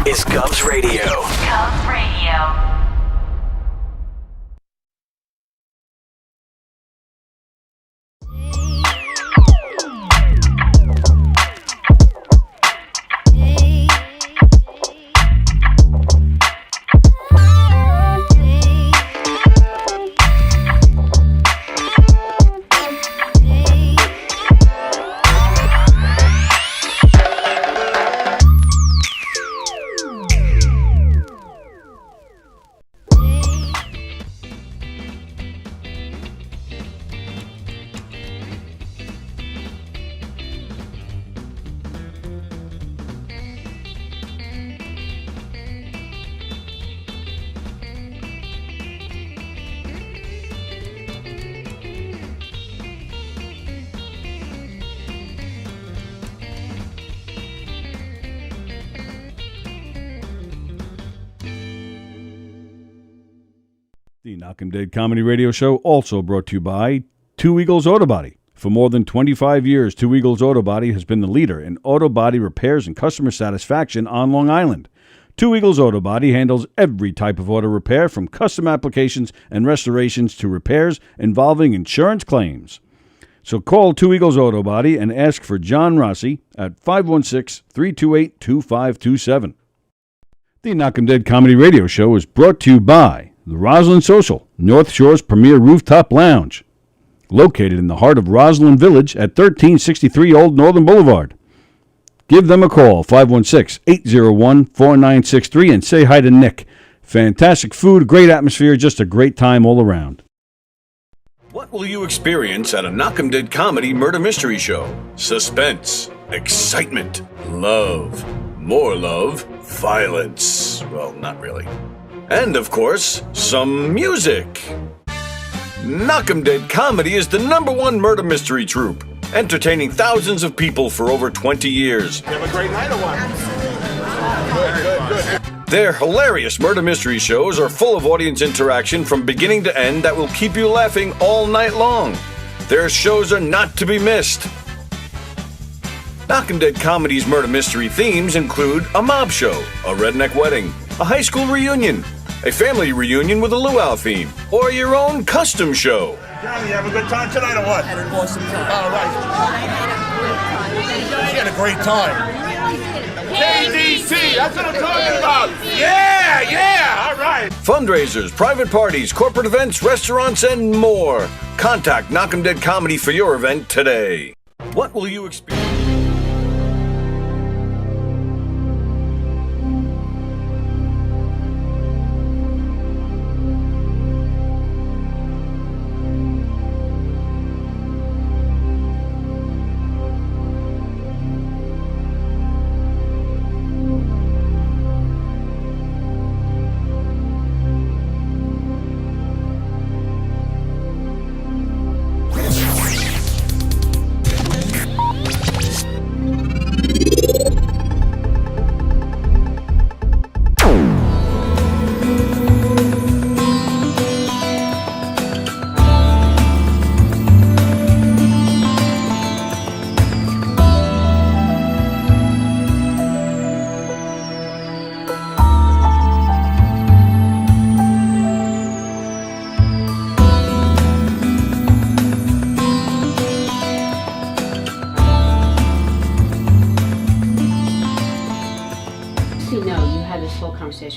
is Govs Radio. Govs Radio. The Knockem Comedy Radio Show also brought to you by Two Eagles Auto Body. For more than 25 years, Two Eagles Auto Body has been the leader in auto body repairs and customer satisfaction on Long Island. Two Eagles Auto Body handles every type of auto repair, from custom applications and restorations to repairs involving insurance claims. So call Two Eagles Auto Body and ask for John Rossi at 516-328-2527. The Knockem Comedy Radio Show is brought to you by the Roslyn Social, North Shore's premier rooftop lounge, located in the heart of Roslyn Village at 1363 Old Northern Boulevard. Give them a call, 516-801-4963, and say hi to Nick. Fantastic food, great atmosphere, just a great time all around. What will you experience at a Knockem Comedy Murder Mystery Show? Suspense, excitement, love, more love, violence. Well, not really. And, of course, some music. Knockem Comedy is the #1 murder mystery troupe, entertaining thousands of people for over 20 years. You have a great night or what? Good. Their hilarious murder mystery shows are full of audience interaction from beginning to end that will keep you laughing all night long. Their shows are not to be missed. Knockem Comedy's murder mystery themes include a mob show, a redneck wedding, a high school reunion, a family reunion with a luau theme, or your own custom show. Johnny, you have a good time tonight or what? Had an awesome time. All right. She had a great time. KDC, that's what I'm talking about. Yeah, all right. Fundraisers, private parties, corporate events, restaurants, and more. Contact Knockem Comedy for your event today. What will you experience?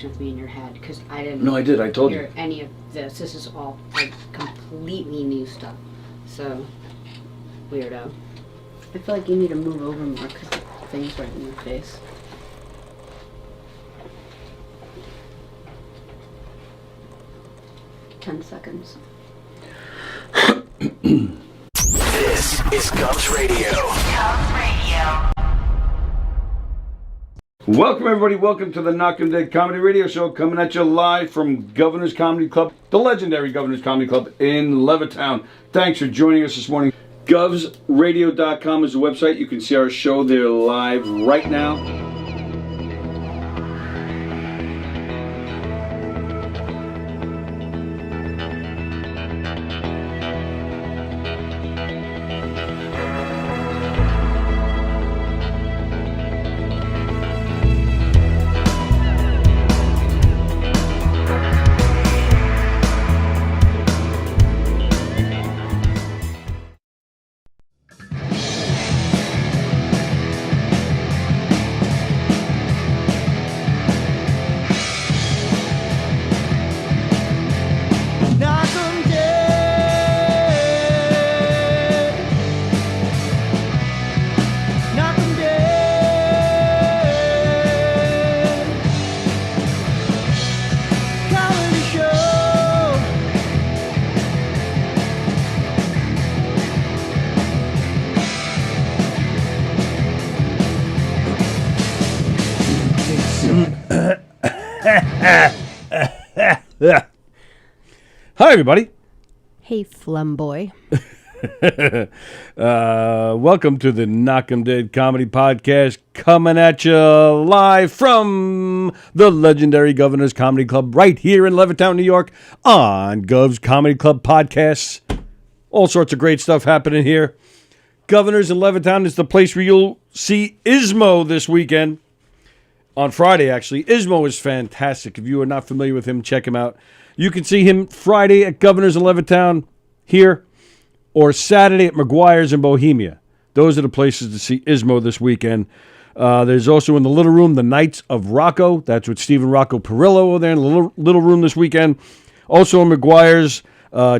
With me in your head, because I didn't. No, I did. I told hear any of this. This is all like completely new stuff. So weirdo. I feel like you need to move over more because the thing's right in your face. "10 seconds. This is Govs Radio. Govs Radio. Welcome, everybody. Welcome to the Knockem Comedy Radio Show, coming at you live from Governor's Comedy Club, the legendary Governor's Comedy Club in Levittown. Thanks for joining us this morning. GovsRadio.com is the website. You can see our show there live right now. Yeah. Hi, everybody. Hey, Flum Boy. Welcome to the Knockem Dead Comedy Podcast, coming at you live from the legendary Governor's Comedy Club right here in Levittown, New York, on Gov's Comedy Club Podcasts. All sorts of great stuff happening here. Governor's in Levittown is the place where you'll see Ismo this weekend. On Friday, actually. Ismo is fantastic. If you are not familiar with him, check him out. You can see him Friday at Governor's in Levittown here, or Saturday at McGuire's in Bohemia. Those are the places to see Ismo this weekend. There's also in the Little Room, the Knights of Rocco. That's with Stephen Rocco Perillo over there in the Little Room this weekend. Also in McGuire's,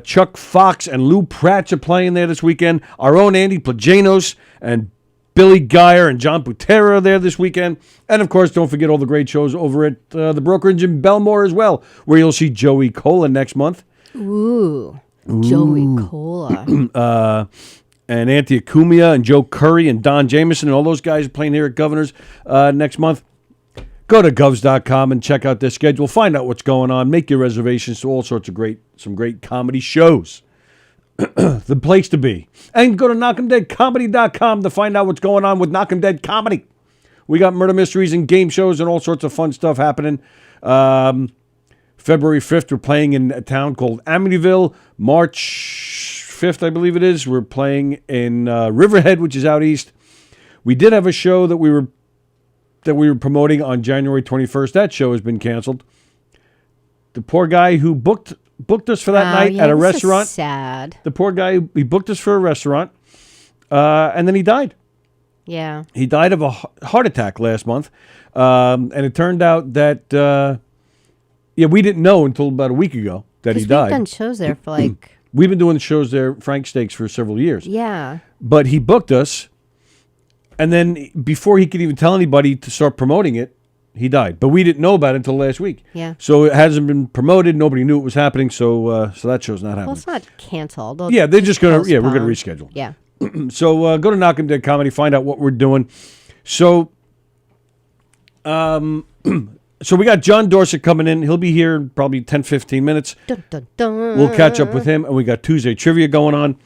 Chuck Fox and Lou Pratch are playing there this weekend. Our own Andy Plajanos and Billy Geyer and John Butera are there this weekend. And, of course, don't forget all the great shows over at the Brokerage in Belmore as well, where you'll see Joey Cola next month. Ooh. Joey Cola. And Anthony Acumia and Joe Curry and Don Jameson and all those guys are playing here at Governor's next month. Go to govs.com and check out their schedule. Find out what's going on. Make your reservations to all sorts of some great comedy shows. The place to be. And go to knockemdeadcomedy.com to find out what's going on with Knockem Dead Comedy. We got murder mysteries and game shows and all sorts of fun stuff happening. February 5th, we're playing in a town called Amityville. March 5th, I believe it is, we're playing in Riverhead, which is out east. We did have a show that we were promoting on January 21st. That show has been canceled. The poor guy who booked us for that night at a restaurant. Is sad. The poor guy, he booked us for a restaurant, and then he died. Yeah. He died of a heart attack last month, and it turned out that, we didn't know until about a week ago that he died. We've done shows there for like... We've been doing shows there, Frank Steaks, for several years. Yeah. But he booked us, and then before he could even tell anybody to start promoting it, he died. But we didn't know about it until last week. Yeah. So it hasn't been promoted. Nobody knew it was happening. So that show's not happening. Well, it's not canceled. Yeah, they're just going to, we're going to postpone. reschedule. Yeah. So go to Knockem Dead Comedy, find out what we're doing. So, so we got John Dorset coming in. He'll be here in probably 10, 15 minutes. Dun, dun, dun. We'll catch up with him. And we got Tuesday Trivia going on.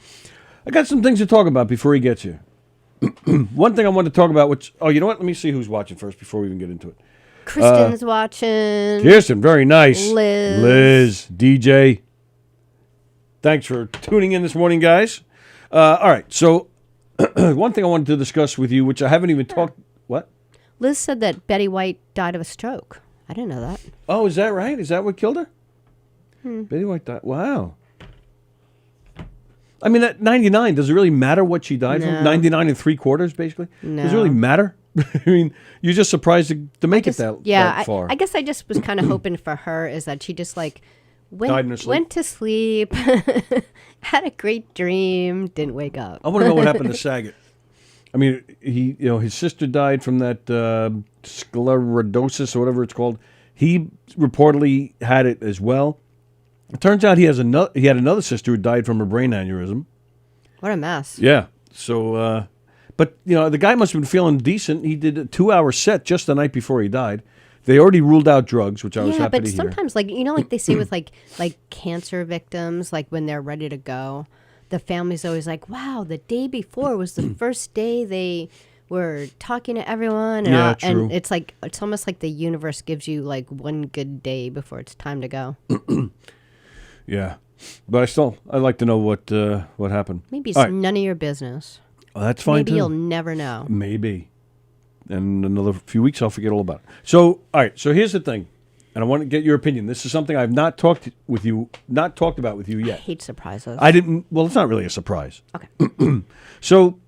I got some things to talk about before he gets here. One thing I want to talk about, you know what? Let me see who's watching first before we even get into it. Kristen's watching. Kirsten, very nice. Liz, DJ. Thanks for tuning in this morning, guys. All right, so one thing I wanted to discuss with you, which I haven't even talked... What? Liz said that Betty White died of a stroke. I didn't know that. Oh, is that right? Is that what killed her? Betty White died. Wow. I mean, at 99, does it really matter what she died from? 99 and 3/4, basically? No. Does it really matter? I mean, you're just surprised to make it that far. I guess I just was kind of hoping for her is that she just like Died in her sleep? went to sleep, had a great dream, didn't wake up. I want to know what happened to Saget. I mean, his sister died from that sclerosis or whatever it's called. He reportedly had it as well. It turns out he had another sister who died from a brain aneurysm. What a mess. Yeah. So, but the guy must have been feeling decent. He did a 2-hour set just the night before he died. They already ruled out drugs, which I was happy to hear. Yeah, but sometimes, like they say with like cancer victims, like when they're ready to go, the family's always like, "Wow, the day before was the first day they were talking to everyone." And true. And it's almost like the universe gives you like one good day before it's time to go. Yeah, but I'd like to know what happened. Maybe it's All right. none of your business. Oh, that's fine Maybe too. you'll never know. Maybe. And another few weeks, I'll forget all about it. So, all right. So here's the thing, and I want to get your opinion. This is something I've not talked about with you I yet. hate surprises. I didn't. Well, it's not really a surprise. Okay. So,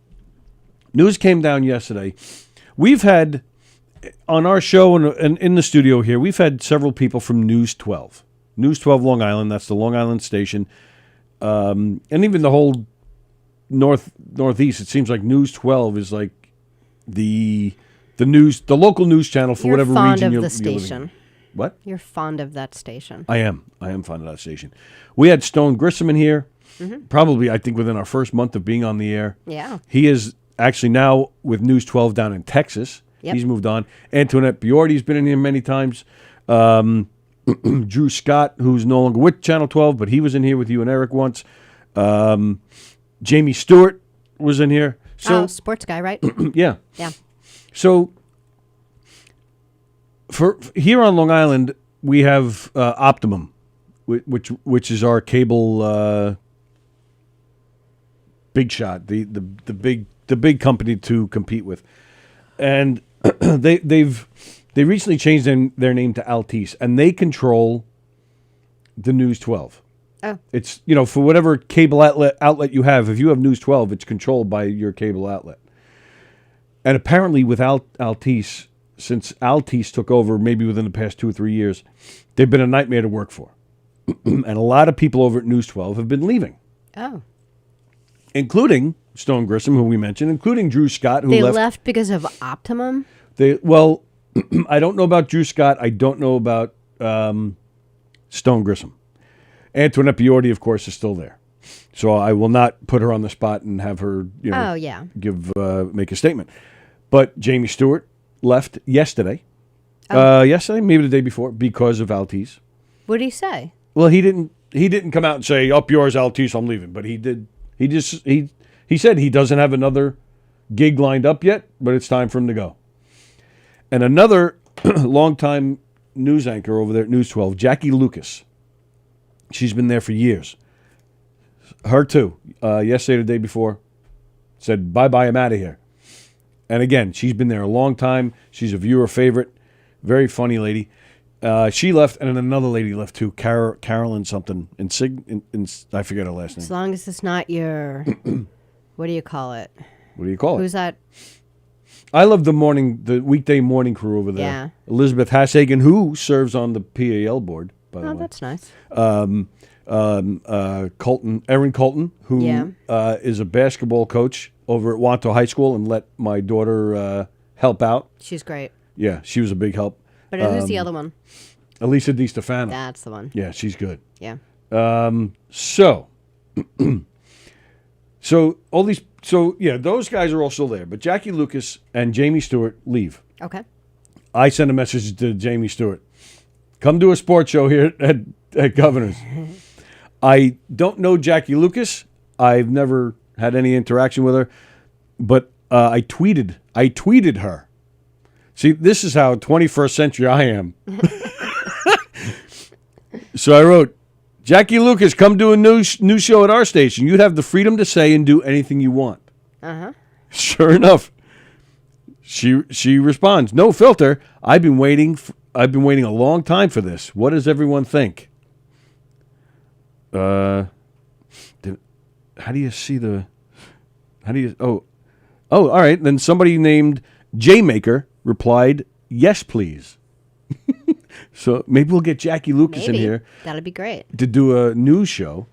news came down yesterday. We've had on our show and in the studio here, we've had several people from News 12. News 12 Long Island. That's the Long Island station, and even the whole northeast. It seems like News 12 is like the local news channel for You're whatever fond region of you're the living in. station. What? You're fond of that station. I am fond of that station. We had Stone Grissom in here, probably I think within our first month of being on the air. Yeah. He is actually now with News 12 down in Texas. Yep. He's moved on. Antoinette Biordi's been in here many times. Drew Scott, who's no longer with Channel 12, but he was in here with you and Eric once. Jamie Stewart was in here. So sports guy, right? yeah. Yeah. So for here on Long Island, we have Optimum, which is our cable big shot, the big company to compete with, and they recently changed their name to Altice, and they control the News 12. Oh. It's, for whatever cable outlet you have, if you have News 12, it's controlled by your cable outlet. And apparently without Altice, since Altice took over maybe within the past 2 or 3 years, they've been a nightmare to work for. And a lot of people over at News 12 have been leaving. Oh. Including Stone Grissom, who we mentioned, including Drew Scott, who They left. left because of Optimum? Well, I don't know about Drew Scott. I don't know about Stone Grissom. Antoinette Biordi, of course, is still there. So I will not put her on the spot and have her, Oh, yeah. make a statement. But Jamie Stewart left yesterday. Oh. Yesterday, maybe the day before, because of Altice. What did he say? Well, he didn't come out and say, "Up yours, Altice, I'm leaving." But he did. He said he doesn't have another gig lined up yet, but it's time for him to go. And another longtime news anchor over there at News 12, Jackie Lucas. She's been there for years. Her too. Yesterday, the day before, said, "Bye-bye, I'm out of here." And again, she's been there a long time. She's a viewer favorite. Very funny lady. She left, and then another lady left too, Carolyn something. I forget her last name. As long as it's not your, what do you call it? What do you call it? Who's that? I love the weekday morning crew over there. Yeah. Elizabeth Hassagen, who serves on the PAL board, by the way. Oh, that's nice. Erin Colton, who Yeah. is a basketball coach over at Wanto High School and let my daughter help out. She's great. Yeah, she was a big help. But who's the other one? Elisa DiStefano. That's the one. Yeah, she's good. Yeah. So those guys are all still there. But Jackie Lucas and Jamie Stewart leave. Okay. I sent a message to Jamie Stewart. Come do a sports show here at Governor's. I don't know Jackie Lucas. I've never had any interaction with her. But I tweeted her. See, this is how 21st century I am. So I wrote, "Jackie Lucas, come do a new show at our station. You'd have the freedom to say and do anything you want." Uh-huh. Sure enough, she responds, "No filter. I've been waiting a long time for this. What does everyone think?" How do you see the? How do you? Oh, all right. Then somebody named J Maker replied, "Yes, please." So maybe we'll get Jackie Lucas in here. That'd be great. To do a news show,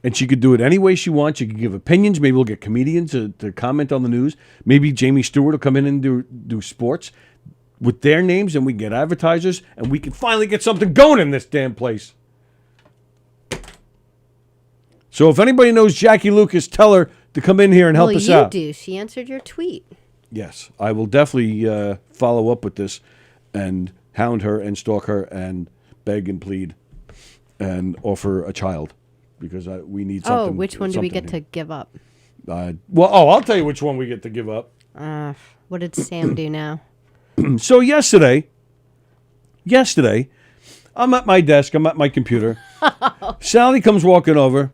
and she could do it any way she wants. She could give opinions. Maybe we'll get comedians to comment on the news. Maybe Jamie Stewart will come in and do sports with their names, and we get advertisers, and we can finally get something going in this damn place. So if anybody knows Jackie Lucas, tell her to come in here and help us out. Well, you do. She answered your tweet. Yes, I will definitely follow up with this and hound her and stalk her and beg and plead and offer a child because we need something. Oh, which one do we get here. to give up? I'll tell you which one we get to give up. What did Sam do now? So yesterday, I'm at my desk. I'm at my computer. Sallie comes walking over.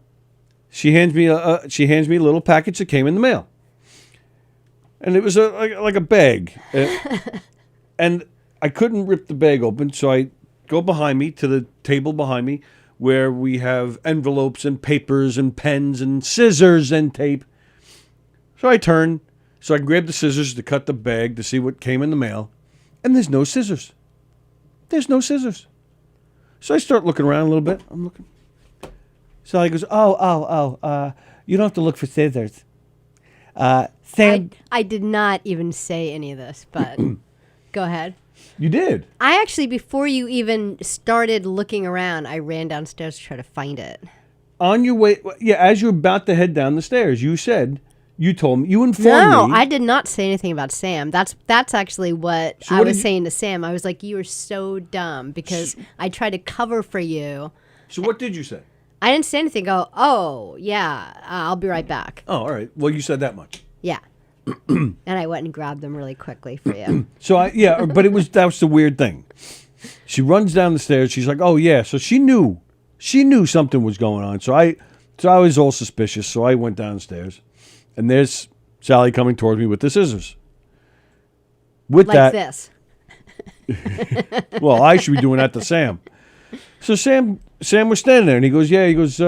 She hands me a little package that came in the mail, and it was like a bag, and I couldn't rip the bag open, so I go behind me to the table behind me where we have envelopes and papers and pens and scissors and tape. So I turn so I can grab the scissors to cut the bag to see what came in the mail, and there's no scissors. There's no scissors. So I start looking around a little bit. I'm looking. Sally goes, you don't have to look for scissors. Sam, I did not even say any of this, but go ahead. You did. I actually, before you even started looking around, I ran downstairs to try to find it. On your way, as you're about to head down the stairs, you said, You told me. You informed No, me. I did not say anything about Sam. That's actually what So I what was did you- saying to Sam. I was like, you are so dumb because I tried to cover for you. So what did you say? I didn't say anything. Go, oh, yeah, I'll be right back. Oh, all right. Well, you said that much. Yeah. And I went and grabbed them really quickly for you. So but that was the weird thing. She runs down the stairs. She's like, "Oh yeah." So she knew something was going on. So I was all suspicious. So I went downstairs, and there's Sallie coming towards me with the scissors. With Like that, this. well, I should be doing that to Sam. So Sam was standing there, and he goes, "Yeah." He goes,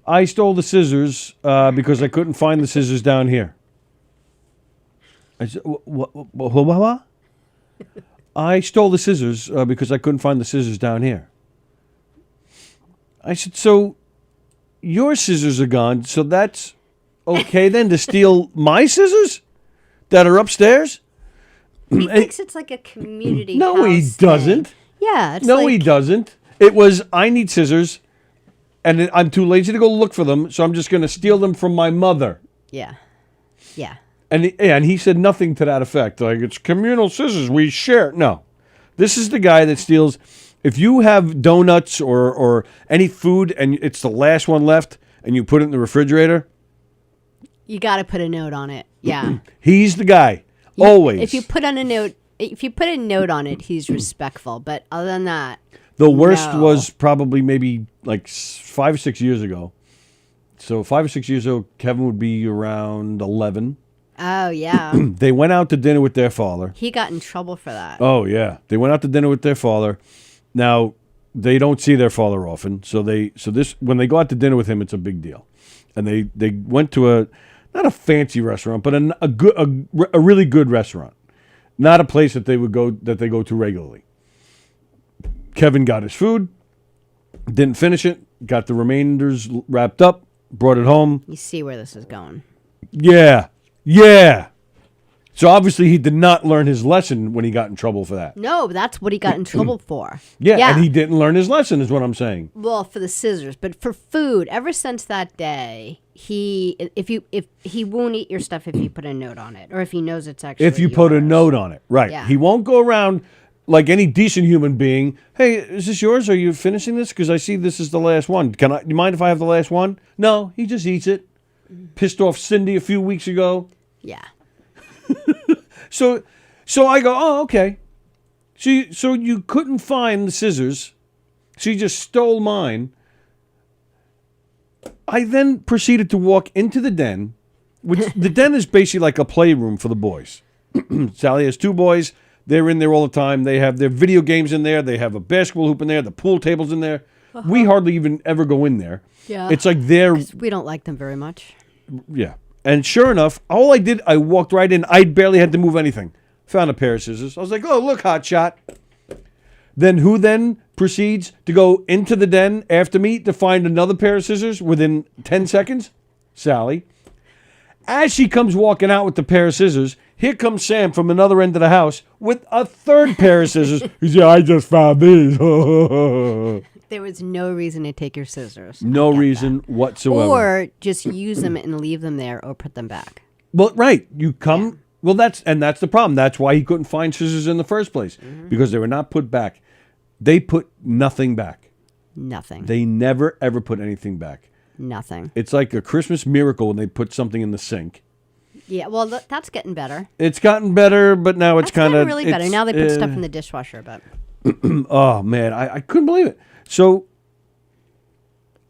"I stole the scissors because I couldn't find the scissors down here." I said, "What? I stole the scissors because I couldn't find the scissors down here." I said, "So your scissors are gone, so that's okay then to steal my scissors that are upstairs?" He thinks it's like a community No, he house thing. doesn't. Yeah. It's No, like, he doesn't. It was, I need scissors, and I'm too lazy to go look for them, so I'm just going to steal them from my mother. Yeah. Yeah. And he said nothing to that effect. Like, it's communal scissors. We share. No. This is the guy that steals. If you have donuts or any food and it's the last one left and you put it in the refrigerator, You got to put a note on it. Yeah. he's the guy. Always. If you put a note on it, he's respectful. But other than that, The worst no. was probably maybe like 5 or 6 years ago. So 5 or 6 years ago, Kevin would be around 11. Oh yeah, They went out to dinner with their father. he got in trouble for that. Oh yeah, they went out to dinner with their father. Now they don't see their father often, so when they go out to dinner with him, it's a big deal. And they went to not a fancy restaurant, but a really good restaurant, not a place that they go to regularly. Kevin got his food, didn't finish it, got the remainders wrapped up, brought it home. You see where this is going. Yeah. So obviously he did not learn his lesson when he got in trouble for that. No, that's what he got in trouble for. Yeah, and he didn't learn his lesson is what I'm saying. Well, for the scissors, but for food, ever since that day, if he won't eat your stuff if you put a note on it, or if he knows it's actually If you put a yours. note on it, right. Yeah. He won't go around like any decent human being. Hey, is this yours? Are you finishing this? Because I see this is the last one. Do you mind if I have the last one? No, he just eats it. Pissed off Cindy a few weeks ago. Yeah. So I go, oh, okay. So you couldn't find the scissors. She just stole mine. I then proceeded to walk into the den, which the den is basically like a playroom for the boys. Sallie has 2 boys. They're in there all the time. They have their video games in there. They have a basketball hoop in there. The pool table's in there. We hardly even ever go in there. Yeah. It's like their, We don't like them very much. yeah. And sure enough, all I did, I walked right in. I barely had to move anything. Found a pair of scissors. I was like, oh, look, hot shot. Then who then proceeds to go into the den after me to find another pair of scissors within 10 seconds? Sallie. As she comes walking out with the pair of scissors, here comes Sam from another end of the house with a third pair of scissors. He said, I just found these. There was no reason to take your scissors. No reason whatsoever. Or just use them and leave them there, or put them back. Well, right. You come. Well, that's the problem. That's why he couldn't find scissors in the first place, because they were not put back. They put nothing back. Nothing. They never ever put anything back. Nothing. It's like a Christmas miracle when they put something in the sink. Yeah. Well, that's getting better. It's gotten better, but now it's That's kind gotten of really better. Now they put stuff in the dishwasher, but Oh man, I couldn't believe it. So,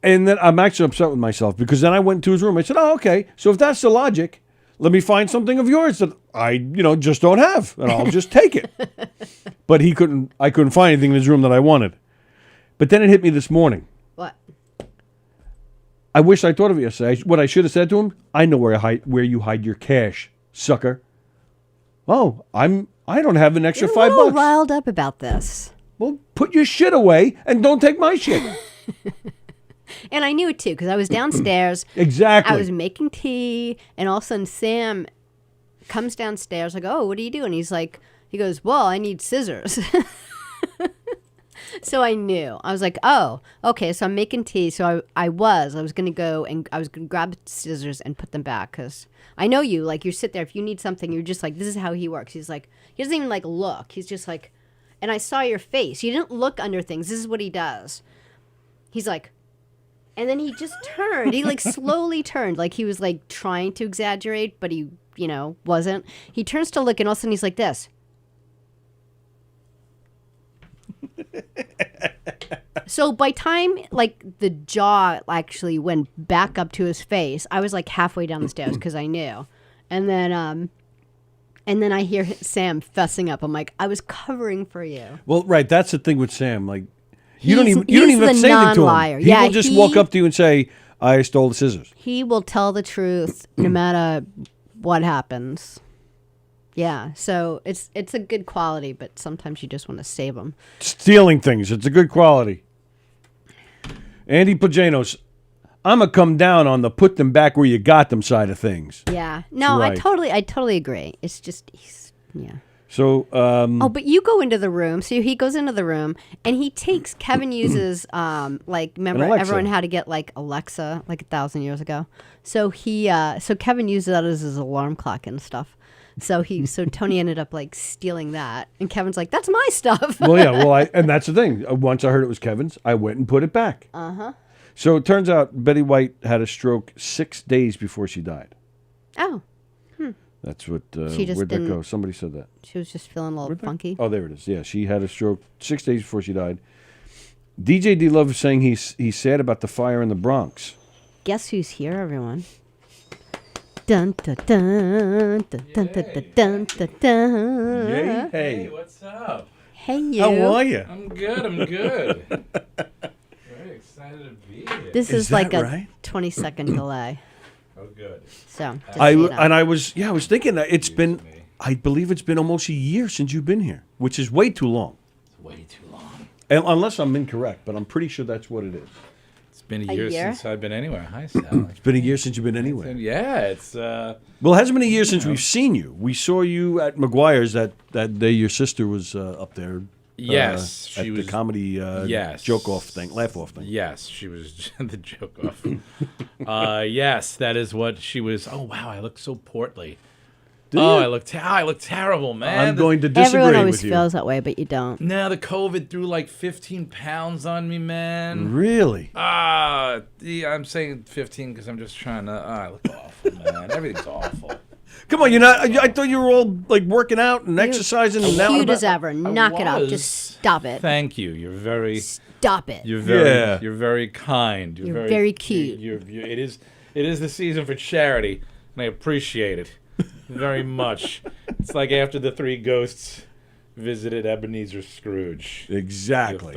and then I'm actually upset with myself because then I went to his room. I said, "Oh, okay. So if that's the logic, let me find something of yours that I, just don't have, and I'll just take it." But I couldn't find anything in his room that I wanted. But then it hit me this morning. what? I wish I thought of it yesterday. What I should have said to him: "I know where you hide your cash, sucker." Oh, I don't have an extra You're a little $5. riled up about this. Well, put your shit away and don't take my shit. And I knew it too, because I was downstairs. Exactly. I was making tea, and all of a sudden Sam comes downstairs. I go, "Oh, what are you doing?" He goes, "Well, I need scissors." So I knew. I was like, oh, okay. So I'm making tea. So I was going to go and I was going to grab scissors and put them back because I know you. Like, you sit there. If you need something, you're just like, this is how he works. He's like, he doesn't even like look. He's just like, and I saw your face. You didn't look under things. This is what he does. He's like, and then he just turned. He like slowly turned. Like he was like trying to exaggerate, but he, wasn't. He turns to look and all of a sudden he's like this. So by time like the jaw actually went back up to his face, I was like halfway down the stairs because I knew, and then I hear Sam fessing up. I'm like, I was covering for you. Well, right, that's the thing with Sam. Like, you don't even he's have to the say anything to non-liar. him. He will just walk up to you and say, "I stole the scissors." He will tell the truth no matter what happens. Yeah, so it's a good quality, but sometimes you just want to save them. Stealing things, it's a good quality. Andy Pajanos, I'm going to come down on the put them back where you got them side of things. Yeah. No, right. I totally agree. It's just, yeah. So, oh, but you go into the room. So he goes into the room and he takes, Kevin uses, remember everyone had to get like Alexa like 1,000 years ago. So so Kevin uses that as his alarm clock and stuff. So Tony ended up like stealing that, and Kevin's like, "That's my stuff." Well, yeah, and that's the thing. Once I heard it was Kevin's, I went and put it back. So it turns out Betty White had a stroke 6 days before she died. Oh, that's what. She just where'd that didn't- go? Somebody said that. she was just feeling a little funky. Oh, there it is. Yeah, she had a stroke 6 days before she died. DJ D Love is saying he's sad about the fire in the Bronx. Guess who's here, everyone? Dun dun dun dun dun dun dun dun dun. Hey, Hey, what's up? Hey, you. how are you? I'm good. Very excited to be here. This Is is like that a right? 20-second delay. Oh, good. So just I so you know. I was thinking that it's been, I believe it's been almost a year since you've been here, which is way too long. It's way too long. And unless I'm incorrect, but I'm pretty sure that's what it is. It's been a A year year? since I've been anywhere. Hi, Sallie. It's been a year since you've been anywhere. Yeah, it's Well, it hasn't been a year since we've seen you. We saw you at McGuire's that day. Your sister was up there. Yes, at she the was- comedy yes. joke off thing, laugh off thing. yes, she was the joke off. Yes, that is what she was. Oh wow, I look so portly. Do Oh, you? I look terrible, man. I'm going to disagree Everyone always with you. feels that way, but you don't. Now the COVID threw like 15 pounds on me, man. Really? Yeah, I'm saying 15 because I'm just trying to. I look awful, man. Everything's awful. Come on, you're not. I thought you were all like working out and exercising. And now Cute as ever. Knock it off. was. Just stop it. Thank you. You're very. Stop it. You're very. Yeah. You're very kind. You're very cute. It is the season for charity, and I appreciate it very much. It's like after the three ghosts visited Ebenezer Scrooge. Exactly.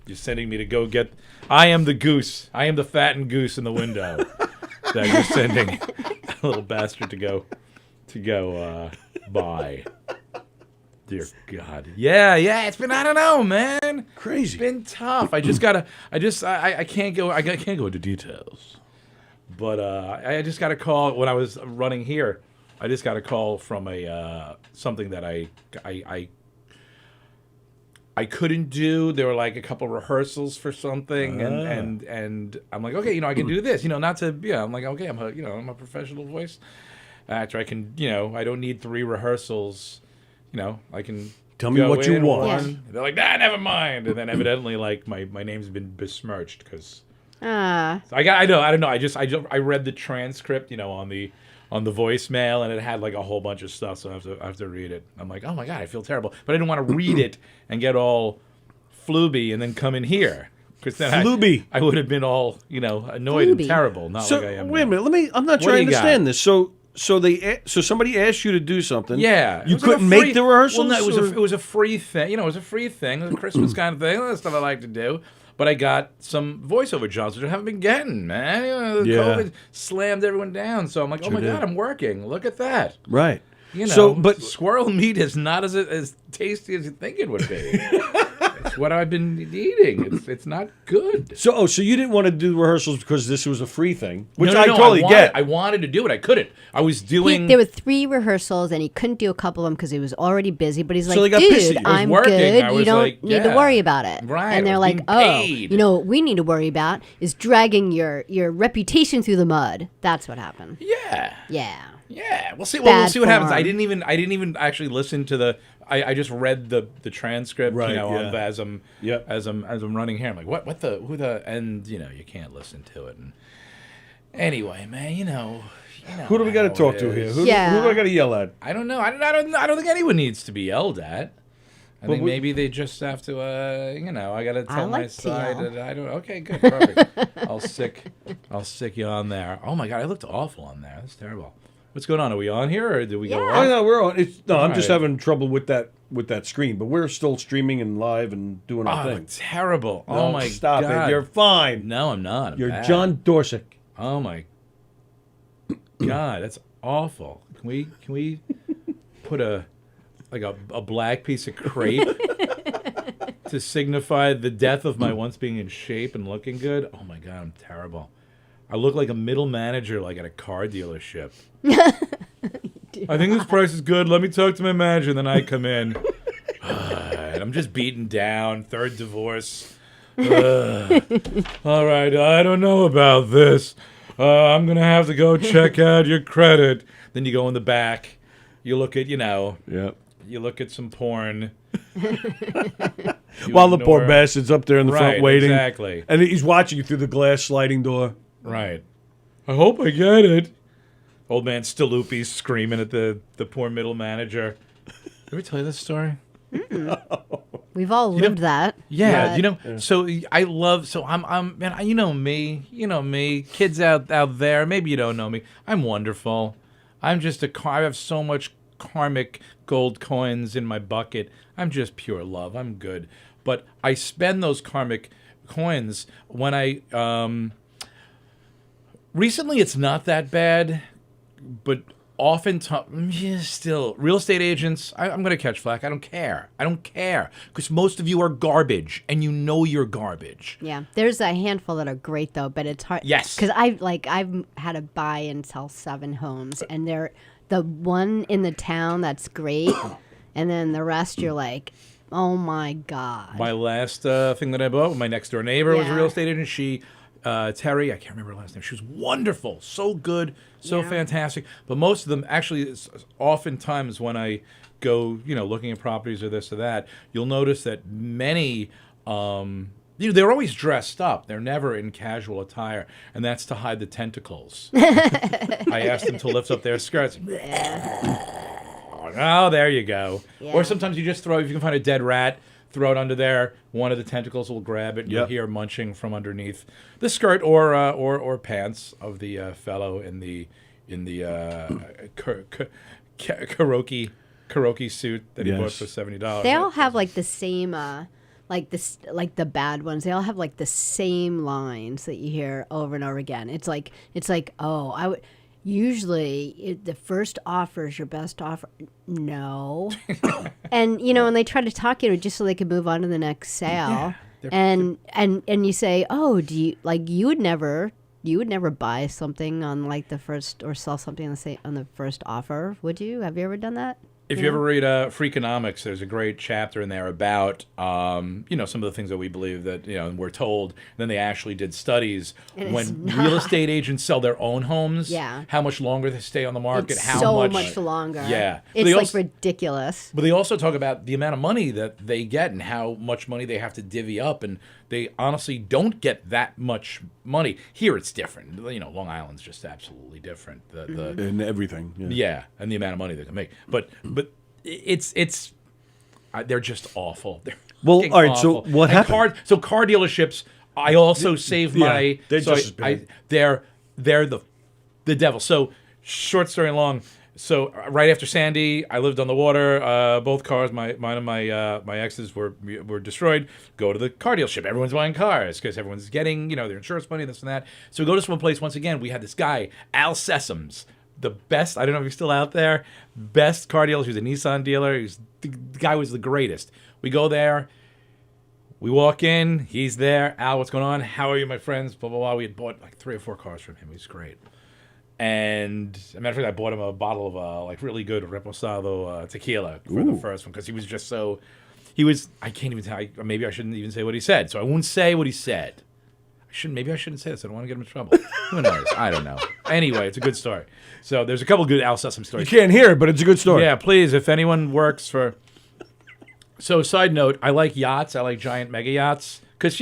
You're sending me to go get. I am the goose. I am the fattened goose in the window that you're sending a little bastard to go buy. Dear God. Yeah. It's been, I don't know, man. Crazy. It's been tough. I can't go into details. But I just got a call when I was running here. I just got a call from something that I couldn't do. There were like a couple rehearsals for something, and I'm like, okay, I can do this. Not to, I'm like, okay, I'm a professional voice actor. I can, I don't need 3 rehearsals. I can Tell me go what you in want. one. They're like, never mind. And then evidently, like my name's been besmirched because I don't know. I read the transcript, on the voicemail, and it had like a whole bunch of stuff, so I have to read it. I'm like, oh my God, I feel terrible, but I didn't want to read it and get all flooby and then come in here because then Flooby. I would have been all annoyed Flooby. and terrible. Not So like I am. wait a now. minute. I'm not What trying do to you understand this. So somebody asked you to do something. Yeah, You it was like a couldn't free- make the rehearsals. Well, no, or- it was a free thing. It was a free thing. It was a Christmas kind of thing. That's stuff I like to do. But I got some voiceover jobs which I haven't been getting, man. Yeah. COVID slammed everyone down. So I'm like, oh my did. God, I'm working. Look at that. Right. So, So, but squirrel meat is not as tasty as you think it would be. It's what I've been eating. It's not good. So you didn't want to do rehearsals because this was a free thing, which No, I totally get. I wanted to do it. I couldn't. I was doing. There were 3 rehearsals, and he couldn't do a couple of them because he was already busy. But he's So they like, got pissed at dude, you. I was I'm working. good. I You was don't like, need to yeah. worry about it. Right, And I they're was like, being paid. you know what we need to worry about is dragging your reputation through the mud. That's what happened. Yeah. Yeah. Yeah, we'll see. Well, Bad we'll see what happens. form. I didn't even actually listen to the. I just read the transcript, Right, on, yeah. as I'm running here. I'm like, who the, and you can't listen to it. And anyway, man, Who do we got to how talk it to here? is. Who Yeah. do I got to yell at? I don't know. I don't think anyone needs to be yelled at. I think maybe they just have to. I got to tell my like to side yell. that I don't. Okay, good, perfect. I'll stick you on there. Oh my god, I looked awful on there. That's terrible. What's going on? Are we on here, or did we go Yeah. off? Oh no, we're on. I'm just right. having trouble with that screen, but we're still streaming and live and doing our Oh, thing. terrible. No, Oh my stop god. it! You're fine. No, I'm not. I'm You're bad. John Dorsick. Oh my god, that's awful. Can we put a black piece of crepe to signify the death of my once being in shape and looking good? Oh my god, I'm terrible. I look like a middle manager, like at a car dealership. I think this price is good. Let me talk to my manager, and then I come in. And I'm just beaten down. 3rd divorce. All right, I don't know about this. I'm going to have to go check out your credit. Then you go in the back. You look at, Yeah. you look at some porn. While the poor ignore- bastard's up there in the front Right, waiting, exactly. and he's watching you through the glass sliding door. Right. I hope I get it. Old man Staloopi's screaming at the poor middle manager. Did I ever tell you this story? We've all lived that. Yeah, but- so I love, so I'm man, you know me, kids out there, maybe you don't know me. I'm wonderful. I'm just I have so much karmic gold coins in my bucket. I'm just pure love. I'm good. But I spend those karmic coins when recently it's not that bad, but oftentimes, still, real estate agents, I'm going to catch flack. I don't care. Because most of you are garbage, and you know you're garbage. Yeah, there's a handful that are great though, but it's hard. Yes. because I've had to buy and sell 7 homes, and they're the one in the town that's great, and then the rest you're like, oh my god. My last thing that I bought, my next door neighbor was a Yeah. real estate agent. She, Terry, I can't remember her last name. She was wonderful, so good, so Yeah. fantastic. But most of them, actually, oftentimes when I go, looking at properties or this or that, you'll notice that many, they're always dressed up. They're never in casual attire, and that's to hide the tentacles. I asked them to lift up their skirts. Oh, there you go. Yeah. Or sometimes you just if you can find a dead rat, throw it under there. One of the tentacles will grab it, and you'll Yep. hear munching from underneath the skirt or pants of the fellow in the karaoke suit that he bought Yes. for $70. They all have like the same, like the bad ones. They all have like the same lines that you hear over and over again. It's like, oh, I would. Usually, the first offer is your best offer. No, and and they try to talk you just so they can move on to the next sale. And you say, oh, do you you would never buy something on like the first or sell something on the first offer, would you? Have you ever done that? If you ever read Freakonomics, there's a great chapter in there about some of the things that we believe that we're told. Then they actually did studies And when it's not. real estate agents sell their own homes. Yeah. How much longer they stay on the market? It's how so much longer. Yeah. But It's they like also- ridiculous. But they also talk about the amount of money that they get and how much money they have to divvy up, and they honestly don't get that much money. Here it's different. Long Island's just absolutely different. The And everything. Yeah. yeah, and the amount of money they can make. But it's they're just awful. They're Well, fucking all right, so awful. what And happened? car dealerships. I also save yeah, my. they're so just as bad. they're the devil. So short story long. So right after Sandy, I lived on the water. Both cars, mine and my ex's were destroyed. Go to the car dealership. Everyone's buying cars because everyone's getting their insurance money, this and that. So we go to this one place once again. We had this guy, Al Sessoms, the best. I don't know if he's still out there. Best car dealer. He was a Nissan dealer. The guy was the greatest. We go there. We walk in. He's there. Al, what's going on? How are you, my friends? Blah, blah, blah. We had bought like 3 or 4 cars from him. He was great. And as a matter of fact, I bought him a bottle of like really good Reposado tequila for the first one because he was just so. He was. I can't even tell. Maybe I shouldn't even say what he said. So I won't say what he said. Maybe I shouldn't say this. I don't want to get him in trouble. Who knows? I don't know. Anyway, it's a good story. So there's a couple good Al Sussman stories. You can't hear it, but it's a good story. Yeah, please, if anyone works for... So, side note, I like yachts. I like giant mega yachts. Because,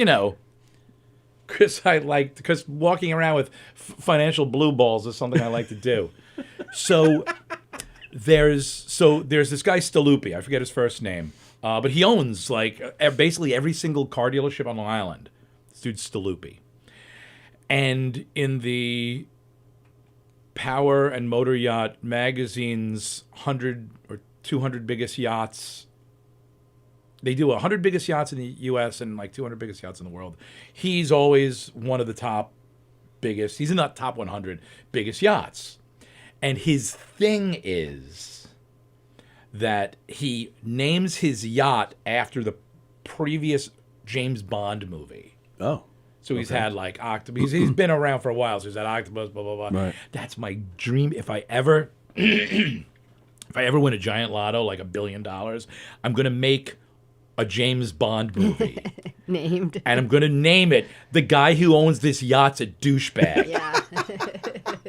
because walking around with financial blue balls is something I like to do. So there's this guy, Staluppi. I forget his first name. But he owns, basically every single car dealership on Long Island. This dude's Staluppi. And in the Power and Motor Yacht magazine's 100 or 200 biggest yachts, they do 100 biggest yachts in the U.S. and 200 biggest yachts in the world. He's always one of the top biggest. He's in that top 100 biggest yachts. And his thing is that he names his yacht after the previous James Bond movie. Oh. So he's had Octopus. He's been around for a while. So he's had Octopus, blah, blah, blah. Right. That's my dream. If I ever win a giant lotto, $1 billion, I'm going to make a James Bond movie. Named. And I'm going to name it, The Guy Who Owns This Yacht's a Douchebag. Yeah.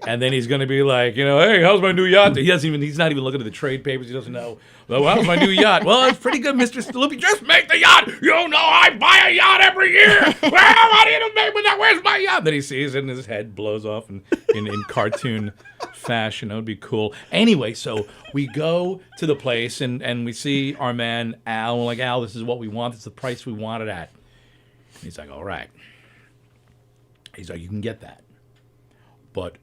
And then he's going to be like, hey, how's my new yacht? He's not even looking at the trade papers. He doesn't know. Well, how's my new yacht? Well, it's pretty good, Mr. Staluppi. Just make the yacht. You know I buy a yacht every year. Well, how do you make with that? Where's my yacht? Then he sees it and his head blows off in cartoon fashion. That would be cool. Anyway, so we go to the place and we see our man, Al. And we're like, Al, this is what we want. This is the price we want it at. And he's like, all right. He's like, you can get that. But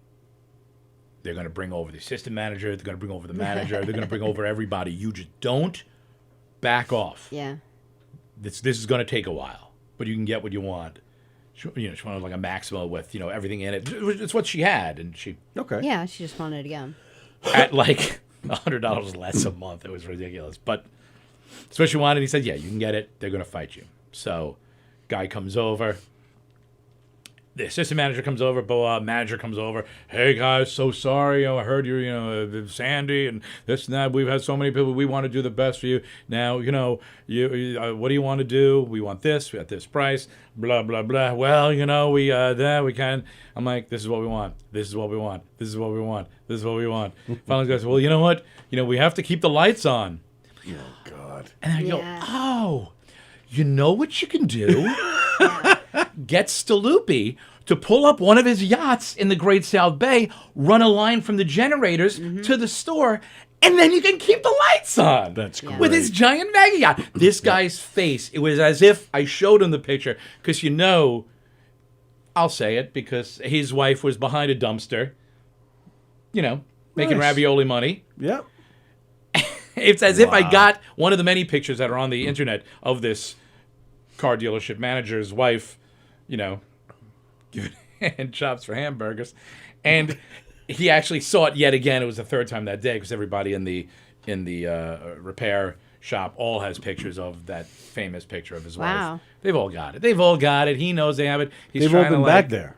they're going to bring over the assistant manager. They're going to bring over the manager. They're going to bring over everybody. You just don't back off. Yeah. This is going to take a while, but you can get what you want. She wanted a Maxima with everything in it. It's what she had, and she Yeah, she just wanted it again. at $100 less a month. It was ridiculous, but that's what she wanted. He said, "Yeah, you can get it. They're going to fight you." So, guy comes over. The assistant manager comes over, manager comes over. Hey guys, so sorry. I heard you're, Sandy and this and that. We've had so many people. We want to do the best for you. Now, you what do you want to do? We want this. We at this price. Blah blah blah. Well, we can. I'm like, this is what we want. This is what we want. This is what we want. This is what we want. Finally, the guy says, well, you know what? We have to keep the lights on. Oh God. And I go, oh, you know what you can do? Get Staluppi to pull up one of his yachts in the Great South Bay, run a line from the generators to the store, and then you can keep the lights on. That's great. With his giant mega yacht. This guy's face, it was as if I showed him the picture, because I'll say it, because his wife was behind a dumpster, making Nice. ravioli money. Yep. It's as if I got one of the many pictures that are on the internet of this car dealership manager's wife, giving hand chops for hamburgers. And he actually saw it yet again. It was the third time that day because everybody in the repair shop all has pictures of that famous picture of his Wow. wife. They've all got it. He knows they have it. He's They've trying all been to back there.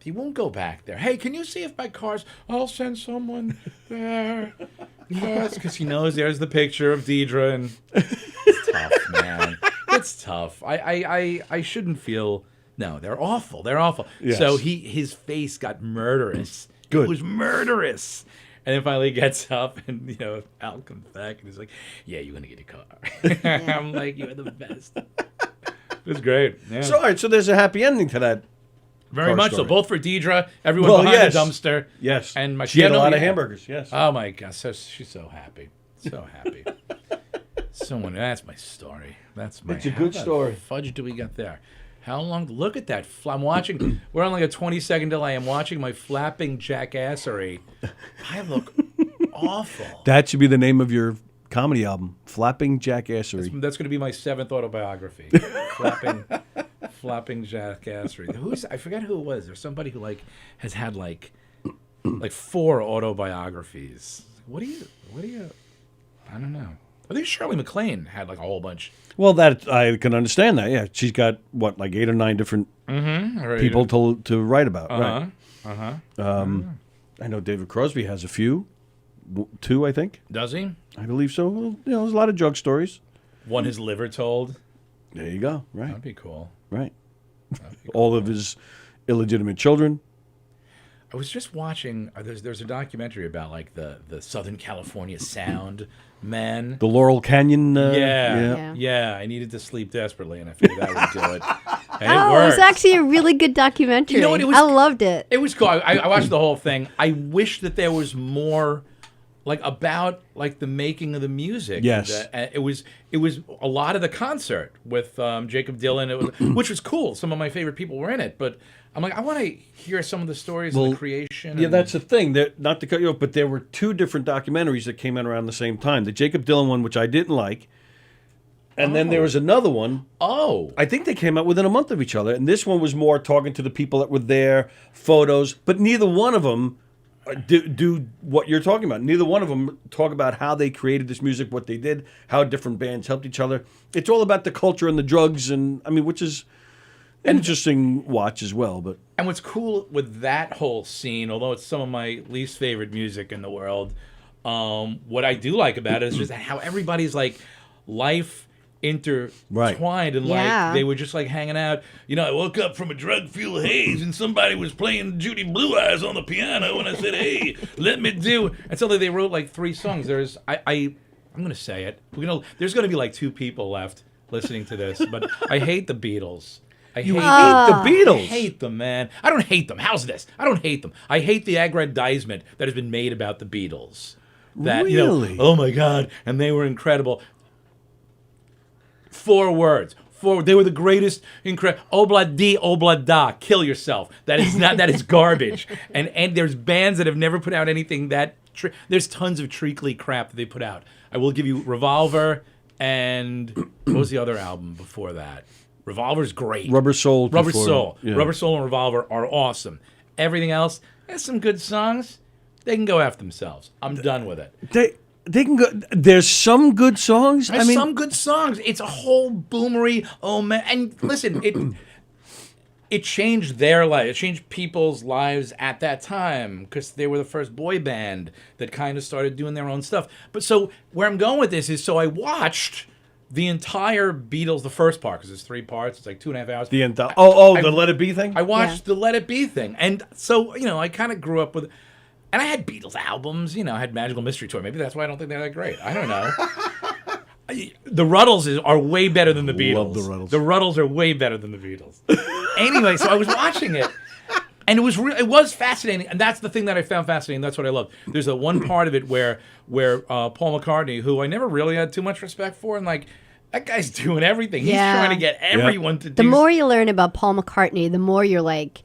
He won't go back there. Hey, can you see if my car's... I'll send someone there. Yes, because he knows there's the picture of Deidre, and it's tough, man. It's tough. I shouldn't feel... No, they're awful. They're awful. Yes. So his face got murderous. Good. It was murderous. And then finally he gets up, and, Al comes back, and he's like, yeah, you're going to get a car. I'm like, you're the best. It was great. Yeah. So, all right, so there's a happy ending to that. Very car much so. story. Both for Deidre, everyone behind the dumpster. Yes. And my she had a lot of hamburgers, yes. Oh my gosh, she's so happy. So happy. That's my story. That's my It's a good story. Fudge do we get there? How long? Look at that. I'm watching. We're on a 20-second delay. I'm watching my flapping jackassery. I look awful. That should be the name of your comedy album, Flapping Jackassery. That's going to be my 7th autobiography. Flapping jackassery. I forget who it was. There's somebody who has had 4 autobiographies. What do you? I don't know. I think Shirley MacLaine had like a whole bunch. Well, that I can understand that. Yeah, she's got what, like 8 or 9 different people to write about. Right. I know David Crosby has a few, 2, I think. Does he? I believe so. Well, there's a lot of drug stories. Won his liver told. There you go. Right. That'd be cool. Right. All of his illegitimate children. I was just watching. There's a documentary about like the Southern California sound man. The Laurel Canyon. Yeah. I needed to sleep desperately, and I figured that would do it. And it It worked. was actually a really good documentary. You know what, it was- I loved it. It was cool. I watched the whole thing. I wish that there was more, like about like the making of the music. Yes. And it was a lot of the concert with Jacob Dylan, which was cool. Some of my favorite people were in it, but I'm like, I want to hear some of the stories of the creation. Yeah, that's the thing. Not to cut you off, but there were 2 different documentaries that came out around the same time. The Jacob Dylan one, which I didn't like, and then there was another one. Oh. I think they came out within a month of each other, and this one was more talking to the people that were there, photos, but neither one of them do what you're talking about. Neither one of them talk about how they created this music, what they did, how different bands helped each other. It's all about the culture and the drugs, and I mean, which is an interesting watch as well. But And what's cool with that whole scene, although it's some of my least favorite music in the world, what I do like about it is just how everybody's like life intertwined and like they were just like hanging out. You know, I woke up from a drug-fueled haze and somebody was playing Judy Blue Eyes on the piano and I said, "Hey, let me do." And so they wrote like 3 songs. There's I'm gonna say it. There's gonna be like 2 people left listening to this, but I hate the Beatles. I hate the Beatles. I hate them, man. I don't hate them. How's this? I don't hate them. I hate the aggrandizement that has been made about the Beatles. That, Really? oh my God, and they were incredible. 4 words. 4. They were the greatest. Obla di, obla da. Kill yourself. That is not. That is garbage. And there's bands that have never put out anything that. There's tons of treacly crap that they put out. I will give you Revolver and what was the other album before that? Revolver's great. Rubber Soul. Rubber before- Soul. yeah. Rubber Soul and Revolver are awesome. Everything else, there's some good songs. They can go after themselves. I'm done with it. They can go. There's some good songs. There's some good songs. It's a whole boomery. Oh man! And listen, it changed their life. It changed people's lives at that time because they were the first boy band that kind of started doing their own stuff. But so where I'm going with this is, so I watched the entire Beatles, the first part, because it's 3 parts. It's like 2.5 hours. The Let It Be thing. I watched the Let It Be thing, and so I kind of grew up with. And I had Beatles albums, I had Magical Mystery Tour. Maybe that's why I don't think they're that great. I don't know. The Ruddles are way better than the Beatles. Love the Ruddles. The Ruddles are way better than the Beatles. Anyway, so I was watching it, and it was fascinating. And that's the thing that I found fascinating. That's what I loved. There's a one part of it where Paul McCartney, who I never really had too much respect for, and like, that guy's doing everything. He's trying to get everyone to do. The more you learn about Paul McCartney, the more you're like,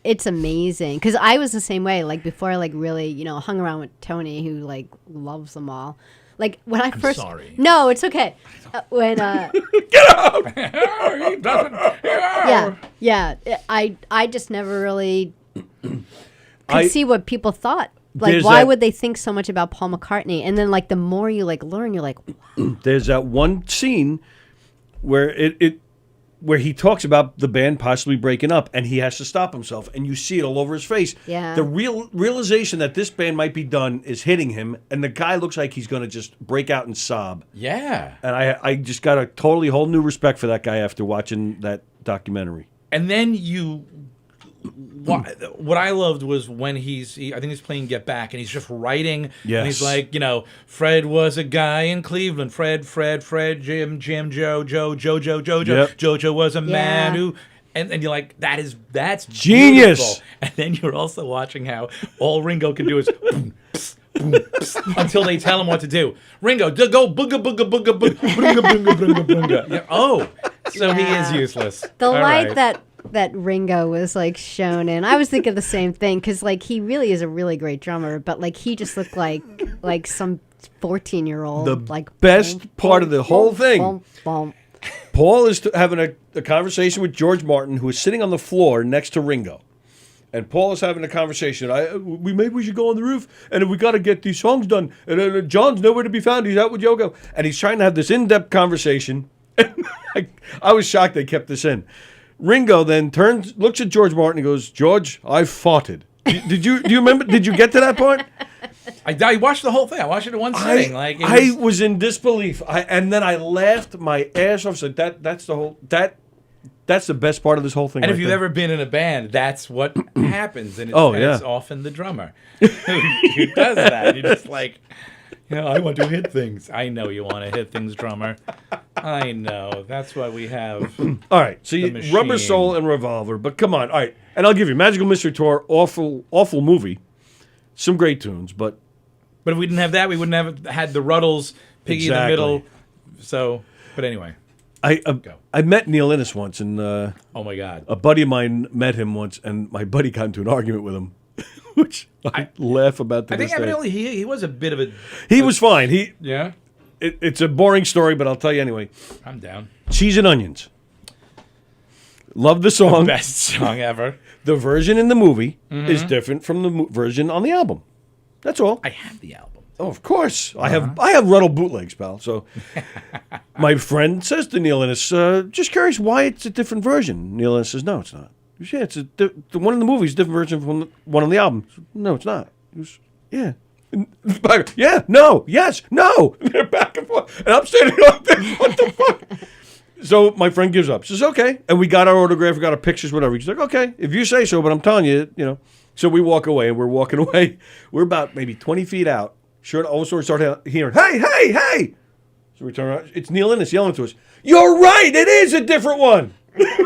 it's amazing. Because I was the same way. Like before I like really, hung around with Tony, who like loves them all. Like when I first. Sorry. No, it's okay. When Get up! He doesn't. yeah. I just never really could see what people thought. Like, why would they think so much about Paul McCartney? And then, like, the more you like learn, you're like, wow. There's that one scene where where he talks about the band possibly breaking up, and he has to stop himself, and you see it all over his face. Yeah. The realization that this band might be done is hitting him, and the guy looks like he's going to just break out and sob. Yeah. And I just got a totally whole new respect for that guy after watching that documentary. And then what I loved was when I think he's playing Get Back, and he's just writing. Yes. And he's like, Fred was a guy in Cleveland. Fred, Jim, Joe, Yep. Jojo was a man who, and you're like, that's Genius. beautiful. And then you're also watching how all Ringo can do is boom, pss, boom, pss, until they tell him what to do. Ringo, go booga booga booga booga booga booga booga booga. Yeah, so he is useless. The All light right. that Ringo was like shown in. I was thinking the same thing because like he really is a really great drummer, but like he just looked like some 14-year-old. The like best part of the whole thing. Boom. Paul is having a conversation with George Martin, who is sitting on the floor next to Ringo. and Paul is having a conversation. Maybe we should go on the roof, and we got to get these songs done. And John's nowhere to be found. He's out with Yoko, and he's trying to have this in-depth conversation. I was shocked they kept this in. Ringo then looks at George Martin, and goes, "George, I farted." Do you remember? Did you get to that part? I watched the whole thing. I watched it in one sitting. I was in disbelief. And then I laughed my ass off. Said that's the best part of this whole thing. And right if you've there. ever been in a band, that's what happens. And it's often the drummer who does that. You're just like, I want to hit things. I know you want to hit things, drummer. I know. That's why we have. All right. So Rubber Soul and Revolver. But come on. All right. And I'll give you Magical Mystery Tour. Awful movie. Some great tunes, but if we didn't have that, we wouldn't have had the Ruddles, Piggy in the middle. So, but anyway, I met Neil Innes once, and oh my God, a buddy of mine met him once, and my buddy got into an argument with him, which I laugh about to I this think day. evidently he was a bit of a. He was fine. Yeah. It's a boring story, but I'll tell you anyway. I'm down. Cheese and Onions. Love the song. Best song ever. The version in the movie is different from the version on the album. That's all. I have the album. Oh, of course. I have Ruddle bootlegs, pal. So my friend says to Neil Innes, just curious why it's a different version. Neil Innes says, no, it's not. Yeah, the one in the movie is a different version from the one on the album. No, it's not. He goes, yeah. Yeah, no, yes, no. They're back and forth. And I'm standing like this. What the fuck? So my friend gives up. Says, okay. And we got our autograph, we got our pictures, whatever. He's like, okay, if you say so, but I'm telling you, So we walk away, and we're walking away. We're about maybe 20 feet out. Sure, all of a sudden we start hearing, hey, hey, hey. So we turn around. It's Neil Innes yelling to us, you're right, it is a different one.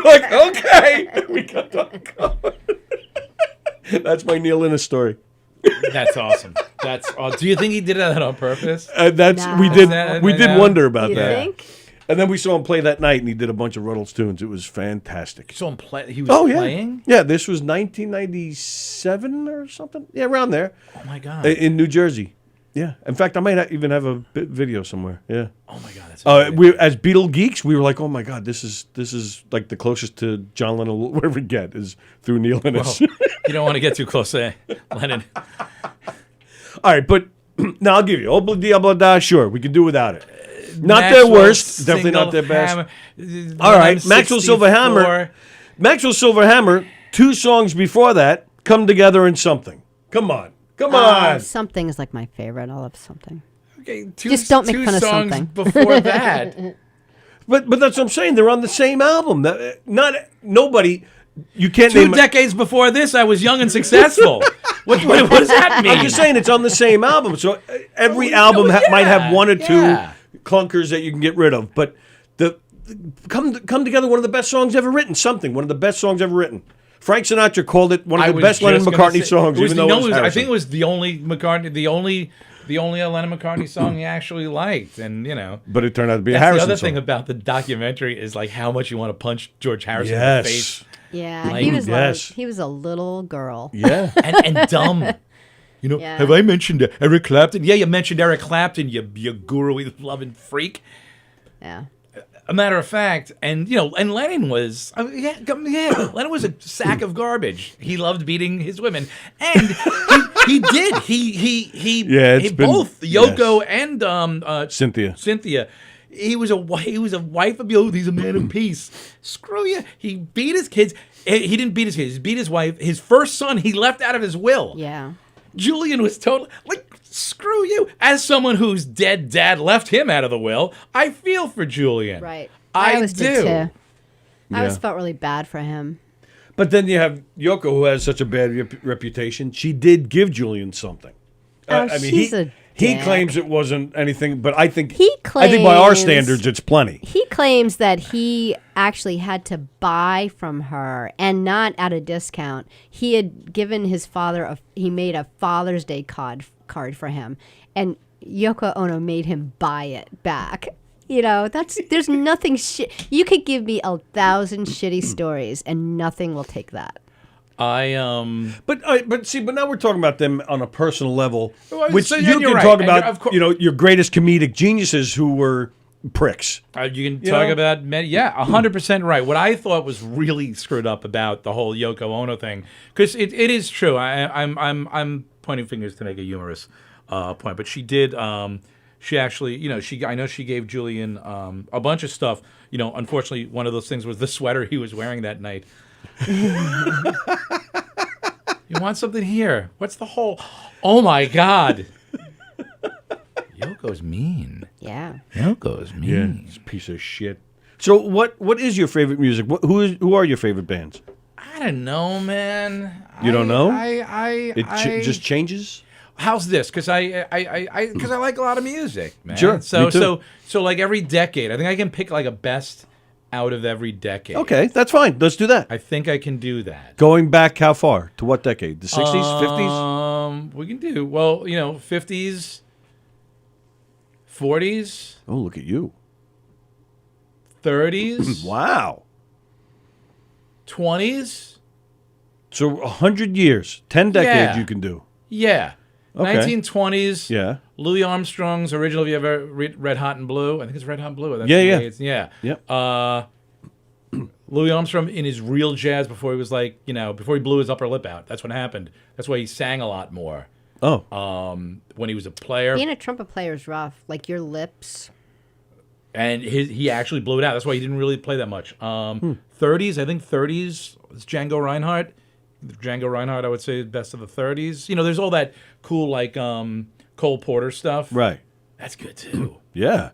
Like, okay. We got to That's my Neil Innes story. That's awesome. Do you think he did that on purpose? We did wonder about You that. think? And then we saw him play that night, and he did a bunch of Ruddles tunes. It was fantastic. You saw him play? He was yeah. playing? Yeah, this was 1997 or something. Yeah, around there. Oh, my God. In New Jersey. Yeah. In fact, I might even have a video somewhere. Yeah. Oh, my God. That's amazing. We as Beatle geeks, we were like, oh, my God, this is like the closest to John Lennon we'll ever get is through Neil Innes. Well, you don't want to get too close to Lennon. All right, but now I'll give you. Obla Diabla Da, sure, we can do without it. Not Maxwell their worst, definitely not their best. All right, Maxwell Silverhammer. Maxwell Silverhammer, 2 songs before that, Come Together in Something. Come on. Something is like my favorite. I love Something. Okay, Just don't make fun of songs Something. before that. But that's what I'm saying. They're on the same album. Nobody. You can't 2 name decades before this, I was young and successful. What does that mean? I'm just saying it's on the same album. So every album might have 1 or 2 clunkers that you can get rid of. But come together, one of the best songs ever written. Something, one of the best songs ever written. Frank Sinatra called it one of the best Lennon McCartney songs, even though it was Harrison. I think it was the only McCartney, the only Lennon McCartney song he actually liked, and But it turned out to be a that's Harrison the other song. thing about the documentary is like how much you want to punch George Harrison in the face. Yeah, Like, he was a little girl. Yeah. and dumb. Yeah. Have I mentioned Eric Clapton? Yeah, you mentioned Eric Clapton, you guru-loving freak. Yeah. A matter of fact, and Lennon was, Lennon was a sack of garbage. He loved beating his women, and he did. He both Yoko and Cynthia. He was a wife abuser. He's a man of peace. Screw you. He beat his kids. He didn't beat his kids. He beat his wife. His first son he left out of his will. Yeah. Julian was totally like, screw you. As someone whose dead dad left him out of the will, I feel for Julian. Right. I always do. did too. I Yeah. always felt really bad for him. But then you have Yoko, who has such a bad reputation. She did give Julian something. He claims it wasn't anything, but I think by our standards, it's plenty. He claims that he actually had to buy from her, and not at a discount. He had given his father he made a Father's Day card for him, and Yoko Ono made him buy it back. There's nothing you could give me 1,000 shitty stories, and nothing will take that. But now we're talking about them on a personal level, Well, which so you you're can right. talk And about. Your greatest comedic geniuses who were pricks. You can talk about 100% right. What I thought was really screwed up about the whole Yoko Ono thing, because it is true. I'm pointing fingers to make a humorous point, but she did. She actually, I know she gave Julian a bunch of stuff. Unfortunately, one of those things was the sweater he was wearing that night. You want something here? What's the whole? Oh my God. Yoko's mean. Yeah. Yoko's mean. Yeah, it's a piece of shit. So what is your favorite music? Who are your favorite bands? I don't know, man. You don't know? It just changes? How's this? Because I like a lot of music, man. Sure, So me too. so like every decade, I think I can pick like a best out of every decade. Okay, that's fine. Let's do that. I think I can do that. Going back how far? To what decade? The 60s, 50s? We can do 50s, 40s, Oh, look at you. 30s, Wow. 20s. So 100 years, 10 decades Yeah. you can do. Yeah. Okay. 1920s. Yeah. Louis Armstrong's original. Have you ever read Red Hot and Blue? I think it's Red Hot and Blue. That's Yeah, the yeah. way it's- Yep. Louis Armstrong in his real jazz before he was before he blew his upper lip out. That's what happened. That's why he sang a lot more Oh. when he was a player. Being a trumpet player is rough. Like your lips. And he actually blew it out. That's why he didn't really play that much. 30s, I think 30s was Django Reinhardt. Django Reinhardt, I would say, best of the 30s. There's all that cool Cole Porter stuff. Right. That's good too. Yeah.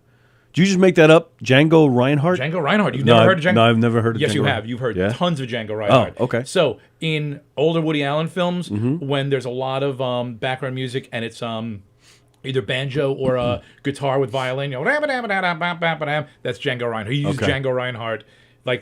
Did you just make that up? Django Reinhardt? Django Reinhardt. You've No, never heard of Django? no, I've never heard of Yes, Django you have. Reinhardt. You've heard Yeah? tons of Django Reinhardt. Oh, okay. So in older Woody Allen films, when there's a lot of background music and it's either banjo or a guitar with violin, that's Django Reinhardt. He used Okay. Django Reinhardt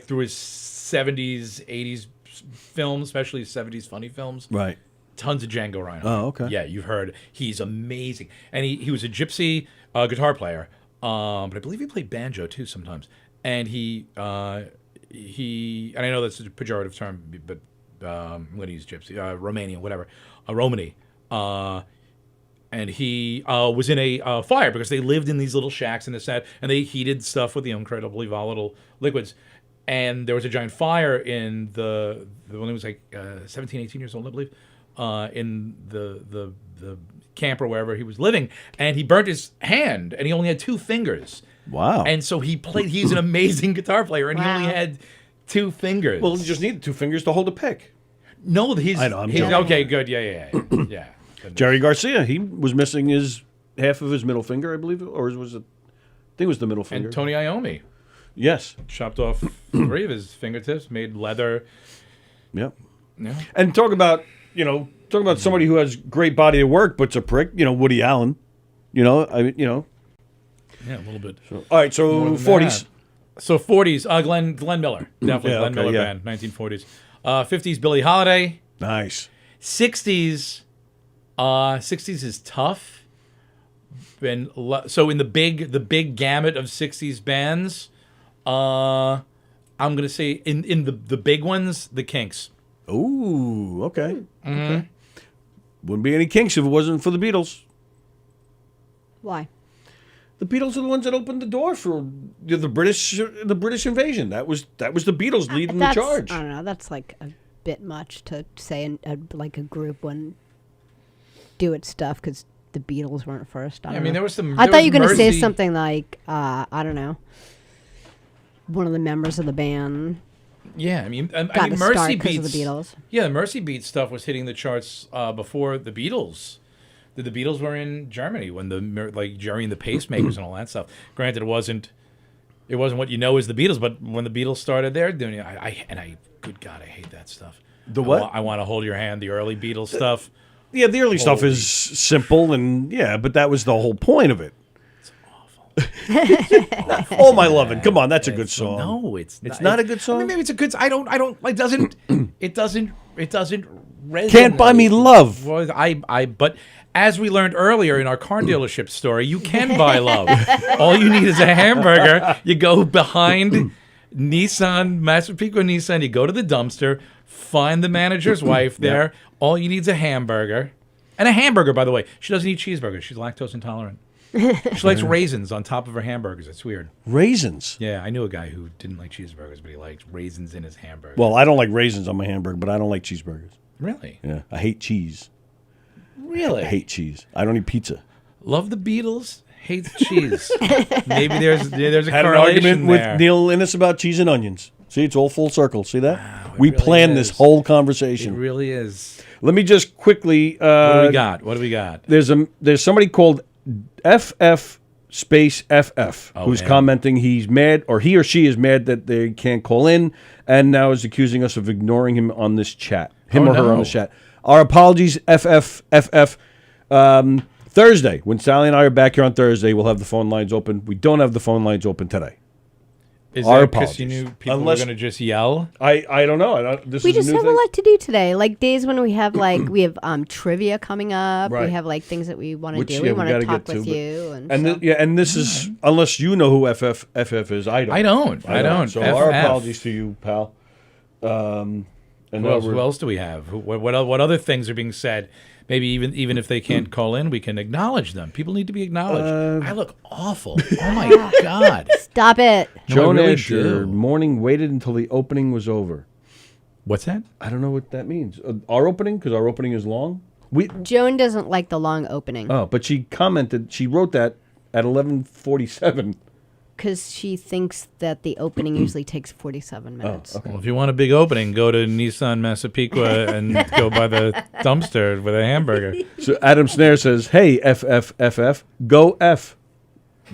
through his 70s, 80s films, especially 70s funny films. Right. Tons of Django Reinhardt. Oh, okay. Yeah, you've heard. He's amazing. And he was a gypsy guitar player. But I believe he played banjo too sometimes. And he and I know that's a pejorative term, but I'm going to use gypsy, Romanian, whatever, Romany. And he was in a fire because they lived in these little shacks in the set, and they heated stuff with the incredibly volatile liquids. And there was a giant fire in the when he was 17, 18 years old, I believe, in the camp or wherever he was living, and he burnt his hand, and he only had 2 fingers. Wow. And so he's an amazing guitar player, and he only had 2 fingers. Well, you just needed 2 fingers to hold a pick. No, I know, I'm he's joking. okay, good, yeah. Jerry Garcia, he was missing half of his middle finger, I believe, or was it? I think it was the middle finger. And Tony Iommi Yes. chopped off 3 of his fingertips, made leather. Yep. Yeah. And talk about somebody who has great body of work but's a prick. Woody Allen. Yeah, a little bit. All right, so More than 40s. that. So 40s, Glenn Miller, definitely Yeah, Glenn okay, Miller yeah. band, 1940s. 50s, Billie Holiday. Nice. 60s, 60s is tough. And so in the big gamut of 60s bands, I'm gonna say in the big ones, the Kinks. Ooh, okay. Mm-hmm. Okay. Wouldn't be any Kinks if it wasn't for the Beatles. Why? The Beatles are the ones that opened the door for the British invasion. That was the Beatles leading the charge. I don't know. That's like a bit much to say. A group wouldn't do its stuff because the Beatles weren't first. I mean, there was some. I there thought was you were going to say Mercy. something like I don't know. One of the members of the band Yeah, I mean got to Mercy start because Beats. of the Beatles. Yeah, the Mercy Beat stuff was hitting the charts before the Beatles. The Beatles were in Germany when Jerry and the Pacemakers and all that stuff. Granted, it wasn't what you know as the Beatles, but when the Beatles started there doing it, good God, I hate that stuff. The what? I want to hold your hand. The early Beatles stuff. Yeah, the early stuff is simple and but that was the whole point of it. It's awful. Oh my lovin', come on, that's a good song. No, it's not a good song? I mean, maybe it's a good. I don't. It doesn't. It doesn't resonate. Can't buy me love. Well, but as we learned earlier in our car dealership story, you can buy love. All you need is a hamburger. You go behind Nissan, Massapequa Nissan. You go to the dumpster, find the manager's wife there. All you need is a hamburger. And a hamburger, by the way. She doesn't eat cheeseburgers. She's lactose intolerant. She likes raisins on top of her hamburgers. It's weird. Raisins. Yeah, I knew a guy who didn't like cheeseburgers, but he liked raisins in his hamburger. Well, I don't like raisins on my hamburger, but I don't like cheeseburgers. Really? Yeah, I hate cheese. Really? I hate cheese. I don't eat pizza. Love the Beatles, hates cheese. Maybe there's a Had an correlation argument there. with Neil Innes about cheese and onions. See, it's all full circle. See that? Wow, it we really planned this is. whole It conversation. really is. Let me just quickly. What do we got? What do we got? There's somebody called FF space FF who's yeah. commenting he's mad, or he or she is mad that they can't call in, and now is accusing us of ignoring him on this chat. Him Oh, or her no. on the chat. Our apologies, FF. Thursday, when Sally and I are back here on Thursday, we'll have the phone lines open. We don't have the phone lines open today. Is Our that because you apologies. knew people Unless- were going to just yell? I don't know. This We is just a new have thing. a lot to do today. Like days when we have we have trivia coming up. Right. We have like things that we want to Which, do. yeah, We we want gotta to talk get to, with but- you and And stuff. and this is unless you know who FF is. I don't. I don't. So our FF. apologies to you, pal. And Who else do we have? What other things are being said? Maybe even if they can't call in, we can acknowledge them. People need to be acknowledged. I look awful. Oh my God. Stop it. No, I Joan really Asher, do. morning waited until the opening was over. What's that? I don't know what that means. Our opening, because our opening is long. Joan doesn't like the long opening But she commented. She wrote that at 11:47. because she thinks that the opening usually takes 47 minutes. Okay. Well, if you want a big opening, go to Nissan Massapequa and go by the dumpster with a hamburger. So Adam Snare says, "Hey, FF, go F."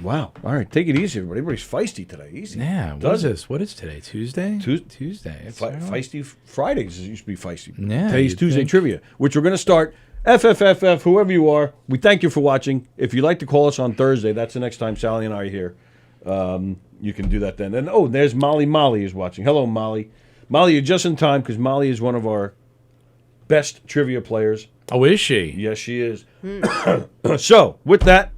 Wow. All right, take it easy, everybody. Everybody's feisty today. Easy. Yeah. What Does is it? this? What is today? Tuesday? Tuesday. It's Feisty Fridays used to be feisty. Yeah, Today's you'd Tuesday think. trivia, which we're going to start. FFFF, whoever you are, we thank you for watching. If you'd like to call us on Thursday, that's the next time Sally and I are here. You can do that then. And there's Molly. Molly is watching. Hello, Molly. Molly, you're just in time because Molly is one of our best trivia players. Oh, is she? Yes, she is. So, with that,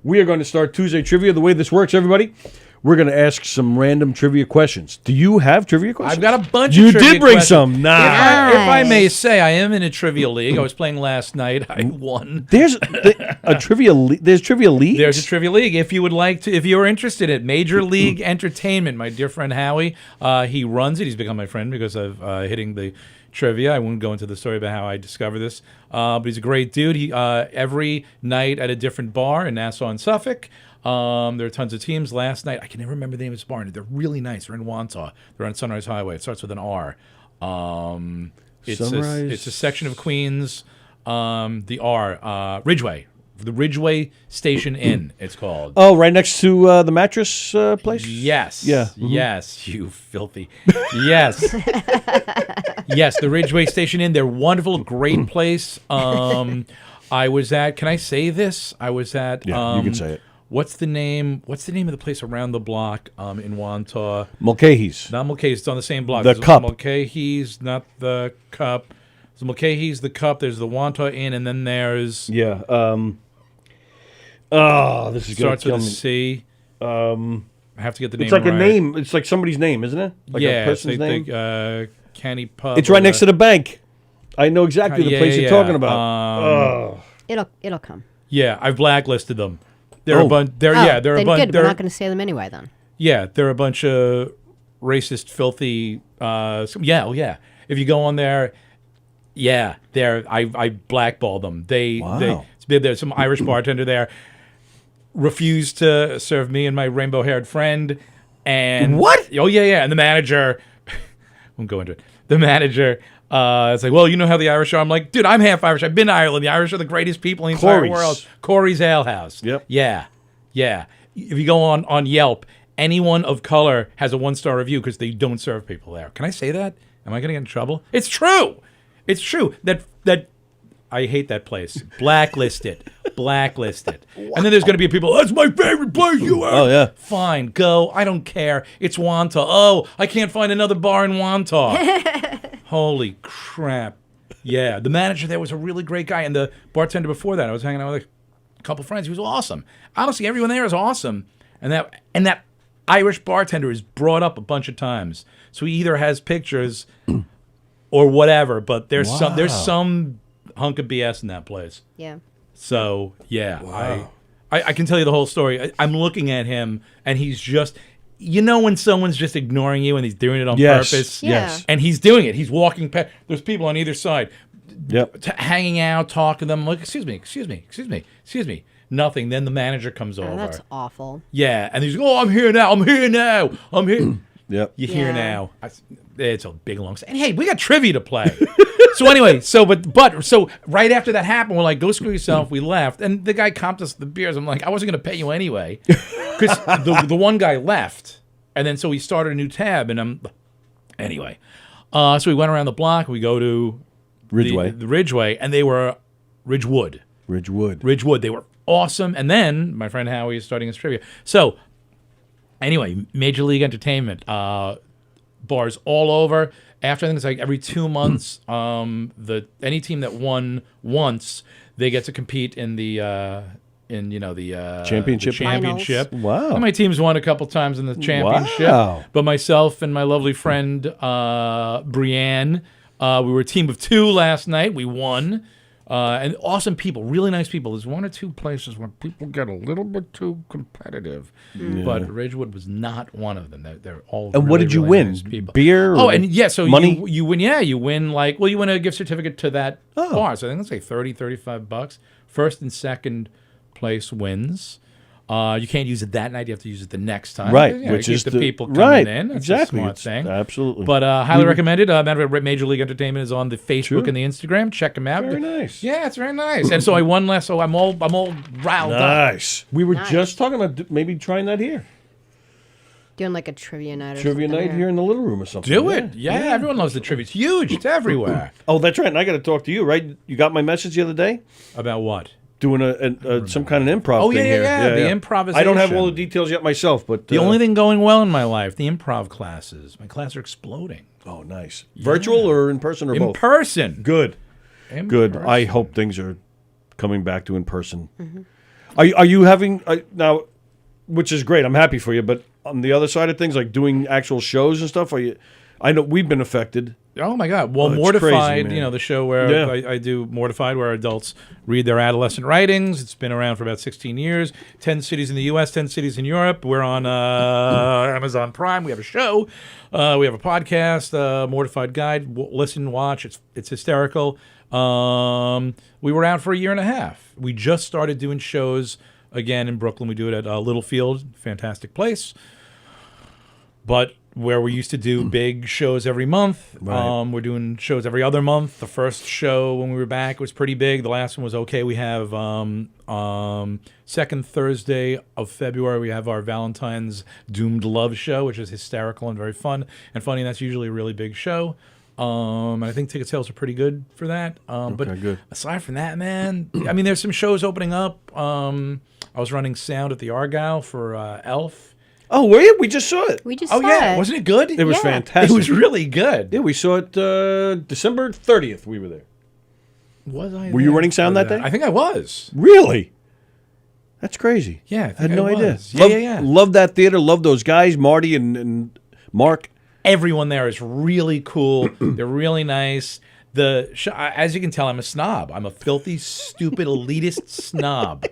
we are going to start Tuesday trivia. The way this works, everybody, we're going to ask some random trivia questions. Do you have trivia questions? I've got a bunch You of trivia did bring questions. some. Nah. If I may say, I am in a trivia league. I was playing last night. I won. There's a trivia. There's trivia leagues. There's a trivia league. If you would like to, if you're interested in it, Major League Entertainment, my dear friend Howie, he runs it. He's become my friend because of hitting the trivia. I won't go into the story about how I discovered this, but he's a great dude. He every night at a different bar in Nassau and Suffolk. There are tons of teams. Last night, I can never remember the name of this bar. They're really nice. They're in Wantagh. They're on Sunrise Highway. It starts with an R. It's Sunrise. a section of Queens. The R. Ridgeway. The Ridgeway Station Inn, it's called. Oh, right next to the mattress place? Yes. Yeah. Yes, you filthy. Yes. Yes, the Ridgeway Station Inn. They're wonderful, great place. I was at, can I say this? I was at Yeah, you can say it. What's the name of the place around the block in Wantagh? Mulcahy's. Not Mulcahy's, it's on the same block. The There's Cup. Mulcahy's, not the Cup. So Mulcahy's, the Cup, there's the Wantagh Inn, and then there's Yeah. This is going to starts kill with a me. C. I have to get the name It's like right. a name. It's like somebody's name, isn't it? Like yeah, a person's name. Canny Pub. It's right next to the bank. I know exactly the Yeah, place yeah, you're yeah. talking about. It'll come. Yeah, I've blacklisted them. They're Oh. a bunch. They're Oh, yeah, they're a then bunch. good. We're They're not going to say them anyway then. yeah, they're a bunch of racist, filthy. Yeah. If you go on there, yeah, I blackball them. Wow. There's some Irish bartender there refused to serve me and my rainbow-haired friend. And What? Oh yeah, and the manager. Won't go into it. The manager. It's like, well, you know how the Irish are. I'm like, dude, I'm half Irish. I've been to Ireland. The Irish are the greatest people in the entire Corey's. world. Corey's Ale House. Yep. Yeah. If you go on Yelp, anyone of color has a 1-star review because they don't serve people there. Can I say that? Am I going to get in trouble? It's true. It's true. That I hate that place. Blacklist it. And then there's going to be people, that's my favorite place you are. Oh, yeah. Fine, go. I don't care. It's Wantagh. Oh, I can't find another bar in Wantagh. Holy crap. Yeah, the manager there was a really great guy. And the bartender before that, I was hanging out with a couple friends. He was awesome. Honestly, everyone there is awesome. And that Irish bartender is brought up a bunch of times. So he either has pictures or whatever, but there's some hunk of BS in that place. Yeah. So yeah, I can tell you the whole story. I'm looking at him, and he's just, when someone's just ignoring you and he's doing it on purpose? Yeah. Yes. And he's doing it. He's walking past. There's people on either side. Yep. Hanging out, talking to them. Like, excuse me. Nothing. Then the manager comes over. That's awful. Yeah. And he's like, oh, I'm here now. Yep. You're here Yeah. now. It's a big long. And hey, we got trivia to play. So anyway, so right after that happened, we're like, go screw yourself. We left, and the guy comped us the beers. I'm like, I wasn't going to pay you anyway, because the one guy left, and then so we started a new tab, and anyway. So we went around the block. We go to Ridgeway. the Ridgeway, and they were Ridgewood. They were awesome. And then my friend Howie is starting his trivia. So anyway, Major League Entertainment, bars all over. After I think it's like every 2 months, any team that won once, they get to compete in the Championship? The championship. Finals. Wow. And my team's won a couple times in the championship. Wow. But myself and my lovely friend Brienne, we were a team of 2 last night. We won. And awesome people, really nice people. There's 1 or 2 places where people get a little bit too competitive, but Ridgewood was not one of them. They're all. And what really, did you really win? nice people. Beer? Oh, or and yeah, so money? you win. Yeah, you win you win a gift certificate to that bar. So I think it's like $35. First and second place wins. You can't use it that night. You have to use it the next time. Right, You which keep is the the people coming right, in. That's exactly. a smart It's thing. absolutely. But highly recommended. Major League Entertainment is on the Facebook and the Instagram. Check them out. Very nice. Yeah, it's very nice. And so I won last. So I'm all riled up. Nice. We were Nice. just talking about maybe trying that here. Doing like a trivia night or Trivia something. night here in the little room or something. Do it. Yeah, everyone loves the trivia. It's huge. It's everywhere. Oh, that's right. And I got to talk to you, right? You got my message the other day? About what? Doing some kind of improv Oh, thing yeah, here. yeah, the improvisation. I don't have all the details yet myself, but... The only thing going well in my life, the improv classes. My classes are exploding. Oh, nice. Virtual or in person or In both? person. Good. In Good. person. I hope things are coming back to in person. Are you having... now, which is great. I'm happy for you, but on the other side of things, like doing actual shows and stuff, I know we've been affected. Oh my God! Well, it's Mortified, crazy, man. the show where Yeah. I do Mortified, where adults read their adolescent writings. It's been around for about 16 years. 10 cities in the U.S., 10 cities in Europe. We're on Amazon Prime. We have a show. We have a podcast, Mortified Guide. Listen, watch. It's hysterical. We were out for a year and a half. We just started doing shows again in Brooklyn. We do it at Littlefield, fantastic place. But where we used to do big shows every month, Right. we're doing shows every other month. The first show when we were back was pretty big. The last one was okay. We have second Thursday of February, we have our Valentine's Doomed Love show, which is hysterical and very fun and funny. And that's usually a really big show. And I think ticket sales are pretty good for that. But good. aside from that, man, I mean, there's some shows opening up. I was running sound at the Argyle for Elf. Oh, were you? We just saw it. We just Oh saw yeah, it. wasn't it good? It was Yeah. fantastic. It was really good. Yeah, we saw it December 30th. We were there. Was I? Were you there running sound for that day? I think I was. Really? That's crazy. Yeah, I I think had no I idea. was. Yeah, love, yeah. Love that theater. Love those guys, Marty and Mark. Everyone there is really cool. They're really nice. As you can tell, I'm a snob. I'm a filthy, stupid, elitist snob.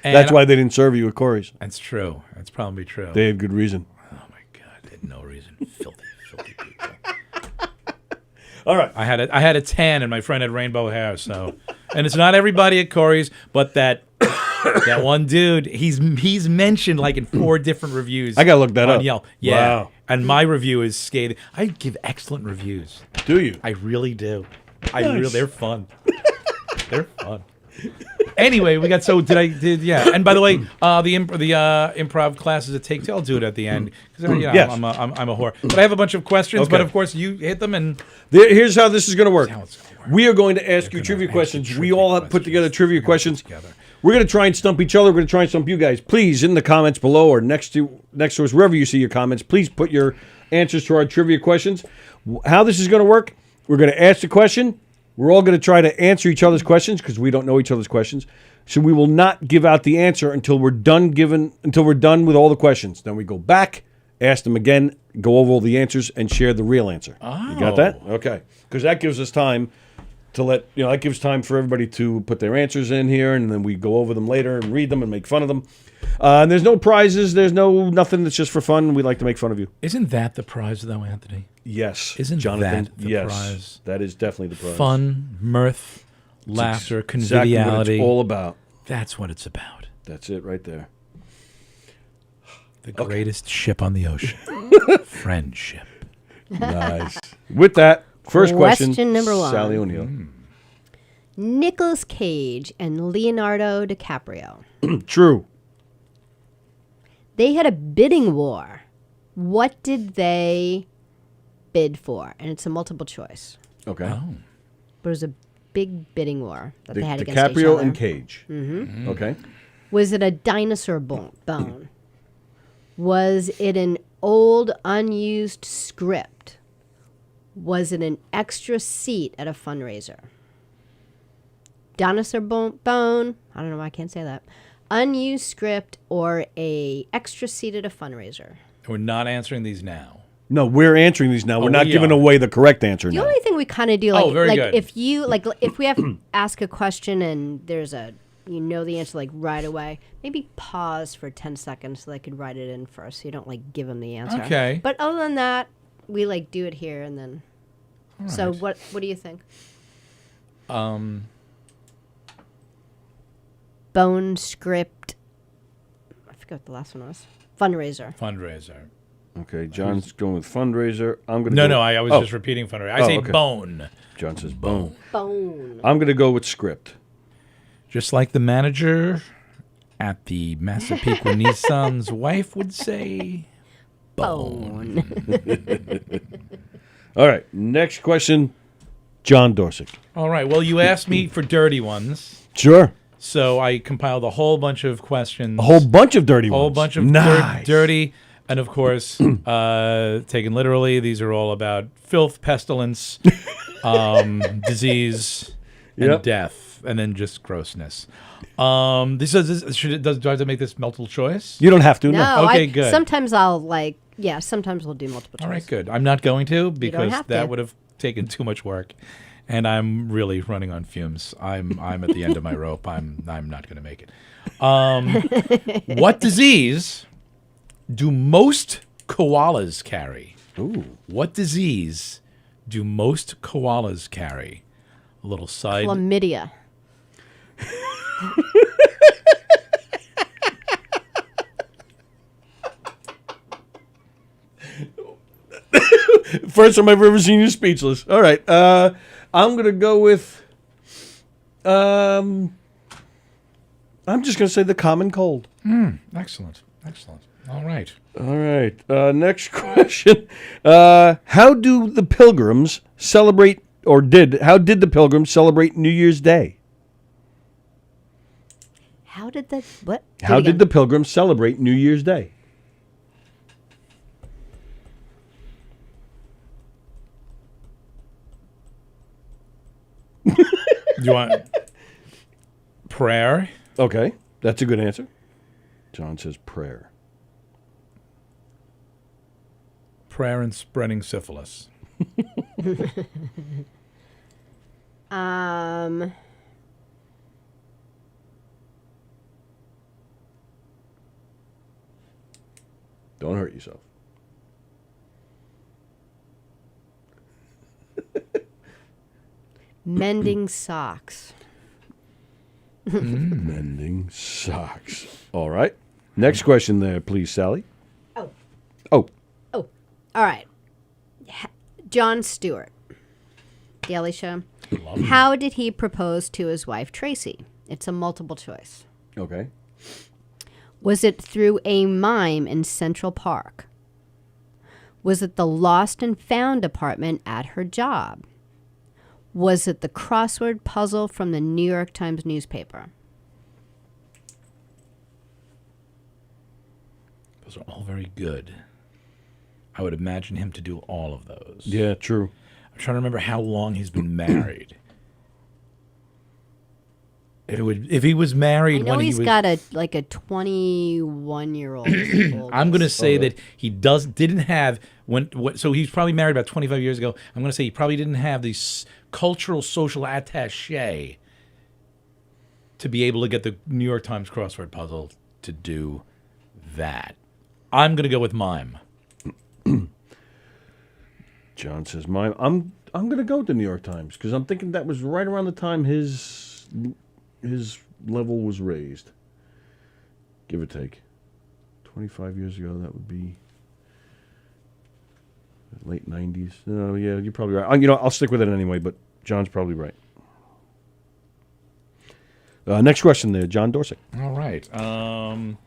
And That's why they didn't serve you at Corey's. That's true. That's probably true. They had good reason. Oh my God, they had no reason. Filthy people. All right. I had a tan, and my friend had rainbow hair. So, and it's not everybody at Corey's, but that one dude. He's mentioned like in 4 different reviews. I gotta look that on up. Yelp. Yeah, Wow. and my review is scathing. I give excellent reviews. Do you? I really do. Nice. They're fun. They're fun. Anyway, yeah. And by the way, the improv classes at Take Two, I'll do it at the end because Yes. I'm a whore. But I have a bunch of questions. Okay. But of course, you hit them and Here's how this is going to work. how it's gonna work. We are going to ask you gonna trivia ask you questions. We trivia all have put together questions. trivia We're gonna questions. put together. We're going to try and stump each other. We're going to try and stump you guys. Please, in the comments below or next to us, wherever you see your comments, please put your answers to our trivia questions. How this is going to work, we're going to ask the question. We're all going to try to answer each other's questions because we don't know each other's questions. So we will not give out the answer until we're done with all the questions. Then we go back, ask them again, go over all the answers, and share the real answer. You got that? Okay. Because that gives us time to let that gives time for everybody to put their answers in here, and then we go over them later and read them and make fun of them. And there's no prizes. There's nothing. That's just for fun. We like to make fun of you. Isn't that the prize, though, Anthony? Yes. Isn't Jonathan? that the yes, prize? That is definitely the prize. Fun, mirth, laughter, Exactly conviviality. what it's all about. That's what it's about. That's it right there. The greatest ship on the ocean. Friendship. Nice. With that, first question. Question number 1. Sally O'Neill. Nicolas Cage and Leonardo DiCaprio. True. They had a bidding war. What did they bid for? And it's a multiple choice. Okay. Oh. But it was a big bidding war that they had against each DiCaprio other. and Cage. Mm-hmm. Okay. Was it a dinosaur bone? Was it an old, unused script? Was it an extra seat at a fundraiser? Dinosaur bone? I don't know why I can't say that. Unused script or a extra seat at a fundraiser? We're not answering these now. No, we're answering these now. We're not we giving are. away the correct answer The now. only thing we kind of do, like, very good. if you if we have to ask a question and there's the answer like right away, maybe pause for 10 seconds so they could write it in first, so you don't like give them the answer. Okay. But other than that, we like do it here and then. So what do you think? Bone script. I forgot what the last one was. Fundraiser. Okay, John's going with fundraiser. I'm going to No, I was just repeating fundraiser. I say okay. bone. John says bone. Bone. I'm going to go with script. Just like the manager at the Massapequa Nissan's wife would say, Bone. All right, next question, John Dorsick. All right. Well, you asked me for dirty ones, Sure. so I compiled a whole bunch of questions. A whole bunch of dirty ones. whole bunch of nice. dirty. And, of course, taken literally, these are all about filth, pestilence, disease, and Yep. death, and then just grossness. Do I have to make this multiple choice? You don't have to. No, Okay, good. Sometimes sometimes we'll do multiple choice. All right, good. I'm not going to because have that to. would have taken too much work, and I'm really running on fumes. I'm at the end of my rope. I'm not going to make it. What disease do most koalas carry? Ooh. What disease do most koalas carry? A little side. Chlamydia. First time I've ever seen you speechless. All right, I'm going to go with. I'm just going to say the common cold. Excellent. All right. All right. Next question. How do the Pilgrims celebrate, how did the Pilgrims celebrate New Year's Day? How did the what? Do it How again. did the Pilgrims celebrate New Year's Day? Do you want prayer? Okay, that's a good answer. John says prayer. Prayer and spreading syphilis. Don't hurt yourself. Mending socks. Mending socks. All right. Next question there, please, Sally. Oh. Oh. Oh. All right. Jon Stewart. Daily Show. How did he propose to his wife, Tracy? It's a multiple choice. Okay. Was it through a mime in Central Park? Was it the lost and found department at her job? Was it the crossword puzzle from the New York Times newspaper? Those are all very good. I would imagine him to do all of those. Yeah, true. I'm trying to remember how long he's been married. If he was I married know when he he's was, got a 21-year-old. I'm going to say that he didn't have so he's probably married about 25 years ago. I'm going to say he probably didn't have these cultural social attaché to be able to get the New York Times crossword puzzle to do that? I'm going to go with mime. John says mime. I'm going to go with the New York Times because I'm thinking that was right around the time his level was raised. Give or take. 25 years ago, that would be late 90s. No, yeah, you're probably right. I'll stick with it anyway, but John's probably right. Next question there, John Dorset. All right. I'm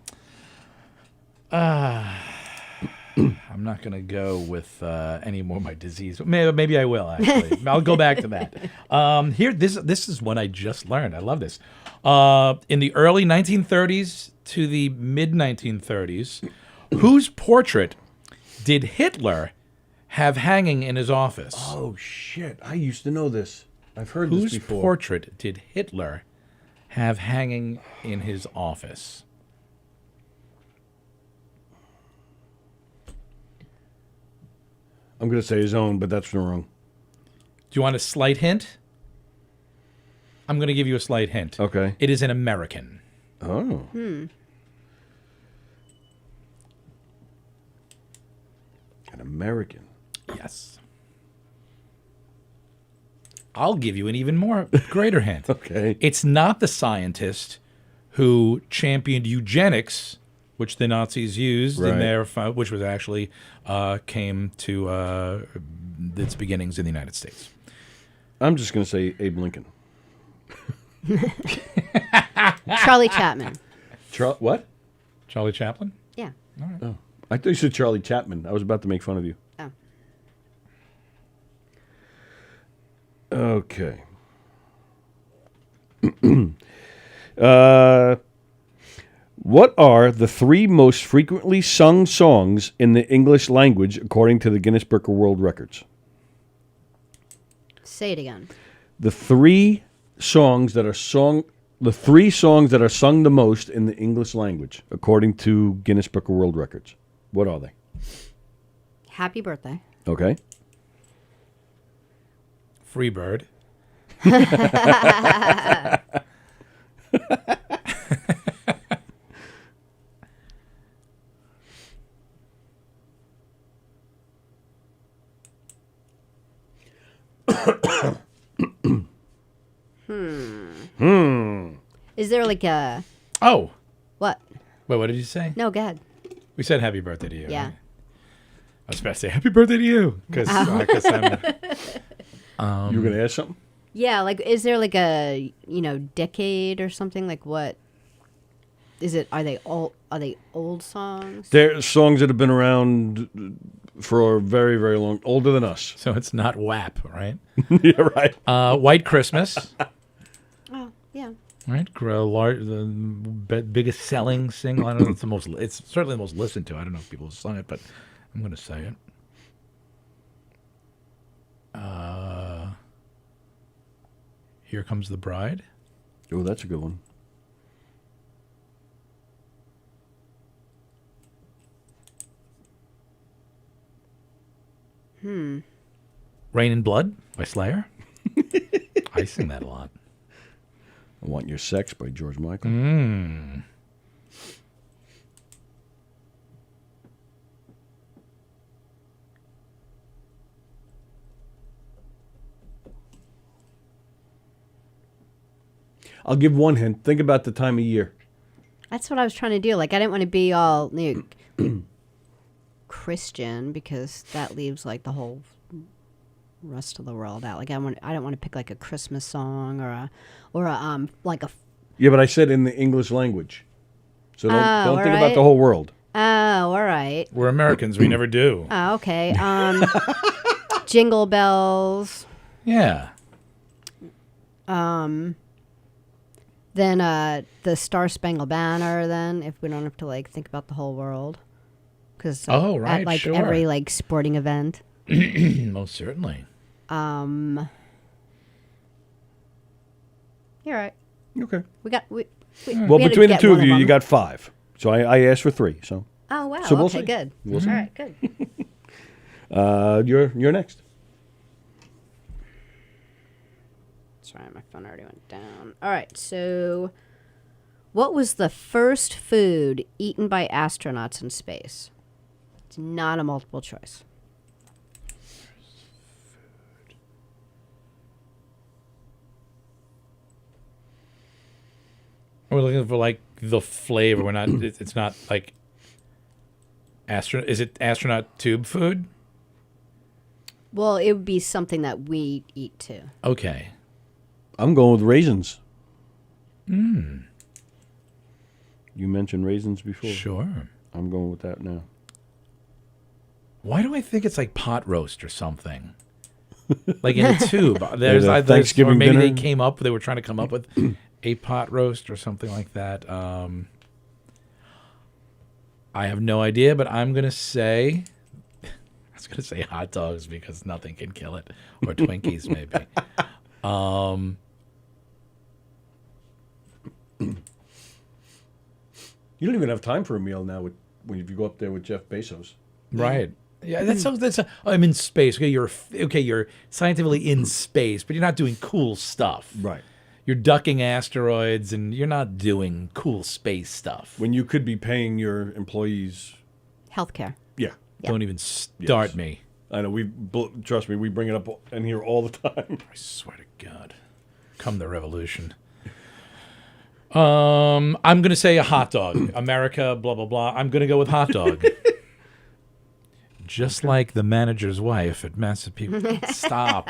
not going to go with any more of my disease. Maybe I will, actually. I'll go back to that. Here, this is one I just learned. I love this. In the early 1930s to the mid-1930s, whose portrait did Hitler have hanging in his office? Oh, shit. I used to know this. I've heard Whose this before. portrait did Hitler have hanging in his office? I'm going to say his own, but that's wrong. Do you want a slight hint? I'm going to give you a slight hint. Okay. It is an American. Oh. An American. Yes. I'll give you an even more greater hint. Okay. It's not the scientist who championed eugenics, which the Nazis used in their, which was actually came to its beginnings in the United States. I'm just going to say Abe Lincoln. Charlie Chapman. What? Charlie Chaplin? Yeah. Oh, I thought you said Charlie Chapman. I was about to make fun of you. Oh. Okay. What are the 3 most frequently sung songs in the English language according to the Guinness Book of World Records? Say it again. The 3 songs that are sung the most in the English language according to Guinness Book of World Records. What are they? Happy birthday. Okay. Free Bird. Is there like a... Oh. What? Wait, what did you say? No, go ahead. We said happy birthday to you. Yeah. Right? I was about to say happy birthday to you because I'm. You were going to ask something? Yeah, like, is there like a, decade or something? Like what? Is it, are they old songs? They're songs that have been around for a very, very long, older than us. So it's not WAP, right? Yeah, right. White Christmas. Oh, yeah. Right, the biggest selling single. I don't know. It's certainly the most listened to. I don't know if people have sung it, but I'm going to say it. Here Comes the Bride. Oh, that's a good one. Rain and Blood by Slayer. I sing that a lot. I Want Your Sex by George Michael. I'll give one hint. Think about the time of year. That's what I was trying to do. Like, I didn't want to be all Christian because that leaves like the whole rest of the world out. Like, I don't want to pick like a Christmas song or a like a. Yeah, but I said in the English language, so don't think about right. the whole world. Oh, all right. We're Americans. We never do. Oh, okay. Jingle Bells. Yeah. Then the Star Spangled Banner. Then, if we don't have to like think about the whole world, because at like sure. every like sporting event. Most certainly. You're right. Okay. Well, Well, between the two of you, you got 5. So I asked for 3. So. Oh wow. So we'll okay, see. good. We'll see. All right, good. You're next. Sorry, my phone already went down. All right, so what was the first food eaten by astronauts in space? It's not a multiple choice. We're looking for like the flavor. We're not. It's not like astronaut. Is it astronaut tube food? Well, it would be something that we eat too. Okay. I'm going with raisins. You mentioned raisins before. Sure. I'm going with that now. Why do I think it's like pot roast or something? Like in a tube. There's Yeah, the Thanksgiving or maybe dinner. they came up. They were trying to come up with a pot roast or something like that. I have no idea, but I'm gonna say. I was gonna say hot dogs because nothing can kill it, or Twinkies maybe. You don't even have time for a meal now when you go up there with Jeff Bezos. Right. Yeah, I'm in space. Okay, you're scientifically in space, but you're not doing cool stuff. Right. You're ducking asteroids, and you're not doing cool space stuff. When you could be paying your employees. Healthcare. Yeah. Don't even start me. I know. Trust me. We bring it up in here all the time. I swear to God. Come the revolution. I'm gonna say a hot dog. America, blah blah blah. I'm gonna go with hot dog. Just like the manager's wife at Massapequa. Stop,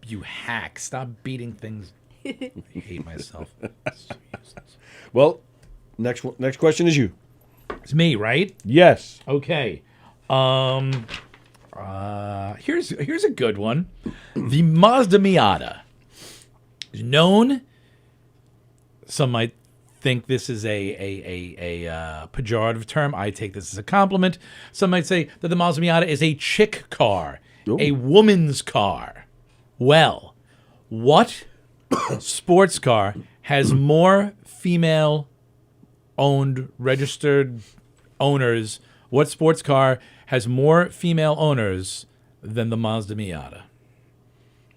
you hack! Stop beating things. I hate myself. So useless. Well, next question is you. It's me, right? Yes. Okay. Here's a good one. The Mazda Miata is known. Some might think this is a pejorative term. I take this as a compliment. Some might say that the Mazda Miata is a chick car, a woman's car. Well, what sports car has more female-owned registered owners? What sports car has more female owners than the Mazda Miata?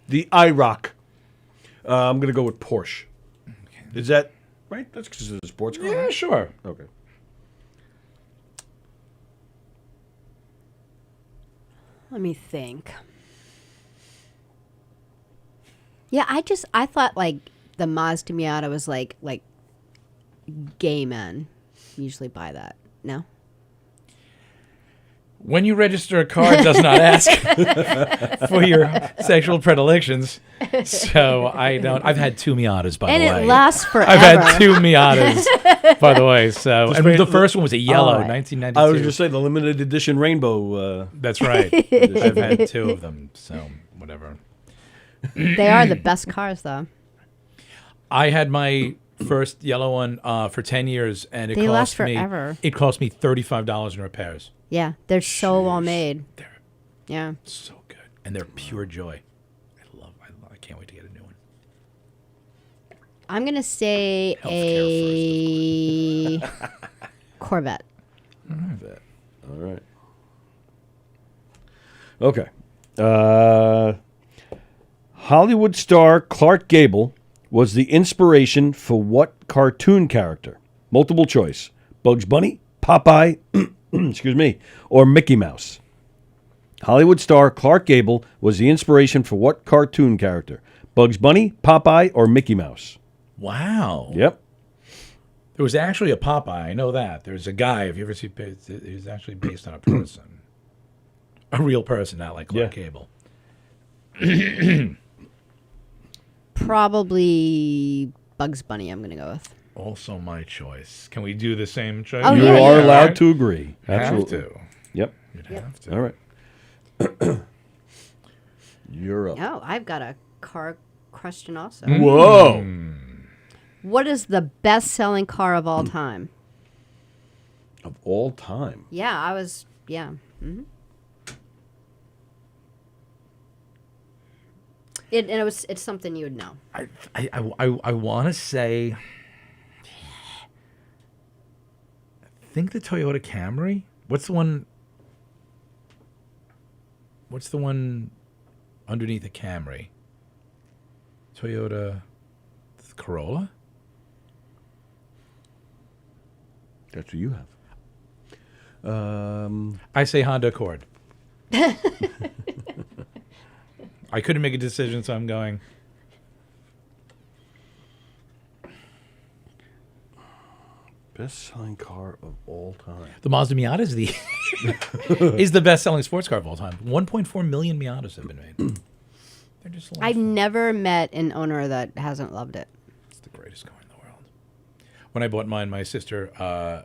The IROC. I'm going to go with Porsche. Is that right? That's considered a sports car? Yeah, sure. Okay. Let me think. Yeah, I thought like the Mazda Miata was like gay men usually buy that. No? When you register a car, it does not ask for your sexual predilections. So I don't. I've had two Miatas, by And the way. it lasts forever. I've had two Miatas, by the way. So and the first one was a yellow, All right. 1992. I was going to say the limited edition rainbow. That's right. I've had two of them. So whatever. They are the best cars, though. I had my first yellow one for 10 years, and They last forever. It cost me $35 in repairs. Yeah, they're so well made. They're Yeah. so good, and they're pure joy. I can't wait to get a new one. I'm gonna say Healthcare a Corvette. All right. Okay. Hollywood star Clark Gable was the inspiration for what cartoon character? Multiple choice. Bugs Bunny, Popeye, excuse me, or Mickey Mouse. Hollywood star Clark Gable was the inspiration for what cartoon character? Bugs Bunny, Popeye, or Mickey Mouse? Wow. Yep. There was actually a Popeye. I know that. There's a guy. Have you ever seen? He was actually based on a person, a real person, not like Clark Gable. Probably Bugs Bunny. I'm gonna go with. Also my choice. Can we do the same choice? Oh, You yeah, are yeah. allowed to agree. Absolutely. Absolutely. Yep. You'd have to. All right. You're up. Oh, I've got a car question also. Whoa. What is the best-selling car of all time? Of all time. Yeah, I was. Yeah. It's something you would know. I want to say. I think the Toyota Camry. What's the one underneath the Camry? Toyota Corolla? That's what you have. I say Honda Accord. I couldn't make a decision, so I'm going. Best-selling car of all time. The Mazda Miata is the is the best-selling sports car of all time. 1.4 million Miatas have been made. They're just. I've never met an owner that hasn't loved it. It's the greatest car in the world. When I bought mine, my sister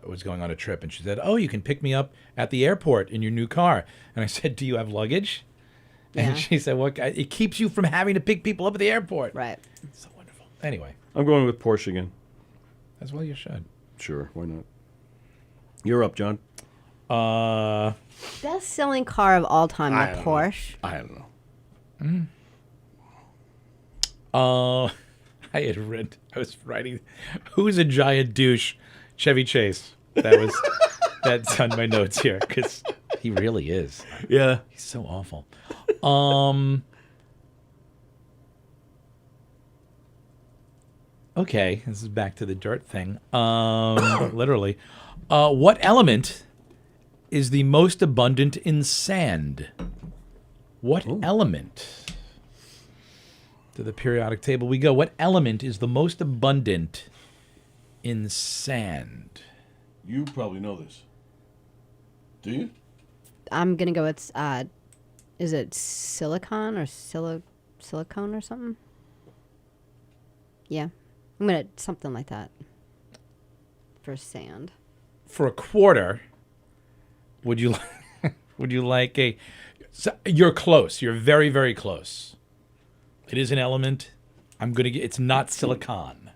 was going on a trip, and she said, "Oh, you can pick me up at the airport in your new car." And I said, "Do you have luggage?" Yeah. And she said, "Well, it keeps you from having to pick people up at the airport." Right. It's so wonderful. Anyway, I'm going with Porsche again. as well you should. Sure, why not? You're up, John. Best selling car of all time, I the don't know. Porsche. I don't know. I was writing, who's a giant douche? Chevy Chase. That was that's on my notes here because he really is. Yeah. He's so awful. Okay, this is back to the dirt thing. Literally. What element is the most abundant in sand? What element? To the periodic table we go. What element is the most abundant in sand? You probably know this. Do you? I'm gonna go with is it silicon or silicone or something? Yeah, I'm gonna something like that for sand. For a quarter, would you would you like a? So you're close. You're very, very close. It is an element. I'm gonna get. It's not silicon.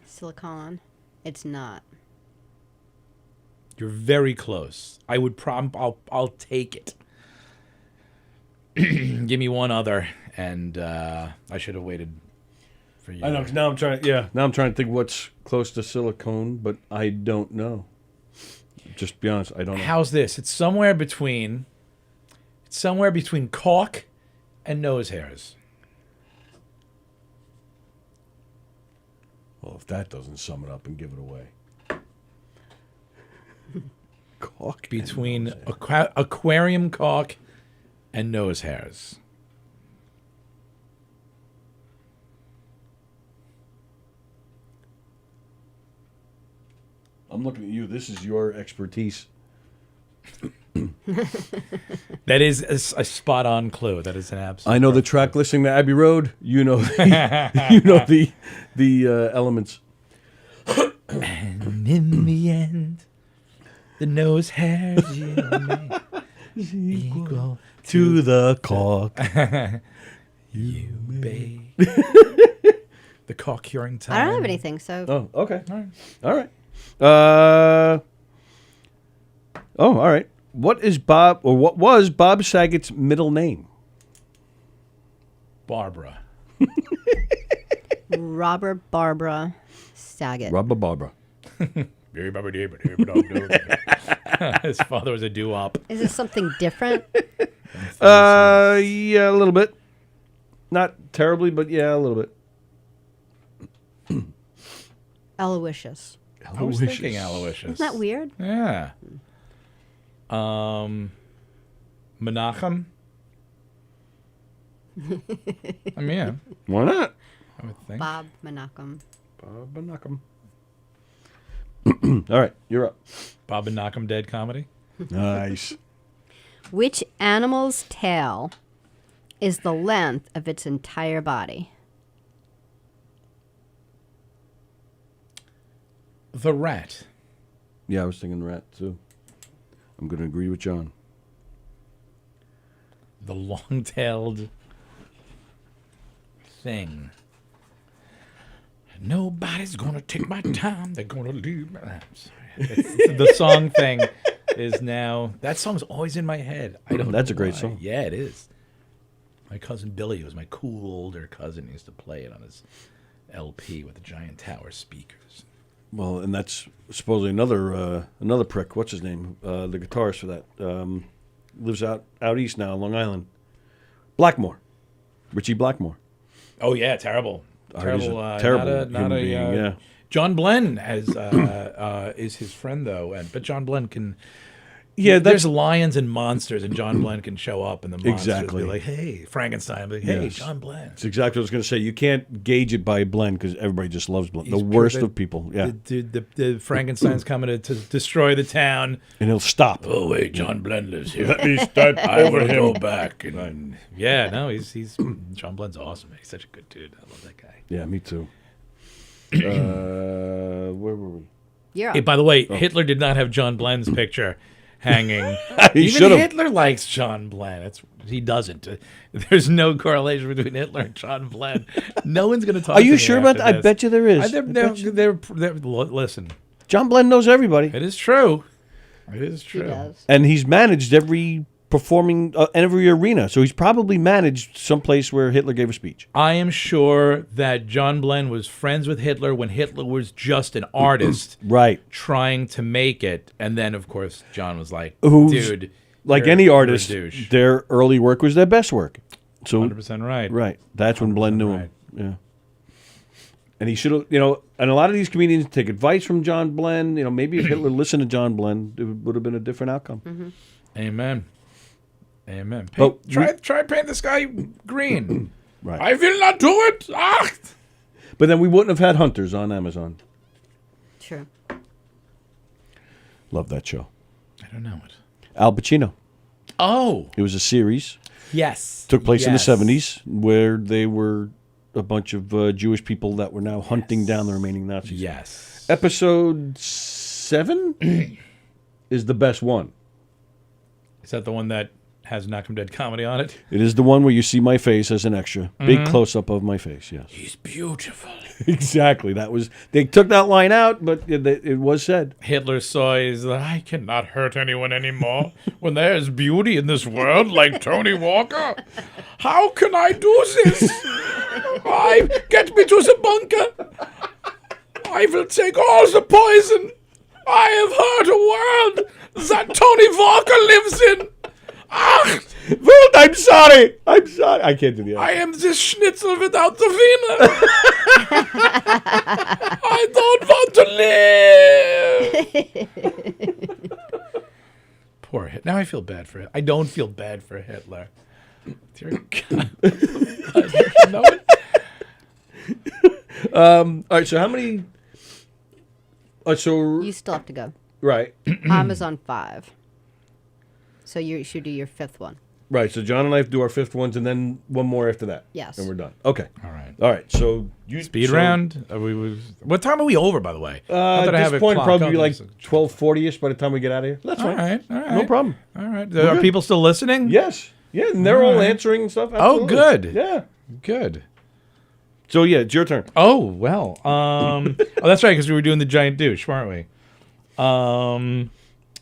Silicon, it's not. You're very close. I would I'll take it. Give me one other, and I should have waited for you. I know. 'Cause now I'm trying. Yeah. Now I'm trying to think what's close to silicone, but I don't know. Just be honest. I don't know. How's this? It's somewhere between. It's somewhere between caulk and nose hairs. Well, if that doesn't sum it up and give it away. Caulk. Between aquarium caulk and nose hairs. I'm looking at you. This is your expertise. That is a spot-on clue. That is an absolute. I know the track listing to Abbey Road. You know, you know the elements. And in the end, the nose hairs you make equal To the caulk. you bake. The caulk curing time. I don't have anything, so Oh, okay. All right. All right. All right. What was Bob Saget's middle name? Barbara. Robert Barbara Saget. Rubber Barbara. His father was a doo-wop. Is this something different? Yeah, a little bit. Not terribly, but yeah, a little bit. Aloysius. I was thinking Aloysius. Isn't that weird? Yeah. Menachem. I mean, yeah, Why not? I would think. Bob Menachem. Bob Knockem. All right, you're up. Bob and Knockem dead comedy. Nice. Which animal's tail is the length of its entire body? The rat. Yeah, I was thinking rat too. I'm going to agree with John. The long-tailed thing. Nobody's gonna take my time. They're gonna leave me. I'm sorry. The song thing is now. That song's always in my head. I don't. That's know a great why. song. Yeah, it is. My cousin Billy, who was my cool older cousin, used to play it on his LP with the giant tower speakers. Well, and that's supposedly another prick. What's his name? The guitarist for that lives out east now, Long Island. Blackmore, Richie Blackmore. Oh yeah, terrible. Art is Terrible, a terrible not human a, being. Yeah. John Blenn is his friend though, but John Blenn can. Yeah, there's lions and monsters, and John Blenn can show up, and the monsters Exactly. be like, "Hey, Frankenstein!" Be like, "Hey, Yes. John Blenn." It's exactly what I was going to say. You can't gauge it by Blenn because everybody just loves Blenn. The He's worst pure- of people. Yeah. The Frankenstein's coming to destroy the town. And he'll stop. Oh wait, John Blenn lives here. Let me start I over want to him. go back. And, yeah, no, he's John Blenn's awesome. He's such a good dude. I love that guy. Yeah, me too. Where were we? You're Hey, up. by the way, Hitler did not have John Blenn's picture hanging. He Even should've. Hitler likes John Blenn. He doesn't. There's no correlation between Hitler and John Blenn. No one's going to talk. Are to you me sure about after that? I this. bet you there is. Listen, John Blenn knows everybody. it is true. It is He true. does. And he's managed every every arena. So he's probably managed someplace where Hitler gave a speech. I am sure that John Blenn was friends with Hitler when Hitler was just an artist Right. trying to make it. And then, of course, John was like, Who's- dude, Like you're- any you're a artist, douche. their early work was their best work. So 100% right. right. That's when Blenn knew him. right. Yeah. And he should have, and a lot of these comedians take advice from John Blenn. Maybe if Hitler listened to John Blenn, it would have been a different outcome. Amen. Amen. But Try paint this guy green. Right. I will not do it. Ah! But then we wouldn't have had Hunters on Amazon. True. Love that show. I don't know it. Al Pacino. Oh, It was a series. yes. Took place Yes. in the 70s where they were a bunch of Jewish people that were now hunting down the remaining Nazis. Yes. Episode 7 is the best one. Is that the one that has Knockem Dead comedy on it? It is the one where you see my face as an extra. Big close-up of my face, yes. He's beautiful. Exactly. They took that line out, but it was said. Hitler saw is that I cannot hurt anyone anymore when there is beauty in this world like Tony Walker. How can I do this? Get me to the bunker. I will take all the poison. I have heard a world that Tony Walker lives in. Ah, Well, I'm sorry. I can't do the I am this schnitzel without the wiener. I don't want to live. Poor Hitler. Now I feel bad for him. I don't feel bad for Hitler. Dear God. No, All right, so how many... so You still have to go. right. Amazon 5. So you should do your 5th one. Right, so John and I do our 5th ones, and then one more after that. Yes. And we're done. Okay. All right. So you Speed round. What time are we over, by the way? Not At that I have this a point, clock. probably Oh, be like there's a- 12:40ish by the time we get out of here. That's All fine. right. All right. No problem. All right. Are people still listening? Yes. Yeah, and they're all right. answering and stuff. Oh, Absolutely. good. Yeah. Good. So yeah, it's your turn. Oh well. Oh, that's right, because we were doing the giant douche, weren't we?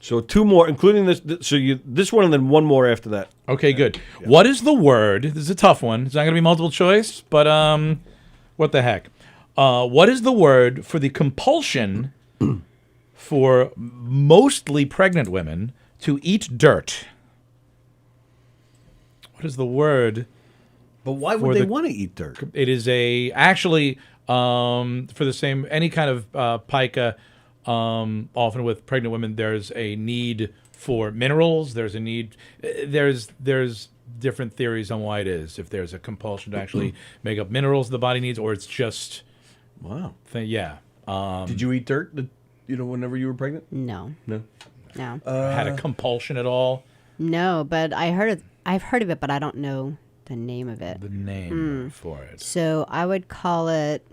So 2 more, including this. So this one, and then one more after that. Okay, good. What is the word? This is a tough one. It's not going to be multiple choice, but what the heck? What is the word for the compulsion for mostly pregnant women to eat dirt? What is the word? But why For would they the- want to eat dirt? It is actually for the same any kind of pica. Often with pregnant women, there's a need for minerals. There's a need. There's different theories on why it is. If there's a compulsion to actually make up minerals the body needs, or it's just Wow. yeah. Did you eat dirt? Whenever you were pregnant? No. No. No. Had a compulsion at all? No, but I've heard of it, but I don't know the name of it. The name for it. So I would call it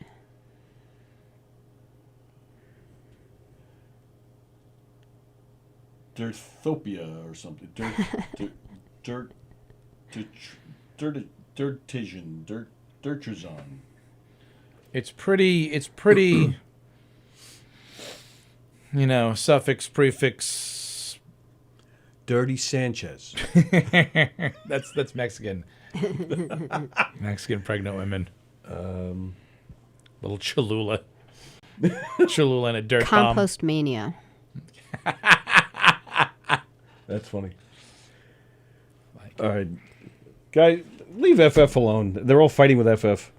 Dirthopia or something. Dirtizon. It's pretty. Suffix, prefix. Dirty Sanchez. That's Mexican. Mexican pregnant women. Little Cholula. Cholula and a dirt bomb. compost mania. That's funny. All right. Guys, leave FF alone. They're all fighting with FF.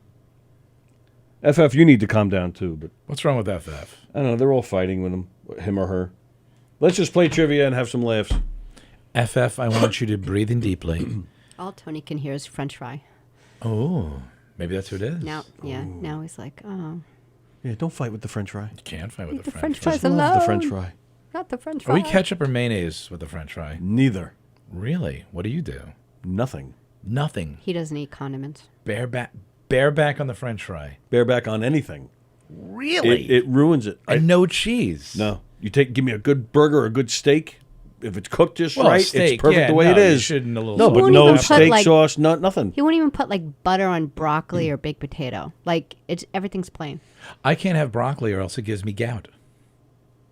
FF, you need to calm down too. But What's wrong with FF? I don't know. They're all fighting with him or her. Let's just play trivia and have some laughs. FF, I want you to breathe in deeply. All Tony can hear is French fry. Oh, maybe that's who it is. Now he's like, oh. Yeah, don't fight with the French fry. You can't fight with Leave the the French French fry. fries Love the alone. French fry. Not the French Are fry. we ketchup or mayonnaise with the French fry? Neither. Really? What do you do? Nothing. Nothing. He doesn't eat condiments. Bareback on the French fry. Bareback on anything. Really? It ruins it. And no cheese. No. Give me a good burger or a good steak. If it's cooked just Well, right, steak, it's perfect yeah, the way no, it you is. shouldn't a little No, salt. but won't no even put, steak like- sauce, nothing. He won't even put like butter on broccoli or baked potato. Like everything's plain. I can't have broccoli or else it gives me gout.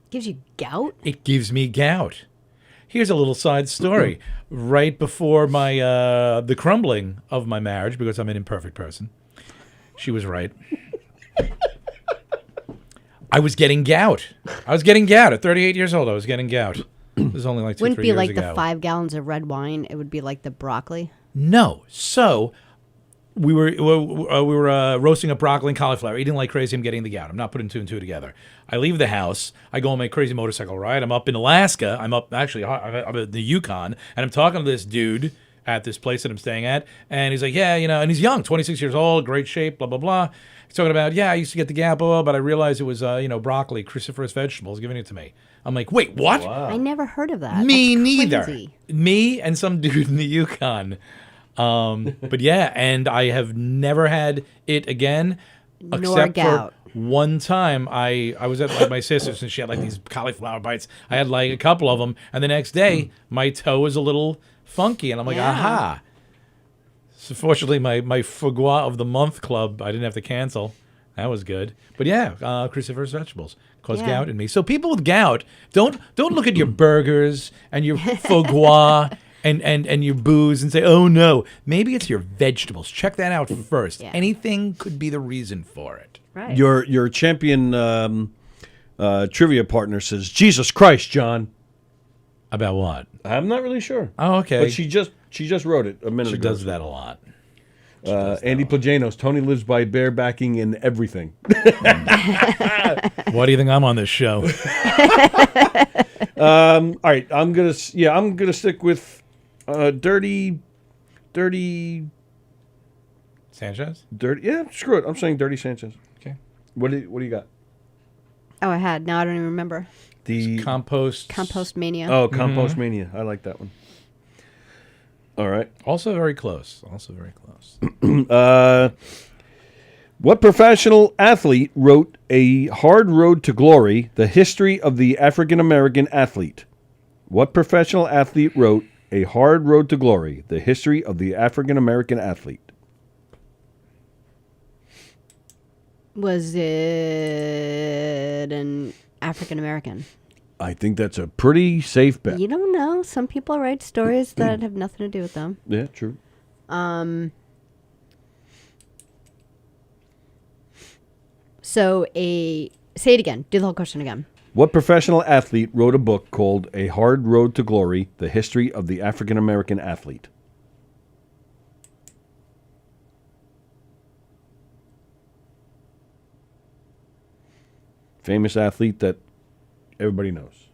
Gives you gout? It gives me gout. Here's a little side story. Right before my the crumbling of my marriage, because I'm an imperfect person, she was right. I was getting gout. At 38 years old. I was getting gout. This was only like 2-3 years ago. Wouldn't be like the 5 gallons of red wine. It would be like the broccoli. No. So we were roasting up broccoli and cauliflower, eating like crazy. I'm getting the gout. I'm not putting two and two together. I leave the house. I go on my crazy motorcycle ride. I'm up in Alaska. I'm in the Yukon, and I'm talking to this dude at this place that I'm staying at, and he's like, yeah, and he's young, 26 years old, great shape, blah, blah, blah. He's talking about, I used to get the gout, blah, blah, but I realized it was, broccoli, cruciferous vegetables, giving it to me. I'm like, wait, what? I never heard of that. Me That's neither. crazy. Me and some dude in the Yukon. But yeah, and I have never had it again, Nor except gout. for one time. I was at like my sister's and she had like these cauliflower bites. I had like a couple of them, and the next day my toe was a little funky, and I'm like, Yeah. aha. So fortunately, my foie gras of the month club, I didn't have to cancel. That was good. But yeah, cruciferous vegetables cause Yeah. gout in me. So people with gout, don't look at your burgers and your foie gras and your booze and say, oh no, maybe it's your vegetables. Check that out first. Yeah. Anything could be the reason for it. Right. Your champion trivia partner says, Jesus Christ, John. About what? I'm not really sure. Oh, okay. But she just wrote it a minute She ago. does that a lot. Andy Plajanos, Tony lives by barebacking in everything. Why do you think I'm on this show? All right, I'm gonna stick with dirty. Sanchez? Yeah, screw it. I'm saying Dirty Sanchez. Okay. What do you got? Oh, I had. Now I don't even remember. The Compost. Compost Mania. Oh, Compost Mania. I like that one. All right. Also very close. What professional athlete wrote A Hard Road to Glory, the history of the African American athlete? What professional athlete wrote A Hard Road to Glory, the history of the African American athlete? Was it an African American? I think that's a pretty safe bet. You don't know. Some people write stories that have nothing to do with them. Yeah, true. So say it again. Do the whole question again. What professional athlete wrote a book called A Hard Road to Glory, the history of the African American athlete? Famous athlete that everybody knows.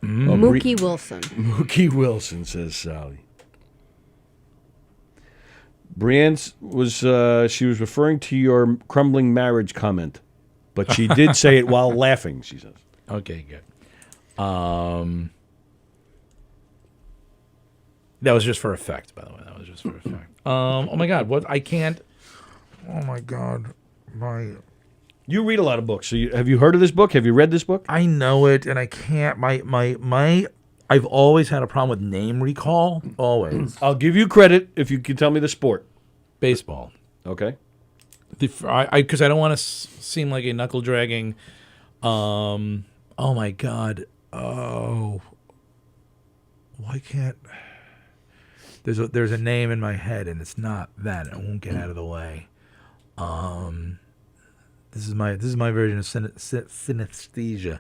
Mookie Wilson. Mookie Wilson, says Sally. Brienne she was referring to your crumbling marriage comment, but she did say it while laughing, she says. Okay, good. That was just for effect, by the way. That was just for effect. Oh my God, what? I can't. Oh my God, You read a lot of books. So have you heard of this book? Have you read this book? I know it, and I can't. I've always had a problem with name recall. Always. I'll give you credit if you can tell me the sport. Baseball. Okay. Because I don't want to seem like a knuckle dragging. Oh my God. Oh. Why can't? There's a name in my head, and it's not that. I won't get out of the way. This is my version of synesthesia.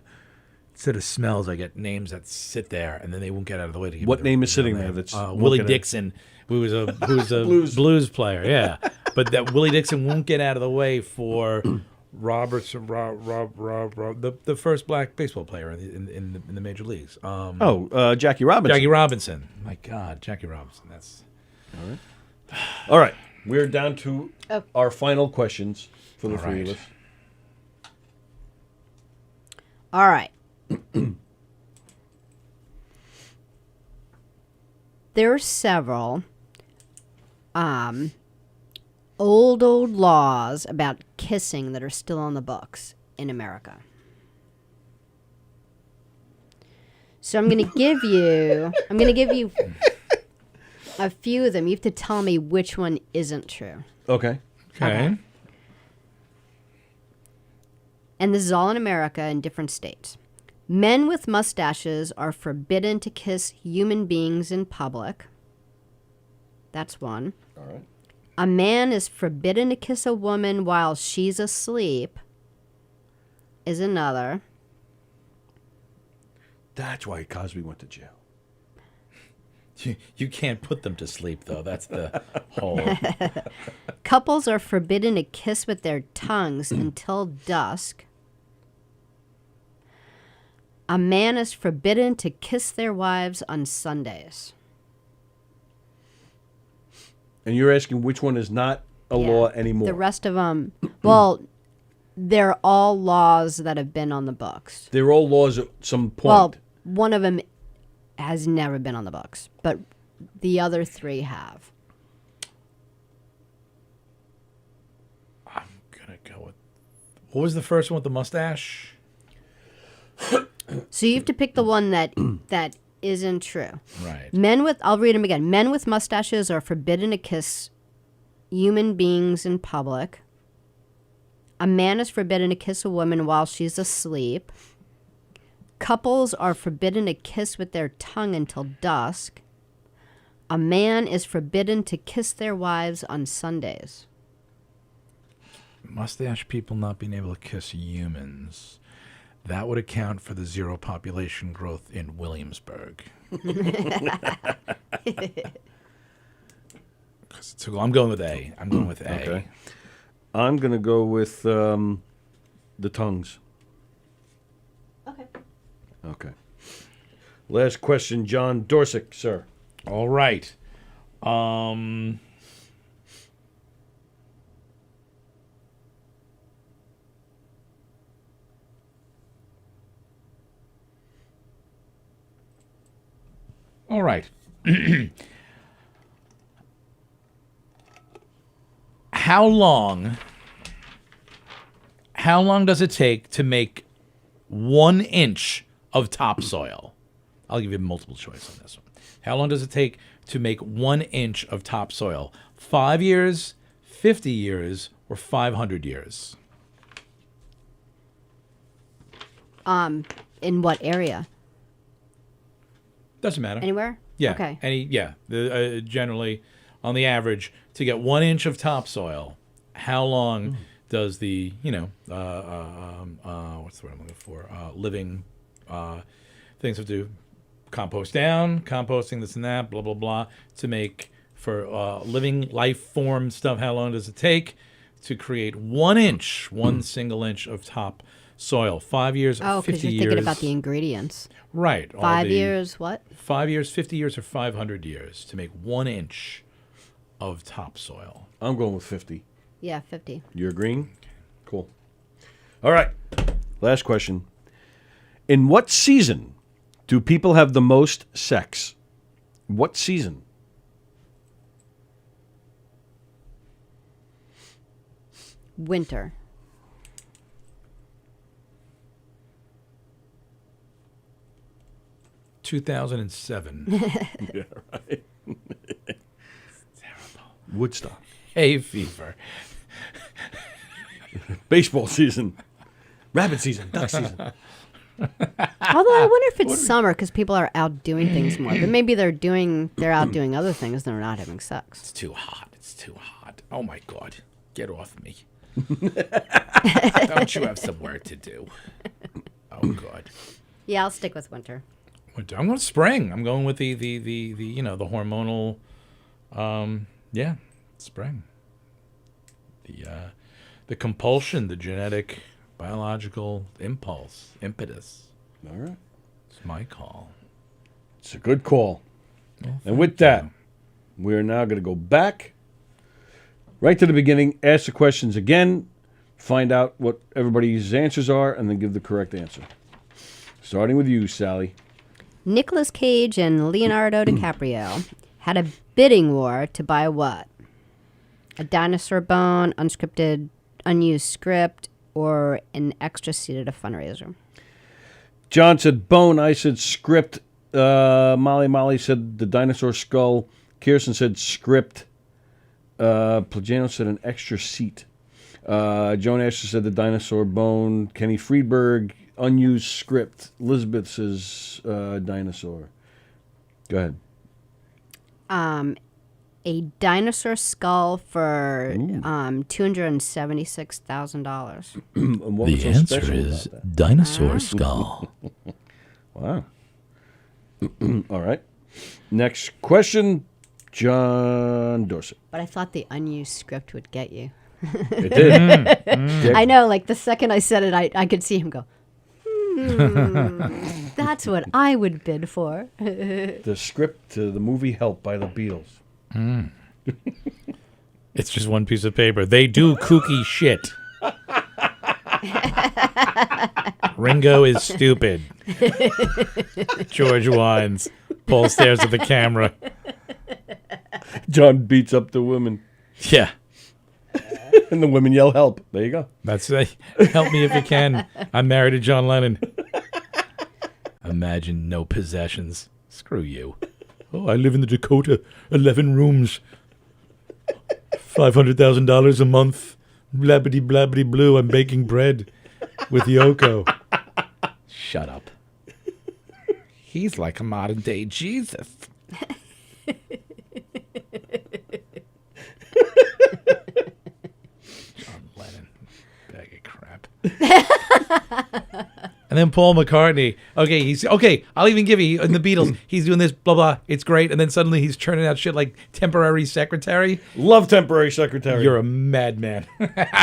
instead of smells, I get names that sit there and then they won't get out of the way to give What me name the is sitting real there name. that's Willie looking at- Dixon, who was a blues player, yeah. But that Willie Dixon won't get out of the way for Robertson, the first black baseball player in the major leagues. Jackie Robinson. Jackie Robinson. My God, Jackie Robinson. That's All right. We're down to our final questions for the All three right. of us. All right. There are several old laws about kissing that are still on the books in America. So I'm going to give you a few of them. You have to tell me which one isn't true. Okay. okay. And this is all in America in different states. Men with mustaches are forbidden to kiss human beings in public. That's one. All right. A man is forbidden to kiss a woman while she's asleep. Is another. That's why Cosby went to jail. You can't put them to sleep, though. That's the whole. Couples are forbidden to kiss with their tongues until dusk. A man is forbidden to kiss their wives on Sundays. And you're asking which one is not a Yeah. law anymore. The rest of them, well, they're all laws that have been on the books. They're all laws at some point. Well, one of them has never been on the books, but the other three have. I'm gonna go with. What was the first one with the mustache? So you have to pick the one that isn't true. Right. I'll read them again. Men with mustaches are forbidden to kiss human beings in public. A man is forbidden to kiss a woman while she's asleep. Couples are forbidden to kiss with their tongue until dusk. A man is forbidden to kiss their wives on Sundays. Mustache people not being able to kiss humans. That would account for the zero population growth in Williamsburg. 'Cause I'm going with A. I'm going with A. Okay. I'm going to go with the tongues. Okay. Okay. Last question, John Dorsick, sir. All right. All right. How long does it take to make 1 inch of topsoil? I'll give you multiple choice on this one. How long does it take to make 1 inch of topsoil? 5 years, 50 years, or 500 years? In what area? Doesn't matter. Anywhere? Yeah. Okay. Generally, on the average, to get 1 inch of topsoil, how long does the what's the word I'm looking for? Living things have to compost down, composting this and that, blah blah blah, to make for living life form stuff. How long does it take to create 1 inch, one single inch of topsoil? 5 years, Oh, 50 because you're years. thinking about the ingredients. Right. all 5 the- years, what? 5 years, 50 years, or 500 years to make 1 inch of topsoil. I'm going with 50. Yeah, 50. You're agreeing? Cool. All right. Last question. In what season do people have the most sex? What season? Winter. – 2007. Yeah, right. Woodstock. Hay fever. Baseball season. Rabbit season. Duck season. Although I wonder if it's summer because people are out doing things more. But maybe they're out doing other things and they're not having sex. It's too hot. It's too hot. Oh, my God. Get off me. Don't you have some work to do? Oh, God. Yeah, I'll stick with winter. Winter. I'm going spring. I'm going with the the hormonal, spring. The compulsion, the genetic, biological impulse, impetus. All right. It's my call. It's a good call. Well, And with that, we're now going to go back right to the beginning, ask the questions again, find out what everybody's answers are, and then give the correct answer. Starting with you, Sally. Nicolas Cage and Leonardo DiCaprio had a bidding war to buy what? A dinosaur bone, unscripted, unused script, or an extra seat at a fundraiser? John said bone. I said script. Molly said the dinosaur skull. Kirsten said script. Plagano said an extra seat. Joan Asher said the dinosaur bone. Kenny Friedberg, unused script. Elizabeth says dinosaur. Go ahead. A dinosaur skull for $276,000. And what was so special about that? dinosaur skull. Wow. All right. Next question, John Dorset. But I thought the unused script would get you. It did. I know, like the second I said it, I could see him go, that's what I would bid for. The script to the movie Help by the Beatles. It's just one piece of paper. They do kooky shit. Ringo is stupid. George whines. Paul stares at the camera. John beats up the women, Yeah. and the women yell help. There you go. That's help me if you can. I'm married to John Lennon. Imagine no possessions. Screw you. Oh, I live in the Dakota. 11 rooms. $500,000 a month. Blabbity blabbity blue. I'm baking bread with Yoko. Shut up. He's like a modern day Jesus. John Lennon. Bag of crap. And then Paul McCartney. Okay, I'll even give you in the Beatles. He's doing this, blah, blah. It's great. And then suddenly he's churning out shit like temporary secretary. Love temporary secretary. You're a madman.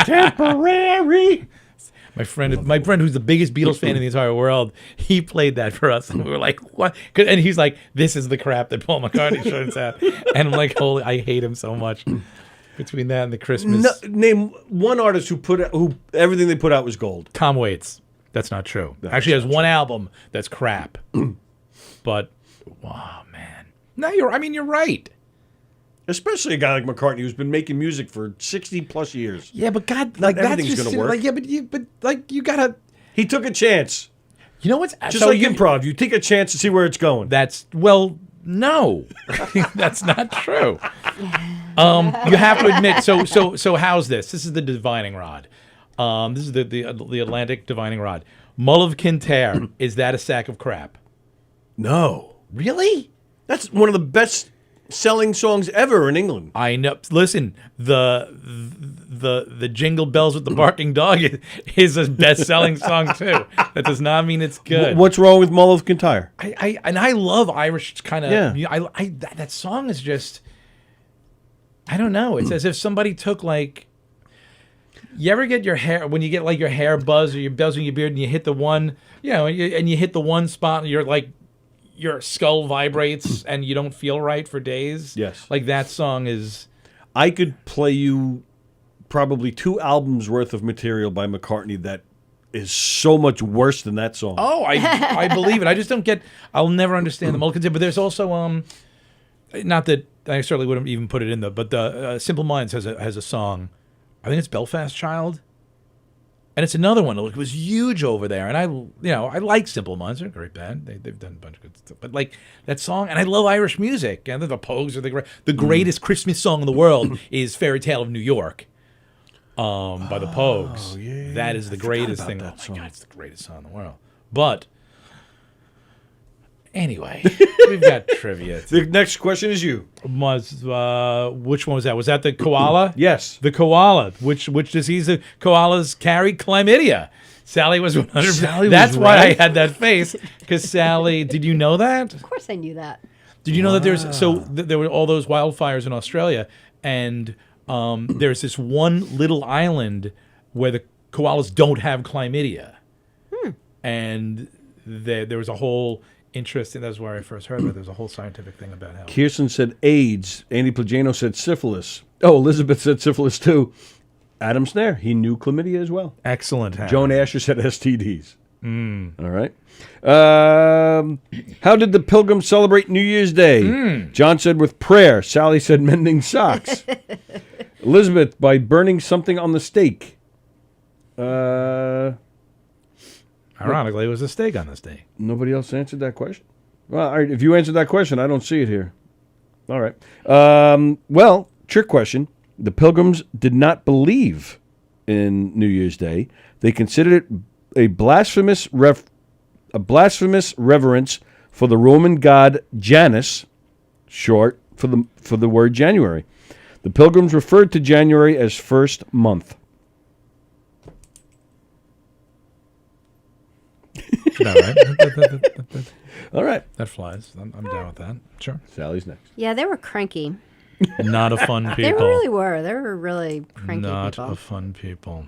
temporary. My friend who's the biggest Beatles fan in the entire world, he played that for us. And we were like, what? And he's like, this is the crap that Paul McCartney turns out. And I'm like, holy, I hate him so much. Between that and the Christmas. Name one artist who everything they put out was gold. Tom Waits. That's not true. Actually, has one album that's crap. But, wow, man. No, you're right. Especially a guy like McCartney who's been making music for 60 plus years. Yeah, but God, like everything's that's just gonna work. like, yeah, but you gotta. He took a chance. You know what's Just like improv, you take a chance to see where it's going. No, that's not true. You have to admit. So how's this? This is the divining rod. This is the Atlantic divining rod. Mull of Kintyre. Is that a sack of crap? No. Really? That's one of the best selling songs ever in England. I know. Listen, the Jingle Bells with the Barking Dog is a best-selling song too. That does not mean it's good. What's wrong with Mull of Kintyre? I love Irish kind of. Yeah. That song is just. I don't know. It's as if somebody took like. You ever get your hair when you get like your hair buzz or your buzzing your beard and you hit the one, and you hit the one spot and you're like. Your skull vibrates and you don't feel right for days. Yes. Like that song is. I could play you probably 2 albums worth of material by McCartney that is so much worse than that song. Oh, I believe it. I just don't get. I'll never understand the Mulligan. But there's also not that I certainly wouldn't even put it in the. But the Simple Minds has a song. I think it's Belfast Child. And it's another one. It was huge over there, and I like Simple Minds. They're a great band. They've done a bunch of good stuff. But like that song, and I love Irish music. And the Pogues are the greatest Christmas song in the world is "Fairy Tale of New York," by the Pogues. Yeah. That is the greatest thing. That Oh song. my God, it's the greatest song in the world. But anyway, we've got trivia. The next question is you. Which one was that? Was that the koala? Yes. The koala. Which disease do koalas carry? Chlamydia. Sallie was 100%. Sallie was That's why I right? had that face, because Sallie, did you know that? Of course, I knew that. Did you know that there were all those wildfires in Australia, and there's this one little island where the koalas don't have chlamydia, and there was a whole interest, and that's where I first heard about it. There was a whole scientific thing about how. Kirsten said AIDS. Andy Plagano said syphilis. Oh, Elizabeth said syphilis too. Adam Snare, he knew chlamydia as well. Excellent. Joan Asher said STDs. All right. How did the Pilgrims celebrate New Year's Day? John said with prayer. Sally said mending socks. Elizabeth, by burning something on the stake. Ironically, it was a steak on this day. Nobody else answered that question? Well, all right, if you answered that question, I don't see it here. All right. Well, trick question. The Pilgrims did not believe in New Year's Day. They considered it a blasphemous reverence for the Roman god Janus, short for the word January. The Pilgrims referred to January as first month. No, right? All right. That flies. I'm down with that. Sure. Sally's next. Yeah, they were cranky. Not a fun people. They really were. They were really cranky Not people. a fun people.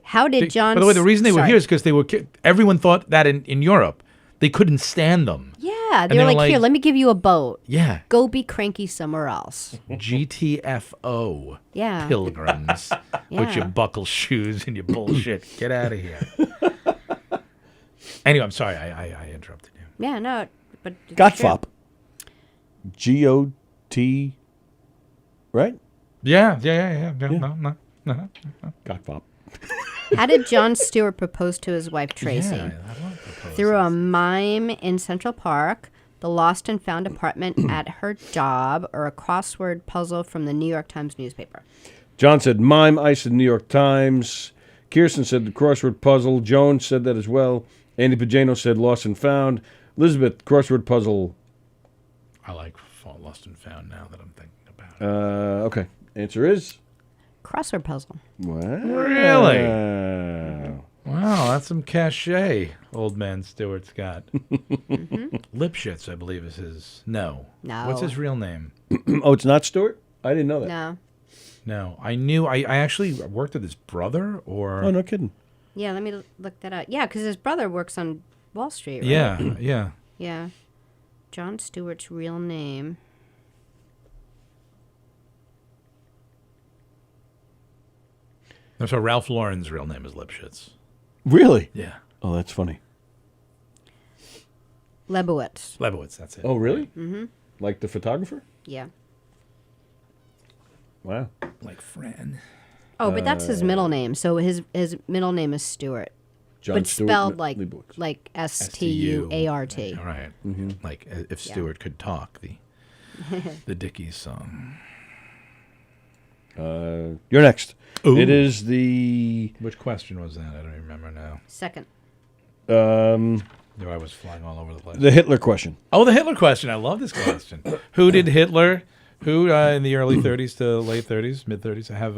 How did John? By the way, the reason they were Sorry. here is because they were. Everyone thought that in Europe, they couldn't stand them. Yeah, And they were like, here, let me give you a boat. Yeah. Go be cranky somewhere else. GTFO. Yeah. Pilgrims. With your Yeah. buckle shoes and your bullshit. Get out of here. Anyway, I'm sorry. I interrupted you. Yeah, no, but it's Gottfop. true. GOT. Right? Yeah. No. Gottfop. How did Jon Stewart propose to his wife Tracy? Yeah, I love proposals. Through a mime in Central Park, the lost and found apartment at her job, or a crossword puzzle from the New York Times newspaper? John said mime. I said New York Times. Kirsten said the crossword puzzle. Joan said that as well. Andy Pagano said lost and found. Elizabeth, crossword puzzle. I like Lost and Found now that I'm thinking about it. Okay. Answer is? Crossword puzzle. Wow. Really? Wow, that's some cachet old man Stewart's got. Lipschitz, I believe, is his... No. What's his real name? Oh, it's not Stewart? I didn't know that. No. No. I knew... I actually worked with his brother, or... Oh, no kidding. Yeah, let me look that up. Yeah, because his brother works on Wall Street, right? Yeah. Yeah. Jon Stewart's real name. So Ralph Lauren's real name is Lipschitz. Really? Yeah. Oh, that's funny. Lebowitz. Lebowitz, that's it. Oh, really? Mm-hmm. Like the photographer? Yeah. Wow. Like Fran. Oh, but that's his middle name. So his middle name is Stewart. John But Stewart spelled Leibowitz. like Stuart. All right. Like if Stewart could talk, the Dickies song. You're next. Ooh. It is the... Which question was that? I don't remember now. Second. I was flying all over the place. The Hitler question. Oh, the Hitler question. I love this question. Who did Hitler, in the early 30s to late 30s, mid 30s, have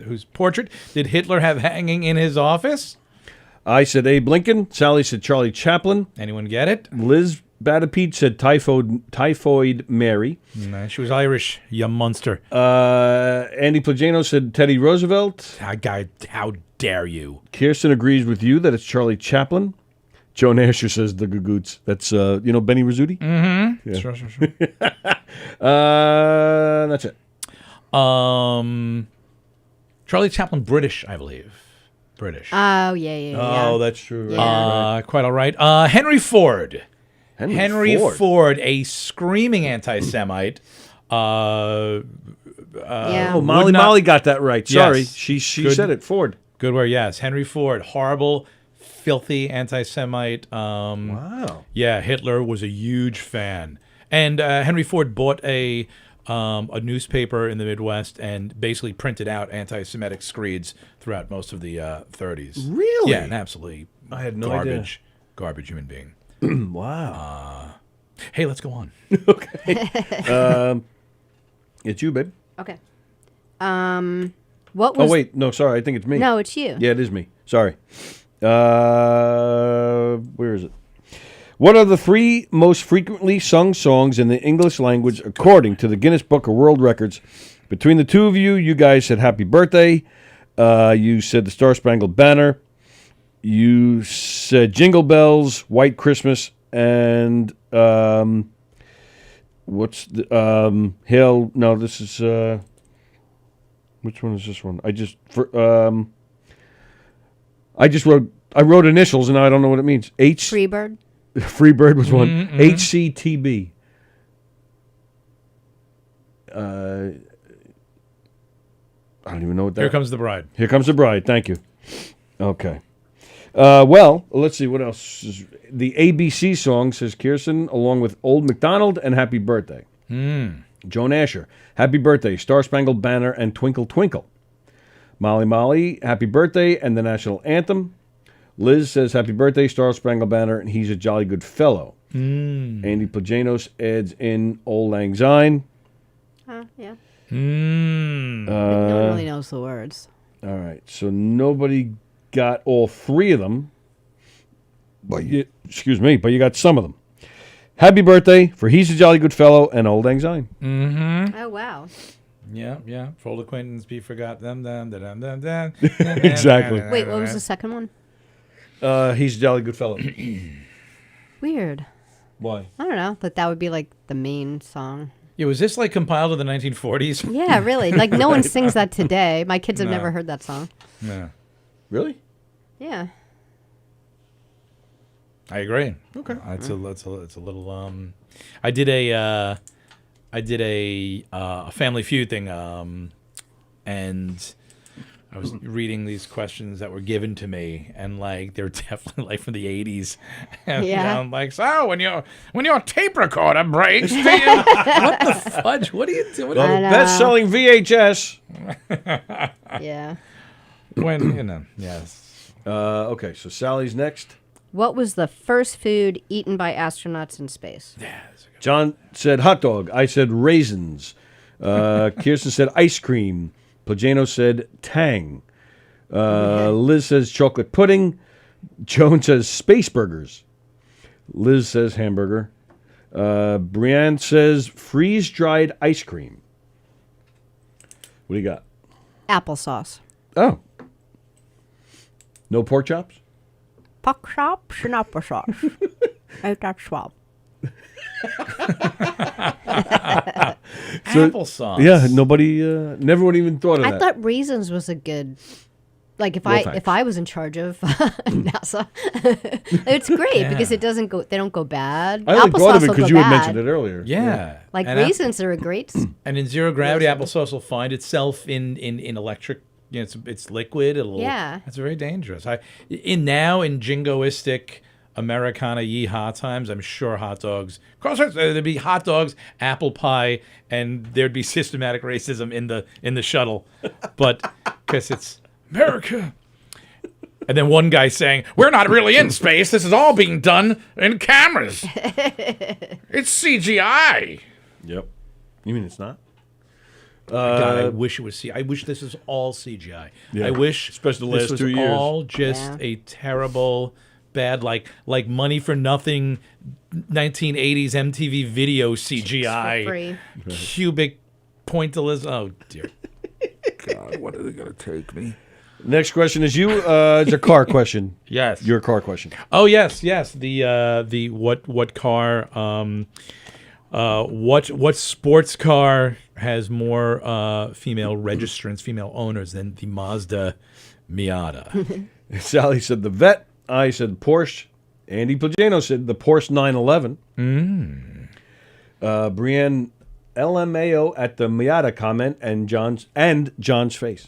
whose portrait did Hitler have hanging in his office? I said Abe Lincoln. Sally said Charlie Chaplin. Anyone get it? Liz Batapete said Typhoid Mary. No, she was Irish, you monster. Andy Plagano said Teddy Roosevelt. How dare you? Kirsten agrees with you that it's Charlie Chaplin. Joan Asher says the Gagoots. That's, Benny Rizzuti? Mm-hmm. Yeah. Sure. That's it. Charlie Chaplin, British, I believe. British. Oh, yeah. Oh, that's true. Right, Yeah. right. Quite all right. Henry Ford. Henry Ford, a screaming anti-Semite. Yeah. Oh, Molly got that right. Sorry. Yes. She Good. said it. Ford. Good word, yes. Henry Ford, horrible, filthy anti-Semite. Wow. Yeah, Hitler was a huge fan. And Henry Ford bought a newspaper in the Midwest and basically printed out anti-Semitic screeds throughout most of the 30s. Really? Yeah, and absolutely I had no garbage human being. Wow. Hey, let's go on. It's you, babe. Okay. What was... Oh, wait. No, sorry. I think it's me. No, it's you. Yeah, it is me. Sorry. Where is it? What are the 3 most frequently sung songs in the English language according to the Guinness Book of World Records? Between the two of you, you guys said Happy Birthday. You said the Star Spangled Banner. You said Jingle Bells, White Christmas, and what's the Hail? No, this is which one is this one? I wrote initials and now I don't know what it means. Freebird. Freebird was one. HCTB. I don't even know what that. Here Comes the Bride. Here Comes the Bride. Thank you. Okay. Well, let's see what else. The ABC song, says Kirsten, along with Old MacDonald and Happy Birthday. Joan Asher, Happy Birthday, Star Spangled Banner, and Twinkle Twinkle. Molly, Happy Birthday, and the National Anthem. Liz says Happy Birthday, Star Spangled Banner, and He's a Jolly Good Fellow. Andy Plajanos adds in Old Lang Syne. Yeah. No one really knows the words. All right, so nobody got all 3 of them. But you got some of them. Happy Birthday for He's a Jolly Good Fellow and Old Lang Syne. Oh, wow. Yeah. For old acquaintance be forgot them. Exactly. Wait, what was the second one? He's a Jolly Good Fellow. Weird. Why? I don't know, but that would be like the main song. Yeah, was this like compiled in the 1940s? Yeah, really. Like no one sings that today. My kids have never heard that song. No. Really? Yeah. I agree. Okay. It's a little. I did a Family Feud thing, and I was reading these questions that were given to me, and like they're definitely like from the 80s. And, Yeah. I'm like, so when your tape recorder breaks, do you, what the fudge? What are you doing? Well, the best-selling VHS. Yeah. Yes. Okay, so Sally's next. What was the first food eaten by astronauts in space? John said hot dog. I said raisins. Kirsten said ice cream. Plajano said tang. Liz says chocolate pudding. Joan says space burgers. Liz says hamburger. Brienne says freeze-dried ice cream. What do you got? Applesauce. Oh. No pork chops? Pork chops and applesauce. Ain't that swab? Applesauce. Yeah, nobody, never would even thought of I that. thought raisins was a good. Like if Well, thanks. if I was in charge of NASA, it's great because it doesn't go. They don't go bad. I only thought of it will because go you had bad. mentioned it earlier. Yeah. Like And raisins are a great. And in zero gravity, applesauce will find itself in electric. You know, it's liquid. Yeah. It's very dangerous. Now in jingoistic Americana yeehaw times, I'm sure hot dogs. Of course, there'd be hot dogs, apple pie, and there'd be systematic racism in the shuttle, but because it's America. And then one guy saying, "We're not really in space. This is all being done in cameras. It's CGI." Yep. You mean it's not? God, I wish it was I wish this is all CGI. Yeah. I wish Especially the this last was 2 years. all just a terrible, bad, like money for nothing, 1980s MTV video CGI, free. cubic pointillist. Oh dear God, what are they gonna take me? Next question is you. It's a car question. Yes. Your car question. Oh yes. The what car? What sports car has more female registrants, female owners than the Mazda Miata? Sally said the Vet. I said Porsche. Andy Plajano said the Porsche 911. Brienne LMAO at the Miata comment and John's face.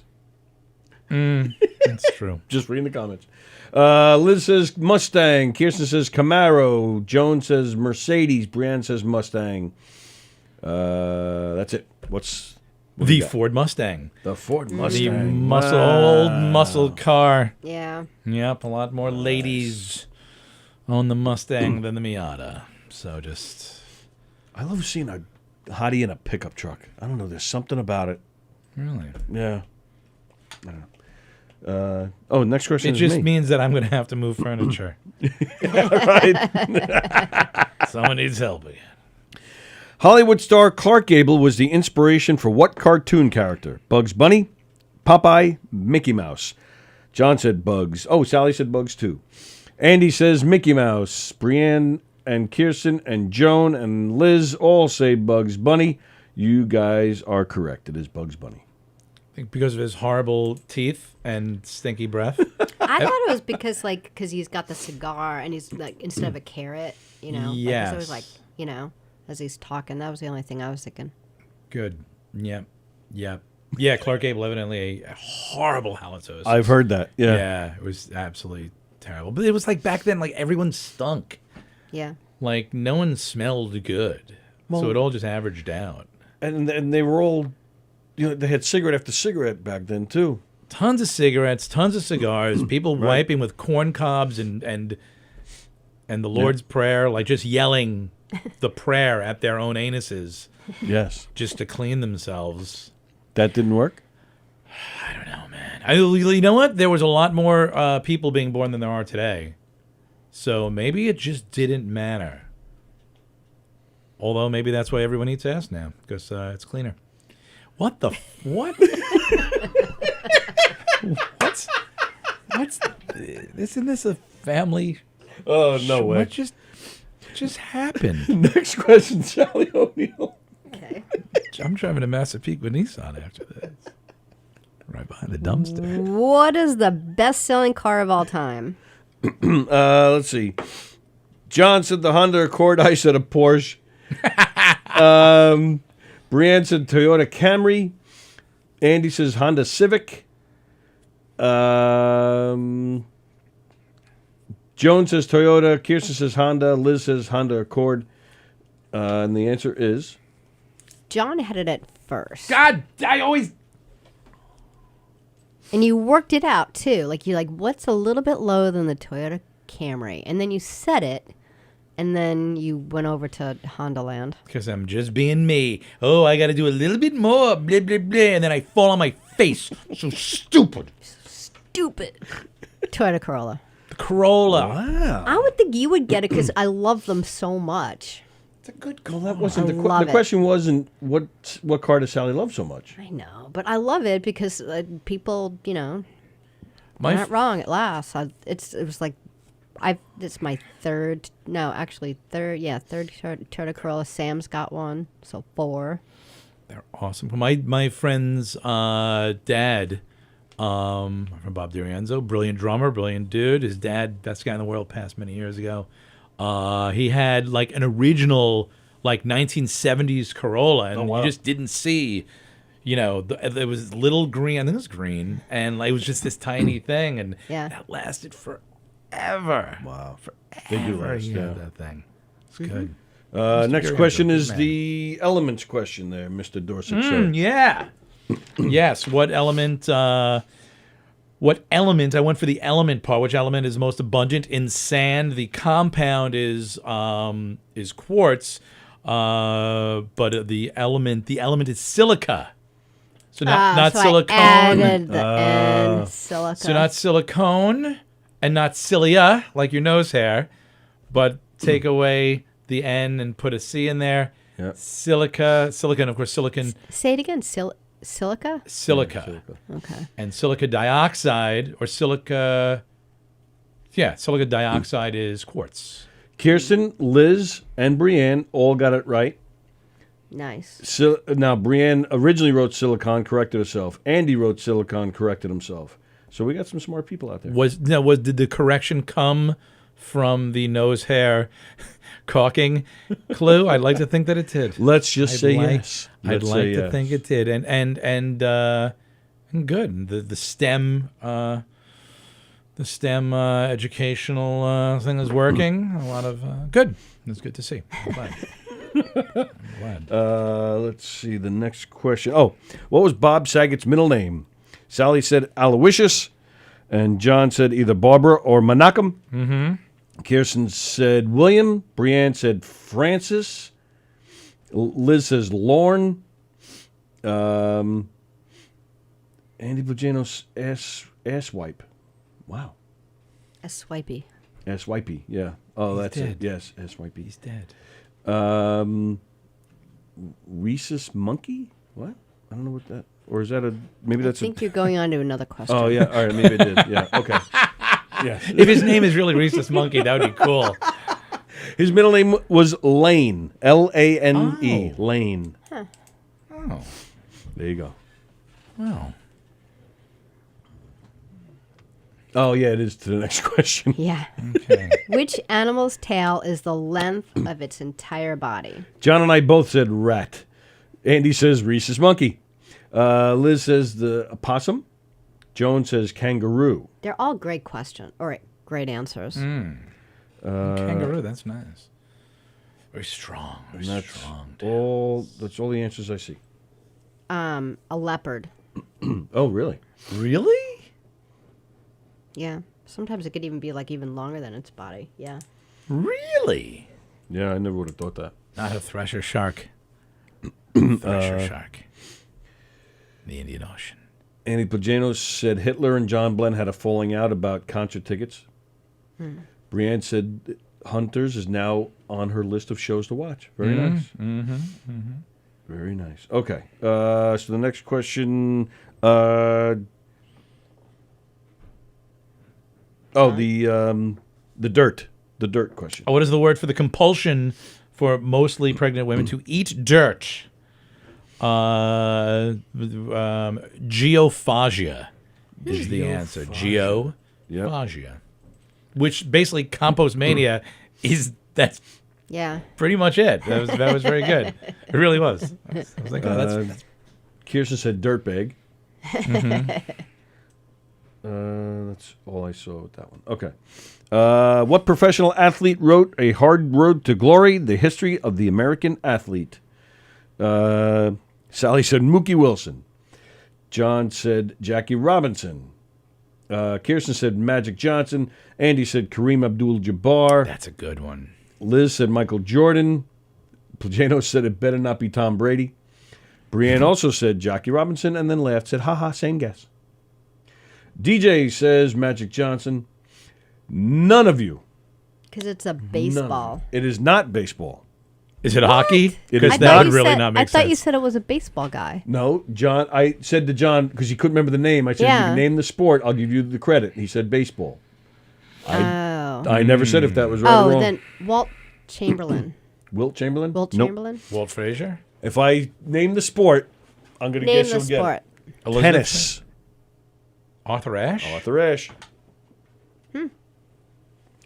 That's true. Just reading the comments. Liz says Mustang. Kirsten says Camaro. Joan says Mercedes. Brienne says Mustang. That's it. What The Ford Mustang. The Ford The Mustang. old muscle car. Yeah. Yep, a lot more ladies own the Mustang than the Miata. So just... I love seeing a hottie in a pickup truck. I don't know. There's something about it. Really? Yeah. I don't know. Next question It is just me. means that I'm going to have to move furniture. Right. Someone needs help again. Hollywood star Clark Gable was the inspiration for what cartoon character? Bugs Bunny, Popeye, Mickey Mouse. John said Bugs. Oh, Sally said Bugs too. Andy says Mickey Mouse. Brienne and Kirsten and Joan and Liz all say Bugs Bunny. You guys are correct. It is Bugs Bunny. I think because of his horrible teeth and stinky breath. I thought it was because he's got the cigar and he's like, instead of a carrot, Yes. Like, it was like, as he's talking. That was the only thing I was thinking. Good. Yep. Yeah, Clark Gable, evidently a horrible halitosis. I've heard that. Yeah. Yeah, it was absolutely terrible. But it was like back then, like everyone stunk. Yeah. Like no one smelled good. So it all just averaged out. And they were all, they had cigarette after cigarette back then too. Tons of cigarettes, tons of cigars, people wiping with corn cobs and the Lord's Prayer, like just yelling the prayer at their own anuses Yes. just to clean themselves. That didn't work? I don't know, man. You know what? There was a lot more people being born than there are today. So maybe it just didn't matter. Although maybe that's why everyone eats ass now, because it's cleaner. What the... What? What's... Isn't this a family... Oh, no way. What just happened? Next question, Sally O'Neill. Okay. I'm driving to Massapequa with Nissan after this. Right behind the dumpster. What is the best-selling car of all time? Let's see. John said the Honda Accord. I said a Porsche. Brienne said Toyota Camry. Andy says Honda Civic. Joan says Toyota. Kirsten says Honda. Liz says Honda Accord. And the answer is... John had it at first. God, I always... And you worked it out, too. Like, you're like, what's a little bit lower than the Toyota Camry? And then you said it, and then you went over to Honda Land. Because I'm just being me. Oh, I got to do a little bit more, blah, blah, blah. And then I fall on my face. So stupid. Stupid. Toyota Corolla. The Corolla. Wow. I would think you would get it because I love them so much. It's a good car. Well, that wasn't I the love the it. question. Wasn't what car does Sally love so much? I know, but I love it because people, My they're f- not wrong at last. It's my third Toyota Corolla. Sam's got one, so 4. They're awesome. My friend's dad, from Bob DiRienzo, brilliant drummer, brilliant dude. His dad, best guy in the world, passed many years ago. He had like an original like 1970s Corolla, and you just didn't see, it was little green. I think it was green, and like, it was just this tiny thing, and that lasted forever. Wow. Forever. They do last, He had yeah. that thing. It's good. Next DiRienzo, question good is man. the elements question there, Mr. Dorset. sir. Yeah. Yes. What element? I went for the element part. Which element is most abundant in sand? The compound is quartz, but the element is silica. So not so silicone. I added the N, silica. So not silicone and not cilia like your nose hair, but take away the N and put a C in there. Yep. Silicon, of course, silicon. Say it again. Silica. Silica. Okay. And silica dioxide or silica dioxide is quartz. Kirsten, Liz, and Brienne all got it right. Nice. Now, Brienne originally wrote silicon, corrected herself. Andy wrote silicon, corrected himself. So we got some smart people out there. Did the correction come from the nose hair caulking clue? I'd like to think that it did. Let's just say yes. I'd Let's like say to yes. think it did, and good. The STEM educational thing is working. A lot of good. It's good to see. I'm glad. I'm glad. Let's see the next question. Oh, what was Bob Saget's middle name? Sally said Aloysius, and John said either Barbara or Knockem. Mm-hmm. Kirsten said William. Brienne said Francis. Liz says Lorne. Andy Bujano asswipe. Wow. A swipey. Asswipey, yeah. Oh, that's dead. it. Yes, asswipey. He's dead. Rhesus monkey? What? I don't know what that... Or is that a... Maybe I that's think you're going on to another question. Oh, yeah. All right, maybe I did. Yeah, okay. Yeah. If his name is really Rhesus Monkey, that would be cool. His middle name was Lane. Lane. Oh. Lane. Oh. There you go. Oh. Oh, yeah, it is to the next question. Yeah. Okay. Which animal's tail is the length of its entire body? John and I both said rat. Andy says Rhesus monkey. Liz says the opossum. Joan says kangaroo. They're all great questions, or great answers. Kangaroo, that's nice. Very strong. Very strong. That's all the answers I see. A leopard. Oh, really? Really? Yeah. Sometimes it could even be like even longer than its body. Yeah. Really? Yeah, I never would have thought that. Not a thresher shark. Thresher shark. The Indian Ocean. Andy Plajanos said Hitler and John Glenn had a falling out about concert tickets. Brienne said Hunters is now on her list of shows to watch. Very nice. Very nice. Okay. So the next question. The dirt. The dirt question. Oh, what is the word for the compulsion for mostly pregnant women to eat dirt? Geophagia is the answer. Geophagia. Which basically compost mania is that's Yeah. pretty much it. That was very good. It really was. I was like, oh, that's Kirsten said dirtbag. That's all I saw with that one. Okay. What professional athlete wrote A Hard Road to Glory, The History of the American Athlete? Sally said Mookie Wilson. John said Jackie Robinson. Kirsten said Magic Johnson. Andy said Kareem Abdul-Jabbar. that's a good one. Liz said Michael Jordan. Plajano said it better not be Tom Brady. Brienne also said Jackie Robinson and then laughed, said, haha, same guess. DJ says Magic Johnson. None of you. Because it's a None of baseball. you. It is not baseball. Is it hockey? It Because is that not. would really not make I thought sense. you said it was a baseball guy. No, John. I said to John, because he couldn't remember the name, I said, if you Yeah. can name the sport, I'll give you the credit. He said baseball. Oh. I never said if that was right or Oh, wrong. then Walt Chamberlain. Wilt Chamberlain? Wilt Nope. Chamberlain? Walt Frazier? If I name the sport, I'm going to Name guess the you'll get sport. it. Elizabeth Tennis. Arthur Ashe? Arthur Ashe.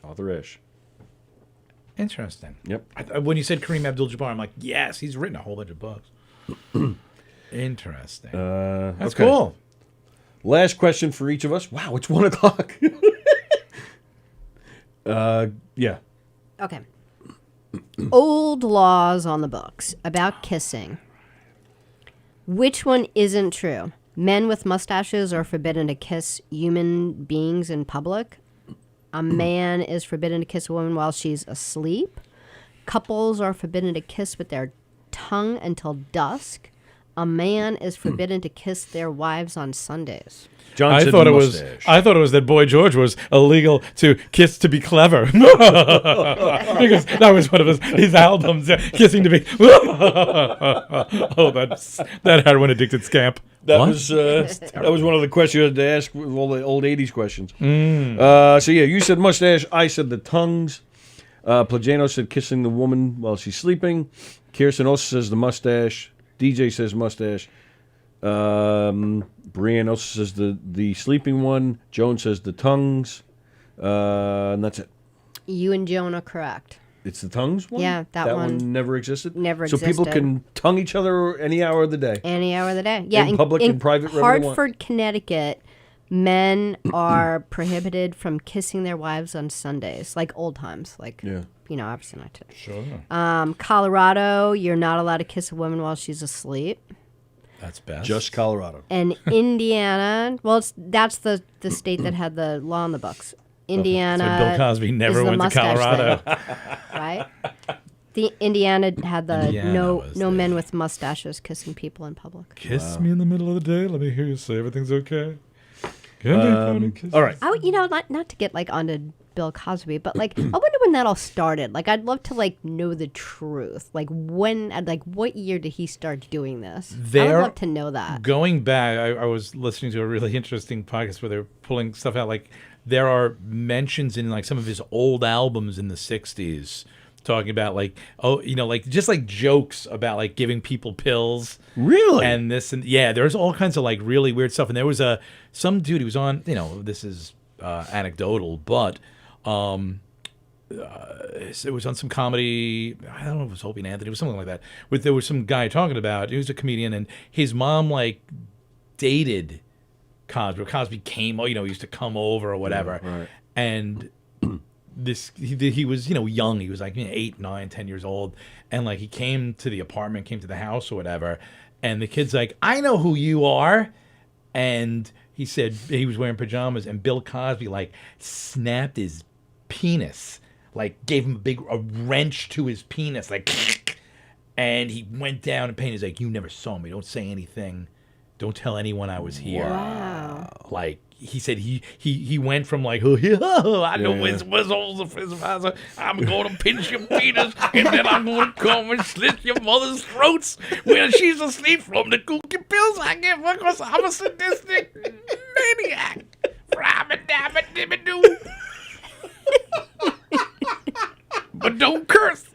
Arthur Ashe. Interesting. Yep. When you said Kareem Abdul-Jabbar, I'm like, yes, he's written a whole bunch of books. Interesting. That's okay. cool. Last question for each of us. Wow, it's 1 o'clock. Yeah. Okay. Old laws on the books about kissing. Which one isn't true? Men with mustaches are forbidden to kiss human beings in public. A man is forbidden to kiss a woman while she's asleep. Couples are forbidden to kiss with their tongue until dusk. A man is forbidden to kiss their wives on Sundays. John I said thought it was that Boy George was illegal to kiss to be clever. Because that was one of his albums, Kissing to Be. Oh, that heroin addicted scamp. That What? was that was one of the questions you had to ask with all the old 80s questions. So yeah, you said mustache. I said the tongues. Plajano said kissing the woman while she's sleeping. Kirsten also says the mustache. DJ says mustache. Brienne also says the sleeping one. Joan says the tongues. And that's it. You and Joan are correct. It's the tongues one? Yeah, that one never existed? never So people existed. can tongue each other any hour of the day. Any hour of the day. Yeah, In public, in private, wherever they want. Hartford, Connecticut, men are prohibited from kissing their wives on Sundays, like old times. Like, Yeah. you know, obviously not today. Sure. Colorado, you're not allowed to kiss a woman while she's asleep. That's best. Just Colorado. And Indiana, well, that's the state that had the law in the books. Indiana. So Bill Cosby never is the went to mustache Colorado. thing, right? The Indiana had the Indiana was no the- men with mustaches kissing people in public. Kiss me in the middle of the day. Let me hear you say everything's okay. All right. Not to get like onto Bill Cosby, but like I wonder when that all started. Like I'd love to like know the truth. Like what year did he start doing this? I would love to know that. Going back, I was listening to a really interesting podcast where they're pulling stuff out. Like there are mentions in like some of his old albums in the 60s talking about like, like just like jokes about like giving people pills. Really? And this and yeah, there's all kinds of like really weird stuff. And there was some dude who was on, this is anecdotal, but it was on some comedy. I don't know if it was Opie and Anthony. It was something like that. There was some guy talking about. He was a comedian, and his mom like dated Cosby. Cosby came, he used to come over or whatever. Yeah, right. And he was young. He was like 8, 9, 10 years old, and like he came to the apartment, came to the house or whatever. And the kid's like, "I know who you are," and he said he was wearing pajamas, and Bill Cosby like snapped his penis, like gave him a wrench to his penis, like, and he went down in pain. He's like, "You never saw me. Don't say anything. Don't tell anyone I was here." Wow. Like he said, he went from like, I know his whistles, I'm going to pinch your penis, and then I'm going to come and slit your mother's throats when she's asleep from the cookie pills I give her because I'm a sadistic maniac. Rabba-dabba-dibba-doo. But don't curse.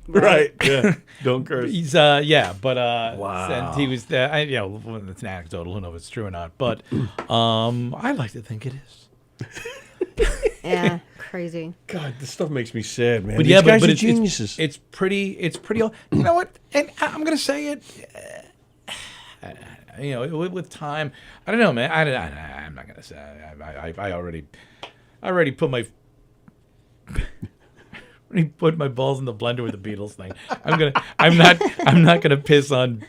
Right. Yeah. Don't curse. He's wow. Wow. And he was it's an anecdotal. Who knows if it's true or not? But I like to think it is. Yeah, crazy. God, this stuff makes me sad, man. But These yeah, guys but are it's geniuses. It's pretty. You know what? And I'm gonna say it. With time, I don't know, man. I'm not gonna say. I already put my. He put my balls in the blender with the Beatles thing. I'm not gonna piss on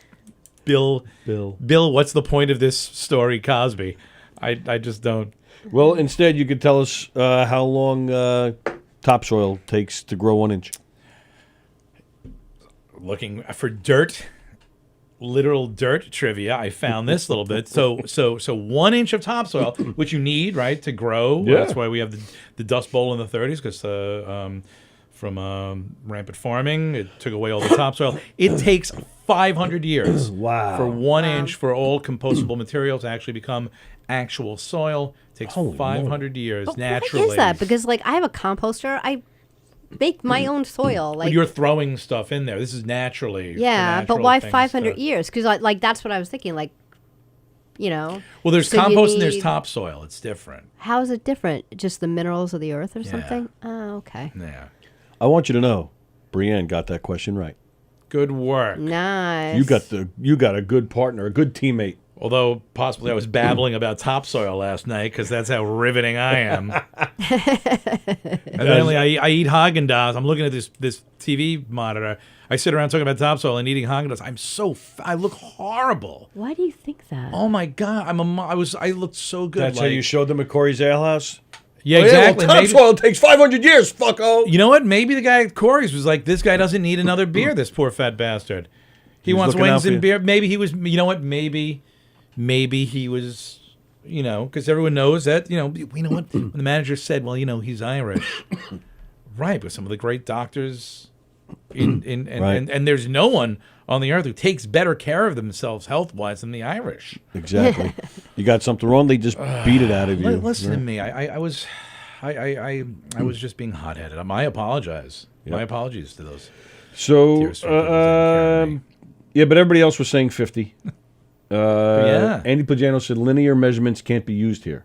Bill. Bill, what's the point of this story, Cosby? I just don't. Well, instead, you could tell us how long topsoil takes to grow 1 inch. Looking for dirt, literal dirt trivia. I found this little bit. So 1 inch of topsoil, which you need, right, to grow. Yeah. That's why we have the Dust Bowl in the 30s, because from rampant farming, it took away all the topsoil. It takes 500 years Wow. for 1 inch for all compostable material to actually become actual soil. It takes Holy 500 years But naturally. why is that? Because like I have a composter. I make my own soil. Like But you're throwing stuff in there. This is naturally. yeah, the but natural why things 500 to- years? Because like that's what I was thinking. Like, Well, there's so you compost and there's need- topsoil. It's different. How is it different? Just the minerals of the earth or Yeah. something? Oh, okay. Yeah. I want you to know, Brienne got that question right. Good work. Nice. You got a good partner, a good teammate. Although possibly I was babbling about topsoil last night because that's how riveting I am. Evidently, I eat Haagen-Dazs. I'm looking at this TV monitor. I sit around talking about topsoil and eating Haagen-Dazs. I look horrible. Why do you think that? Oh my God! I looked so good. That's how you showed them at Corey's Ale House? Yeah, Oh, exactly. well, topsoil takes 500 years, fucko. You know what? Maybe the guy at Corey's was like, this guy doesn't need another beer, this poor fat bastard. He wants looking out wings for and you. beer. Maybe he was, you know what? Maybe he was, because everyone knows that, you know what? When the manager said, well, he's Irish. Right, but some of the great doctors Right. and there's no one on the earth who takes better care of themselves health-wise than the Irish. Exactly. You got something wrong, they just beat it out of you. Listen to Right. me. I was just being hot-headed. I apologize. Yep. My apologies to those. So, Tears from people's Academy. yeah, but everybody else was saying 50. Yeah. Andy Pagano said linear measurements can't be used here.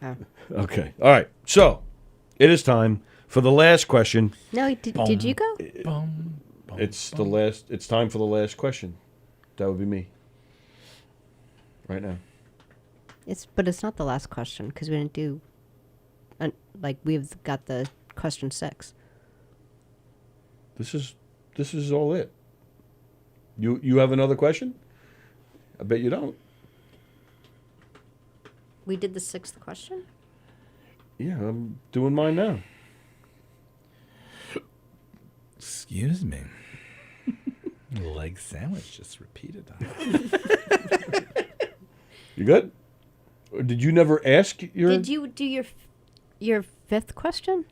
Oh. Okay. All right. So, it is time for the last question. No, did you go? Boom, boom, It's boom. It's time for the last question. That would be me. Right now. But it's not the last question because we didn't do. We've got the question 6. This is all it. You have another question? I bet you don't. We did the 6th question. Yeah, I'm doing mine now. Excuse me. Leg sandwich just repeated. You good? Did you never ask your? Did you do your fifth question?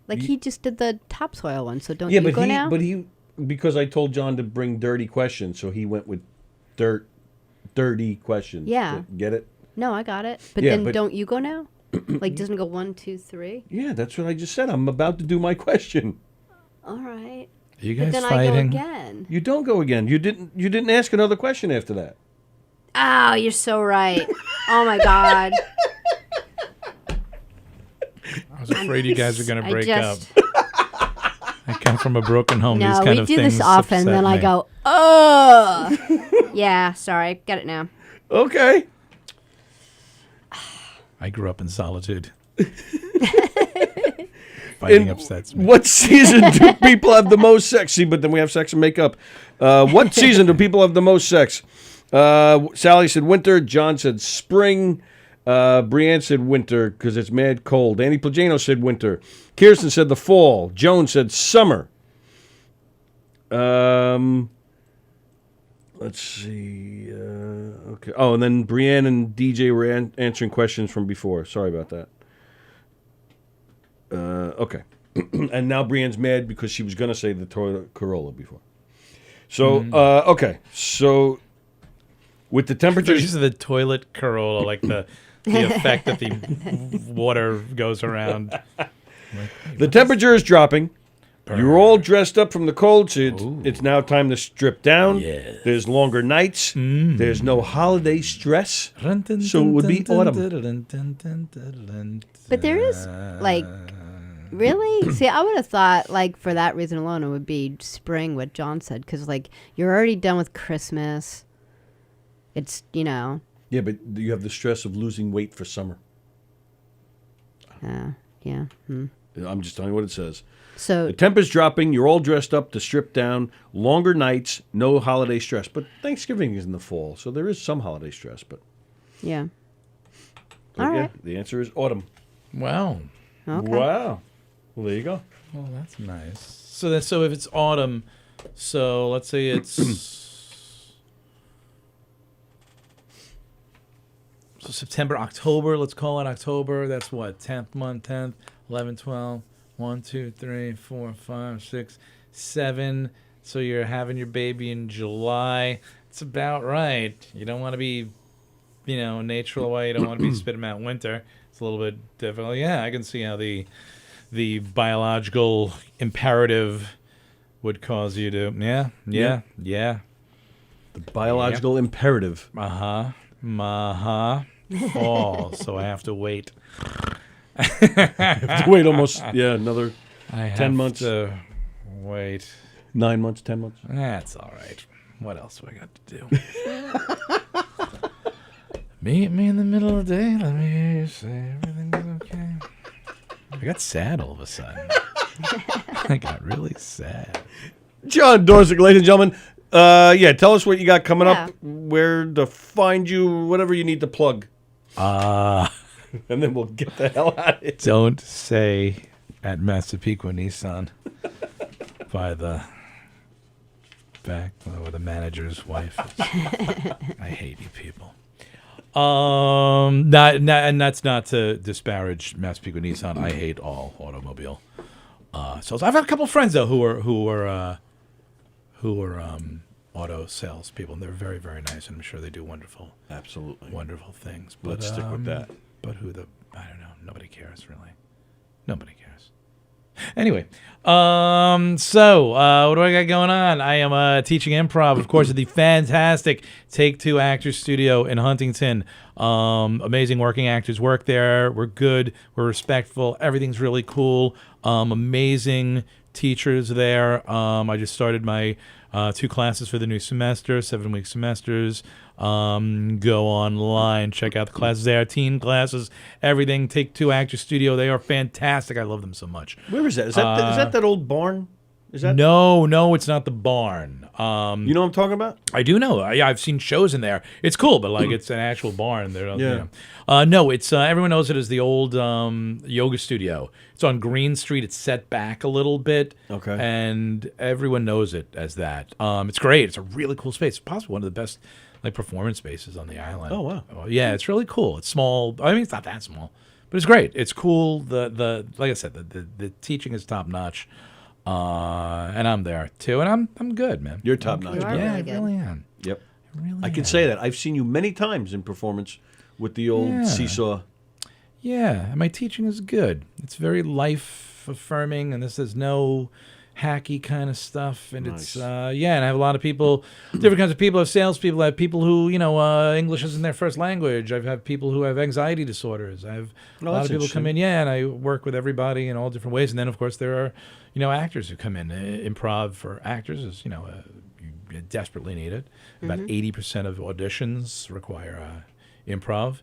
Like he just did the topsoil one, so don't you go now? Because I told John to bring dirty questions, so he went with dirty questions. Yeah. Get it? No, I got it. But Yeah, then but- don't you go now? Like doesn't it go 1, 2, 3? Yeah, that's what I just said. I'm about to do my question. All right. Are you But guys then fighting? I go again. You don't go again. You didn't ask another question after that. Oh, you're so right. Oh my God. I was afraid you guys were going to break up. just I come from a broken home. These no, kind we of do things this often. upset Then I me. go, oh. Yeah, sorry, got it now. Okay. I grew up in solitude. Fighting upsets me. What season do people have the most sex? See, but then we have sex and makeup. What season do people have the most sex? Sallie said winter. John said spring. Brienne said winter because it's mad cold. Annie Plagano said winter. Kirsten said the fall. Joan said summer. Let's see. Okay. Oh, and then Brienne and DJ were answering questions from before. Sorry about that. Okay. And now Brienne's mad because she was going to say the Toyota Corolla before. So, okay. So, with the temperatures... These are the toilet Corolla, like the effect that the water goes around. The temperature is dropping. You're all dressed up from the cold, so it's now time to strip down. Yes. There's longer nights. There's no holiday stress. So it would be autumn. But there is like, really? See, I would have thought like for that reason alone it would be spring. What John said, because like you're already done with Christmas. It's Yeah, but you have the stress of losing weight for summer. yeah. I'm just telling you what it says. So The temp is dropping. You're all dressed up to strip down. Longer nights. No holiday stress. But Thanksgiving is in the fall, so there is some holiday stress. But yeah. But All yeah, right. the answer is autumn. Wow. Okay. Wow. Well, there you go. Well, that's nice. So if it's autumn, so let's say it's so September, October. Let's call it October. That's what 10th month, 10th, 11, 12, 1, 2, 3, 4, 5, 6, 7. So you're having your baby in July. It's about right. You don't want to be, natural way. You don't want to be spitting out winter. It's a little bit difficult. Yeah, I can see how the biological imperative would cause you to yeah. The biological imperative. Fall, so I have to wait. Wait almost, another I 10 months. to wait. 9 months, 10 months. That's all right. What else do I got to do? Meet me in the middle of the day. Let me hear you say everything's okay. I got sad all of a sudden. I got really sad. John Dorsick, ladies and gentlemen. Tell us what you got coming up, where to find you, whatever you need to plug. And then we'll get the hell out of it. Don't say at Massapequa Nissan by the back where the manager's wife is. I hate you people. And that's not to disparage Massapequa Nissan. I hate all automobile sales. I've had a couple friends though who are auto sales people, and they're very, very nice, and I'm sure they do wonderful things. But Let's stick with that. But I don't know. Nobody cares really. Nobody cares. Anyway, so what do I got going on? I am teaching improv, of course, at the fantastic Take Two Actors Studio in Huntington. Amazing working actors work there. We're good. We're respectful. Everything's really cool. Amazing teachers there. I just started my 2 classes for the new semester, 7-week semesters. Go online, check out the classes. They are teen classes, everything. Take Two Actors Studio. They are fantastic. I love them so much. Where is that? Is that old barn? Is that No, it's not the barn. You know what I'm talking about? I do know. I've seen shows in there. It's cool, but like it's an actual barn. Yeah. No, it's everyone knows it as the old yoga studio. It's on Green Street. It's set back a little bit. Okay. And everyone knows it as that. It's great. It's a really cool space. It's possibly one of the best like performance spaces on the island. Oh, wow. Yeah, it's really cool. It's small. I mean, it's not that small, but it's great. It's cool. The like I said, the teaching is top notch, and I'm there too, and I'm good, man. You're top notch. You are Yeah, really I good. really am. Yep. Really I can am. say that. I've seen you many times in performance with the old Yeah. seesaw. Yeah, and my teaching is good. It's very life affirming, and there's no hacky kind of stuff. And it's and I have a lot of people, different kinds of people. I have salespeople. I have people who English isn't their first language. I've had people who have anxiety disorders. I have a lot of people come in. Yeah, and I work with everybody in all different ways. And then of course there are actors who come in. Improv for actors is you desperately need it. About 80% of auditions require improv.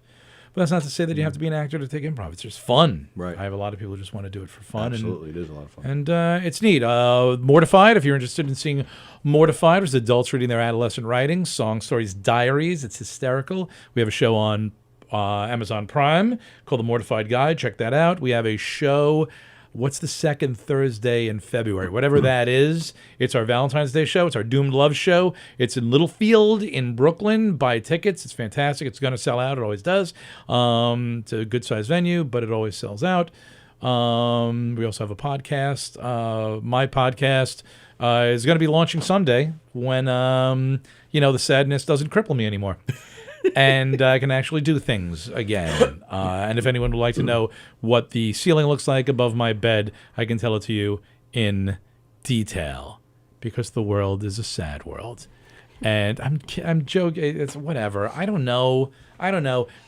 But that's not to say that you have to be an actor to take improv. It's just fun. Right. I have a lot of people who just want to do it for fun. Absolutely, it is a lot of fun. And it's neat. Mortified, if you're interested in seeing Mortified, it's adults reading their adolescent writings, song stories, diaries. It's hysterical. We have a show on Amazon Prime called The Mortified Guide. Check that out. We have a show. What's the second Thursday in February? Whatever that is. It's our Valentine's Day show. It's our Doomed Love show. It's in Littlefield in Brooklyn. Buy tickets. It's fantastic. It's going to sell out. It always does. It's a good-sized venue, but it always sells out. We also have a podcast. My podcast is going to be launching Sunday when, the sadness doesn't cripple me anymore. And I can actually do things again. And if anyone would like to know what the ceiling looks like above my bed, I can tell it to you in detail, because the world is a sad world. And I'm joking. It's whatever. I don't know.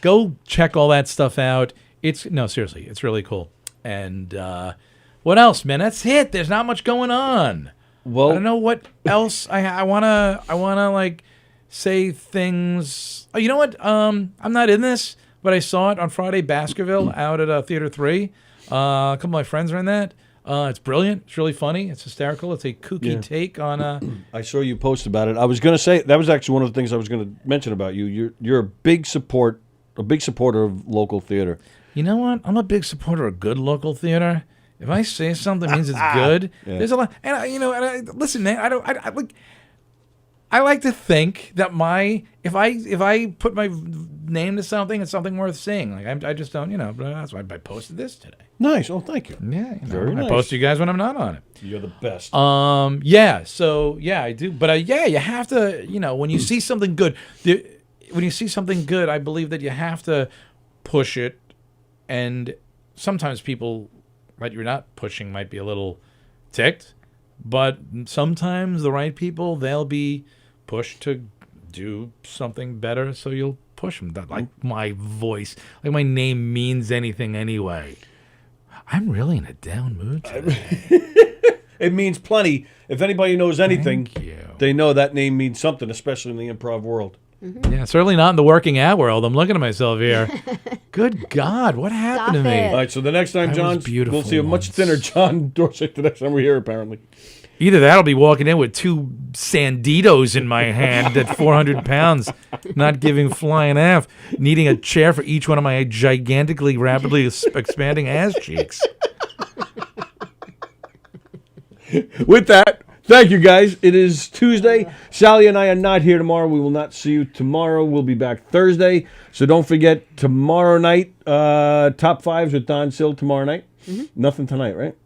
Go check all that stuff out. Seriously, it's really cool. And what else, man? That's it. There's not much going on. Well, I don't know what else. I wanna like say things. Oh, you know what? I'm not in this, but I saw it on Friday, Baskerville, out at Theater 3. A couple of my friends are in that. It's brilliant. It's really funny. It's hysterical. It's a kooky take on. I saw you post about it. I was going to say that was actually one of the things I was going to mention about you. You're a big supporter of local theater. You know what? I'm a big supporter of good local theater. If I say something means it's good, there's a lot. And listen, man. I like to think that if I put my name to something, it's something worth seeing. Like I just don't, But that's why I posted this today. Nice. Oh, thank you. Yeah, Very nice. I post you guys when I'm not on it. You're the best. Yeah. So yeah, I do. But you have to, when you see something good, I believe that you have to push it, and sometimes people that you're not pushing might be a little ticked, but sometimes the right people, they'll be pushed to do something better, so you'll push them. Like my voice, like my name means anything anyway. I'm really in a down mood today. It means plenty. If anybody knows anything, Thank you. they know that name means something, especially in the improv world. Yeah, certainly not in the working out world. I'm looking at myself here. Good God, what happened Stop to me? it. All right, so the next time, I was John, beautiful we'll see a much once. thinner John Dorset the next time we're here, apparently. Either that, I'll be walking in with 2 Sanditos in my hand at 400 pounds, not giving flying F, needing a chair for each one of my gigantically, rapidly expanding ass cheeks. With that, thank you, guys. It is Tuesday. Sallie and I are not here tomorrow. We will not see you tomorrow. We'll be back Thursday. So don't forget, tomorrow night, Top 5s with Don Sill tomorrow night. Nothing tonight, right?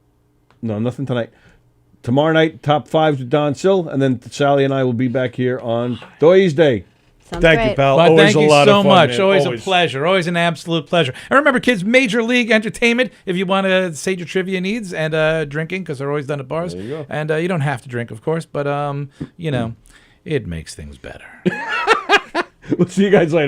No, nothing tonight. Tomorrow night, Top 5s with Don Sill. And then Sallie and I will be back here on Thursday. Sounds Thank great. you, pal. But Always thank you a lot so of fun, much. man. Always a pleasure. Always an absolute pleasure. And remember, kids, Major League Entertainment, if you want to sate your trivia needs, and drinking, because they're always done at bars. There you go. And you don't have to drink, of course, but, it makes things better. We'll see you guys later.